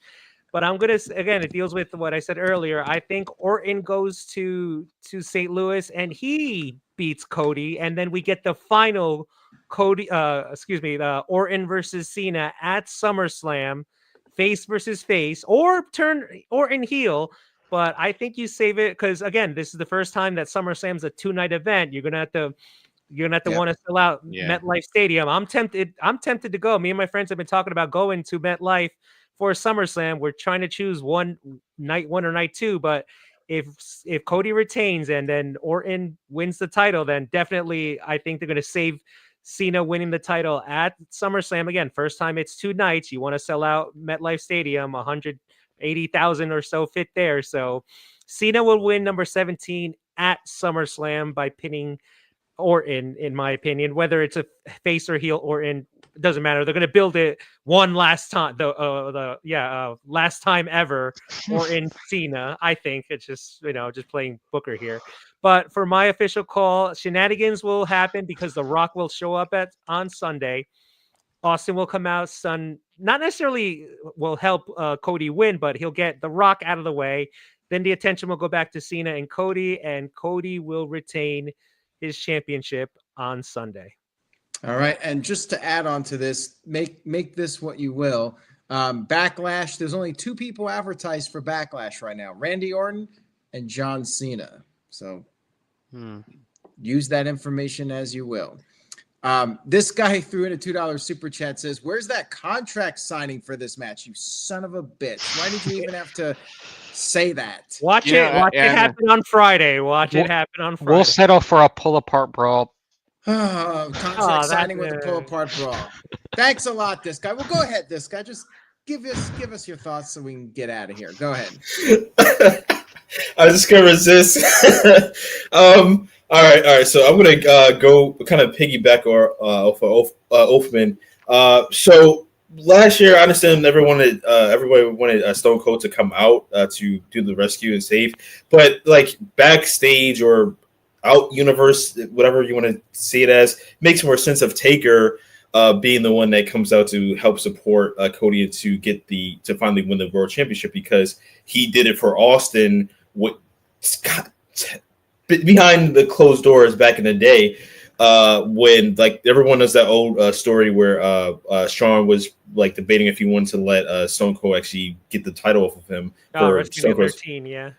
But I'm gonna, again, it deals with what I said earlier. I think Orton goes to St. Louis and he beats Cody, and then we get the final Orton versus Cena at SummerSlam, face versus face, or turn Orton heel. But I think you save it, because again, this is the first time that SummerSlam's a 2-night event. You're gonna have to want to fill out MetLife Stadium. I'm tempted to go. Me and my friends have been talking about going to MetLife for SummerSlam. We're trying to choose night one or night two, but if Cody retains and then Orton wins the title, then definitely I think they're going to save Cena winning the title at SummerSlam. Again, first time it's 2 nights. You want to sell out MetLife Stadium, 180,000 or so fit there. So Cena will win number 17 at SummerSlam by pinning Orton, in my opinion. Whether it's a face or heel Orton, it doesn't matter. They're going to build it one last time, last time ever, Orton Cena. I think it's just just playing Booker here. But for my official call, shenanigans will happen because The Rock will show up on Sunday. Austin will come out. Not necessarily will help Cody win, but he'll get The Rock out of the way. Then the attention will go back to Cena and Cody will retain his championship on Sunday. All right, and just to add on to this, make this what you will. Backlash, there's only 2 people advertised for Backlash right now, Randy Orton and John Cena. So use that information as you will. This guy threw in a $2 super chat, says, where's that contract signing for this match, you son of a bitch? Why did you even have to say that? Watch it happen on Friday. It happen on Friday. We'll settle for a pull-apart brawl. Contract signing with a pull-apart brawl. Thanks a lot, this guy. Well, go ahead, this guy. Just give us your thoughts so we can get out of here. Go ahead. I was just gonna resist. All right. So I'm gonna go kind of piggyback off Oathman. So last year, I understand everybody wanted Stone Cold to come out to do the rescue and save, but like backstage or out universe, whatever you want to see it as, makes more sense of Taker being the one that comes out to help support Cody to finally win the World Championship, because he did it for Austin behind the closed doors back in the day, when like everyone knows that old story where Shawn was like debating if he wanted to let Stone Cold actually get the title off of him for Stone Cold. 13,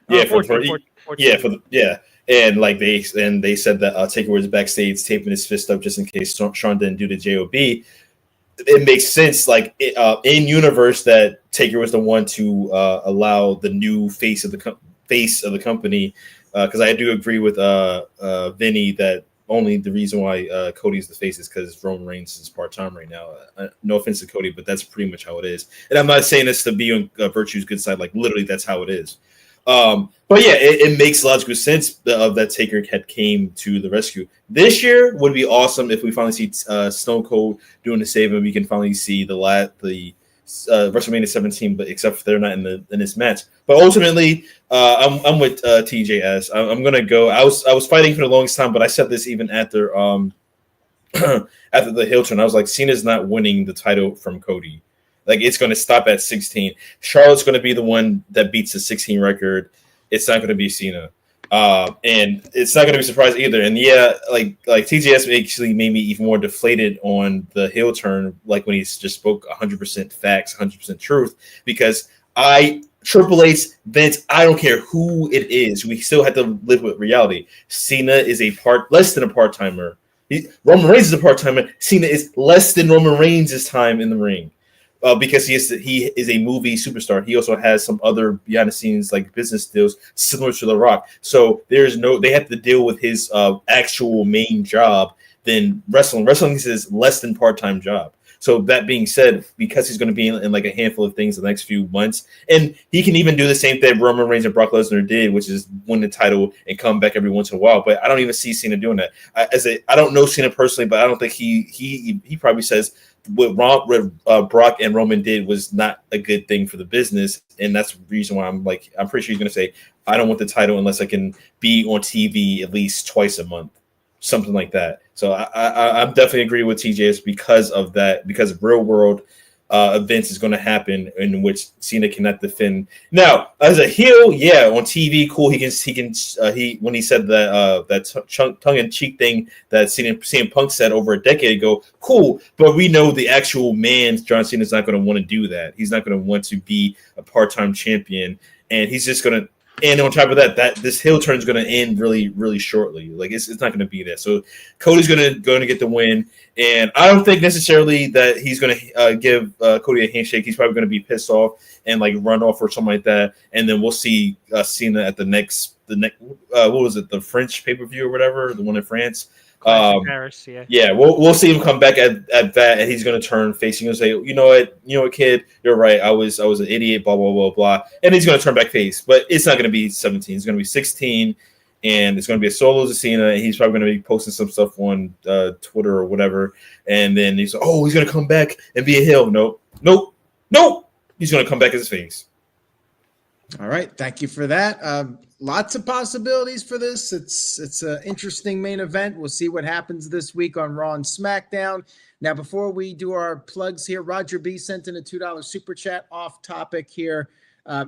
14. And like they said that Taker was backstage taping his fist up just in case Shawn didn't do the JOB. It makes sense, like in universe, that Taker was the one to allow the new face of the company. Because I do agree with Vinny that only the reason why Cody's the face is because Roman Reigns is part-time right now. No offense to Cody, but that's pretty much how it is. And I'm not saying this to be on Virtue's good side. Like literally, that's how it is. But yeah, it makes logical sense that Taker had came to the rescue. This year would be awesome if we finally see Stone Cold doing the save, and we can finally see the WrestleMania 17, but except for they're not in this match. But ultimately, I'm with TJS. I'm gonna go. I was fighting for the longest time, but I said this even after after the heel turn. I was like, Cena's not winning the title from Cody. Like, it's going to stop at 16. Charlotte's going to be the one that beats the 16 record. It's not going to be Cena. And it's not going to be surprised either. And yeah, like TJS actually made me even more deflated on the heel turn, like when he just spoke 100% facts, 100% truth, because Triple H, Vince, I don't care who it is. We still have to live with reality. Cena is less than a part-timer. Roman Reigns is a part-timer. Cena is less than Roman Reigns' time in the ring. Because he is a movie superstar. He also has some other behind the scenes like business deals similar to The Rock. So they have to deal with his actual main job than wrestling. Wrestling is his less than part-time job. So that being said, because he's going to be in like a handful of things the next few months, and he can even do the same thing Roman Reigns and Brock Lesnar did, which is win the title and come back every once in a while. But I don't even see Cena doing that. I don't know Cena personally, but I don't think he probably says what Brock and Roman did was not a good thing for the business, and that's the reason why I'm pretty sure he's going to say, I don't want the title unless I can be on TV at least twice a month, something like that. So I definitely agree with TJS because of that, because real world events is going to happen in which Cena cannot defend. Now, as a heel, yeah, on TV, cool. He when he said that tongue in cheek thing that CM Punk said over a decade ago, cool. But we know the actual man, John Cena, is not going to want to do that. He's not going to want to be a part-time champion, and he's just going to. And on top of that, this heel turn is going to end really, really shortly. Like it's not going to be there. So Cody's going to get the win, and I don't think necessarily that he's going to give Cody a handshake. He's probably going to be pissed off and like run off or something like that. And then we'll see Cena at the next what was it, the French pay-per-view or whatever, the one in France. Paris, yeah. Yeah, we'll see him come back at that, and he's gonna turn face. He's gonna say, you know what, kid, you're right. I was an idiot. Blah blah blah blah, and he's gonna turn back face. But it's not gonna be 17. It's gonna be 16, and it's gonna be a solo to Cena. And he's probably gonna be posting some stuff on Twitter or whatever. And then he's like, oh, he's gonna come back and be a heel. Nope. He's gonna come back as his face. All right, thank you for that. Lots of possibilities for this. It's an interesting main event. We'll see what happens this week on Raw and SmackDown. Now, before we do our plugs here, Roger B sent in a $2 super chat off topic here.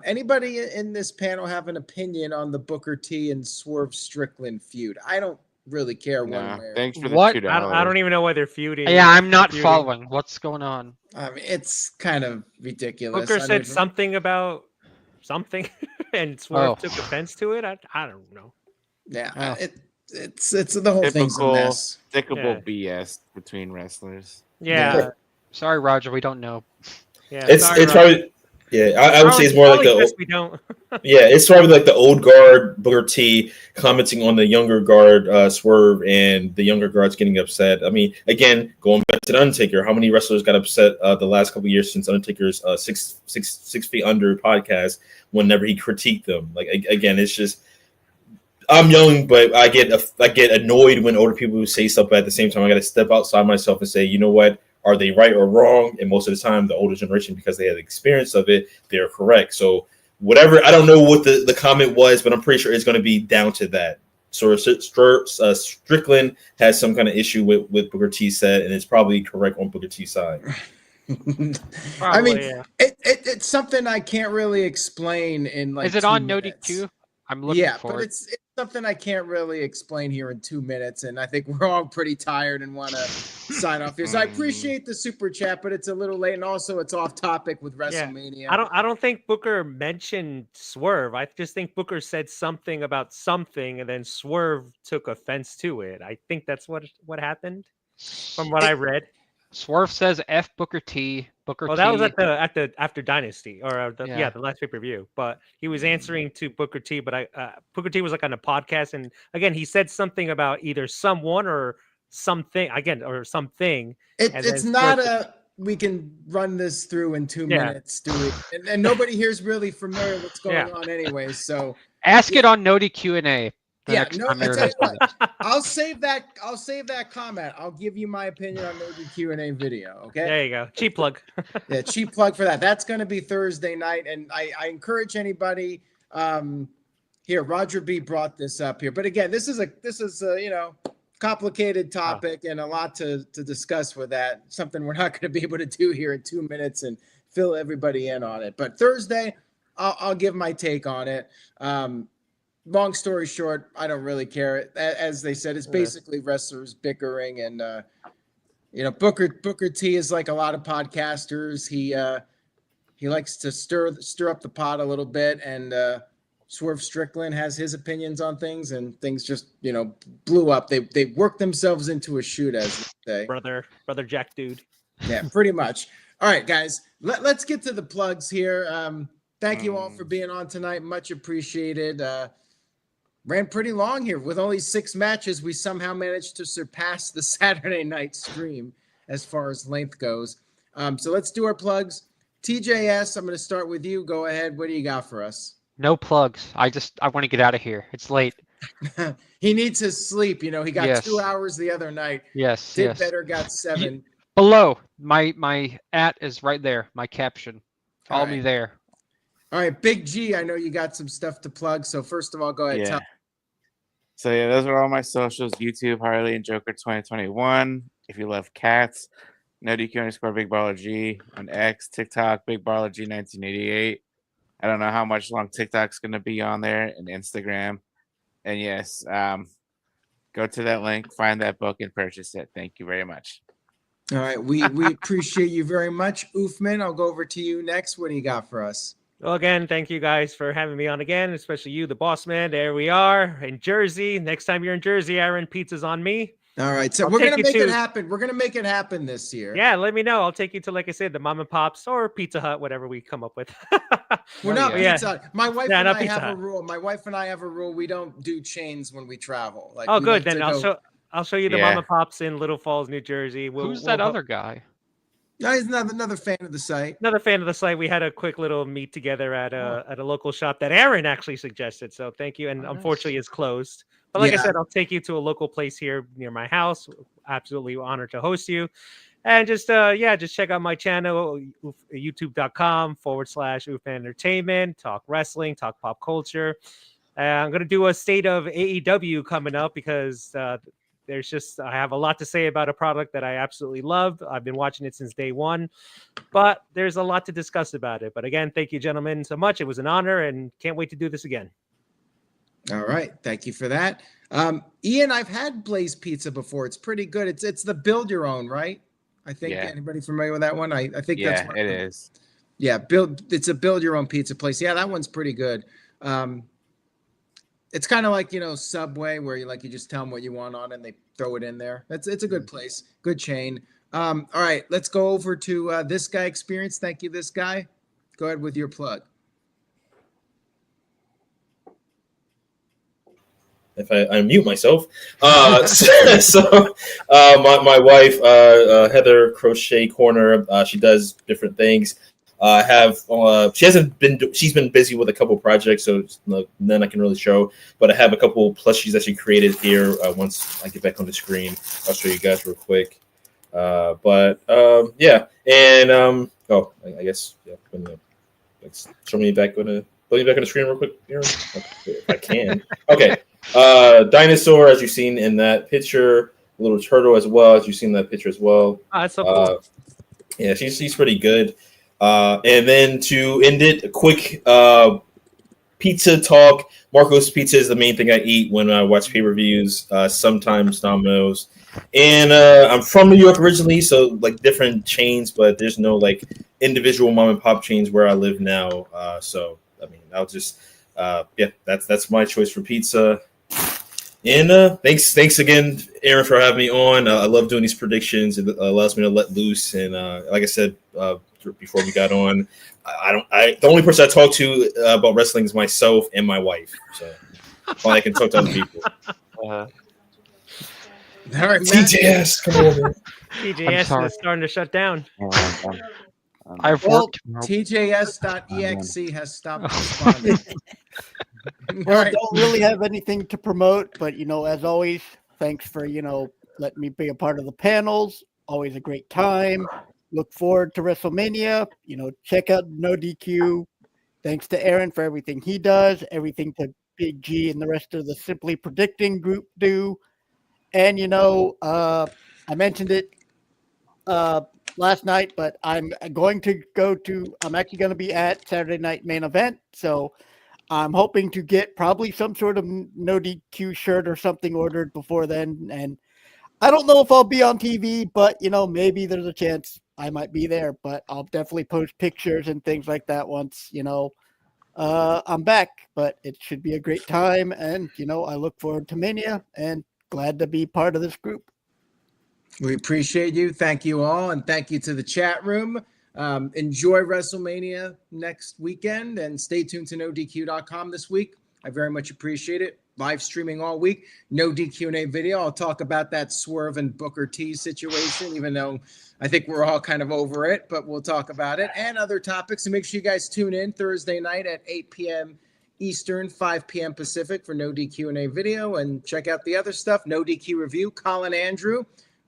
Anybody in this panel have an opinion on the Booker T and Swerve Strickland feud? I don't really care one way. Thanks for the What? $2. I don't even know why they're feuding. Yeah, I'm not following. What's going on? I mean, it's kind of ridiculous. Booker said something about something, and Swerve took offense to it. I don't know. Yeah, it's the whole thing's a mess. Typical BS between wrestlers. Yeah. Sorry, Roger, we don't know. Yeah, It's probably. Yeah, I would say it's more like we don't. Yeah, it's probably like the old guard Booker T commenting on the younger guard Swerve, and the younger guard's getting upset. I mean, again, going back to the Undertaker, how many wrestlers got upset the last couple of years since Undertaker's six feet under podcast whenever he critiqued them? Like again, it's just I'm young, but I get annoyed when older people say stuff. But at the same time, I got to step outside myself and say, you know what? Are they right or wrong? And most of the time, the older generation, because they have the experience of it, they're correct. So whatever, I don't know what the comment was, but I'm pretty sure it's going to be down to that. So Strickland has some kind of issue with Booker T said, and it's probably correct on Booker T's side. I mean, it's something I can't really explain in like. Is it on NoDQ? I'm looking for but it. it's something I can't really explain here in 2 minutes, and I think we're all pretty tired and want to sign off here. So I appreciate the super chat, but it's a little late, and also it's off topic with WrestleMania. Yeah. I don't think Booker mentioned Swerve. I just think Booker said something about something, and then Swerve took offense to it. I think that's what happened, from what I read. Swerve says F Booker T. Well, that was at the after Dynasty or the last pay-per-view. But he was answering to Booker T. But Booker T was like on a podcast, and again he said something about either someone or something or something. It's not we can run this through in 2 minutes, do we? And nobody here's really familiar what's going on anyway. So ask it on NoDQ. I'll save that comment. I'll give you my opinion on the Q&A video. Okay. There you go. Cheap plug. Yeah, cheap plug for that. That's going to be Thursday night, and I encourage anybody. Here, Roger B brought this up here, but again, this is a complicated topic and a lot to discuss with that. Something we're not going to be able to do here in 2 minutes and fill everybody in on it. But Thursday, I'll give my take on it. Long story short, I don't really care. As they said, it's basically wrestlers bickering, and Booker T is like a lot of podcasters. He likes to stir up the pot a little bit, and Swerve Strickland has his opinions on things, and things just blew up. They worked themselves into a shoot, as they say. Brother Jack dude. Yeah, pretty much. All right, guys, let's get to the plugs here. Thank you all for being on tonight. Much appreciated. Ran pretty long here. With only 6 matches, we somehow managed to surpass the Saturday night stream as far as length goes. So let's do our plugs. TJS, I'm going to start with you. Go ahead. What do you got for us? No plugs. I want to get out of here. It's late. He needs his sleep. You know, he got Yes. 2 hours the other night. Yes. Did yes. better, got 7. Below my @ is right there. My caption. Follow me there. All right, Big G, I know you got some stuff to plug. So first of all, go ahead. Yeah. Tell. So yeah, those are all my socials. YouTube, Harley and Joker 2021. If you love cats, NoDQ _ Big Baller G on X, TikTok, Big Baller G 1988. I don't know how much long TikTok's gonna be on there, and Instagram. And yes, go to that link, find that book, and purchase it. Thank you very much. All right, we appreciate you very much. Oofman, I'll go over to you next. What do you got for us? Well, again, thank you guys for having me on again, especially you, the boss man. There we are in Jersey. Next time you're in Jersey, Aaron, pizza's on me. All right, so we're gonna make it happen. We're gonna make it happen this year. Yeah, let me know. I'll take you to, like I said, the Mom and Pops or Pizza Hut, whatever we come up with. We're not Pizza Hut. My wife and I have a rule. My wife and I have a rule. We don't do chains when we travel. Like, oh, good. Then I'll show you the Mom and Pops in Little Falls, New Jersey. Who's that other guy? No, he's another fan of the site. Another fan of the site. We had a quick little meet together at a local shop that Aaron actually suggested. So thank you. And unfortunately, it's closed. But like I said, I'll take you to a local place here near my house. Absolutely honored to host you. And just check out my channel, youtube.com/Oof Entertainment. Talk wrestling, talk pop culture. I'm going to do a state of AEW coming up because I have a lot to say about a product that I absolutely love. I've been watching it since day one, but there's a lot to discuss about it. But again, thank you, gentlemen, so much. It was an honor and can't wait to do this again. All right. Thank you for that. Ian, I've had Blaze Pizza before. It's pretty good. It's the build your own, right? I think anybody familiar with that one? I think that's one. It is. Yeah, it's a build your own pizza place. Yeah, that one's pretty good. It's kind of like, Subway where you just tell them what you want on and they throw it in there. It's a good place, good chain. All right, let's go over to This Guy Experience. Thank you, This Guy. Go ahead with your plug. If I mute myself. My wife, Heather Crochet Corner, she does different things. She's been busy with a couple projects, so none I can really show, but I have a couple plushies that she created here. Once I get back on the screen, I'll show you guys real quick. I guess, show me back on the screen real quick here. If I can. Okay. Dinosaur, as you've seen in that picture, little turtle as well, as you've seen in that picture as well. Oh, that's so cool. Yeah, she's pretty good. And then to end it, a quick pizza talk. Marco's Pizza is the main thing I eat when I watch pay-per-views, sometimes Domino's. And I'm from New York originally, so different chains, but there's no individual mom and pop chains where I live now. So I mean, I'll just that's my choice for pizza. And thanks again, Aaron, for having me on. I love doing these predictions. It allows me to let loose. And like I said before we got on, the only person I talk to about wrestling is myself and my wife. So I can talk to other people. All right, TJS, come on, man. TJS is starting to shut down. TJS.exe has stopped responding. Well, I don't really have anything to promote, but as always, thanks for letting me be a part of the panels. Always a great time. Look forward to WrestleMania. Check out NoDQ. Thanks to Aaron for everything he does, everything to Big G and the rest of the Simply Predicting group do. And I mentioned it last night, but I'm actually going to be at Saturday Night Main Event, so I'm hoping to get probably some sort of NoDQ shirt or something ordered before then. And I don't know if I'll be on TV, but maybe there's a chance I might be there. But I'll definitely post pictures and things like that once I'm back. But it should be a great time, and I look forward to Mania and glad to be part of this group. We appreciate you. Thank you all, and thank you to the chat room. Enjoy WrestleMania next weekend, and stay tuned to NoDQ.com this week. I very much appreciate it. live streaming all week. No DQ&A video. I'll talk about that Swerve and Booker T situation, even though I think we're all kind of over it, but we'll talk about it and other topics. So make sure you guys tune in Thursday night at 8 p.m. Eastern, 5 p.m. Pacific for No DQ&A video, and check out the other stuff. No DQ review. Colin Andrew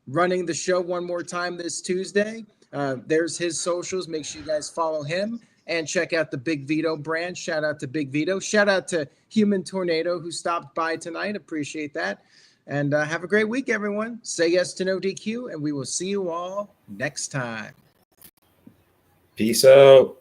running the show one more time this Tuesday. There's his socials. Make sure you guys follow him and check out the Big Vito brand. Shout out to Big Vito. Shout out to Human Tornado who stopped by tonight. Appreciate that. And have a great week, everyone. Say yes to No DQ, and we will see you all next time. Peace out.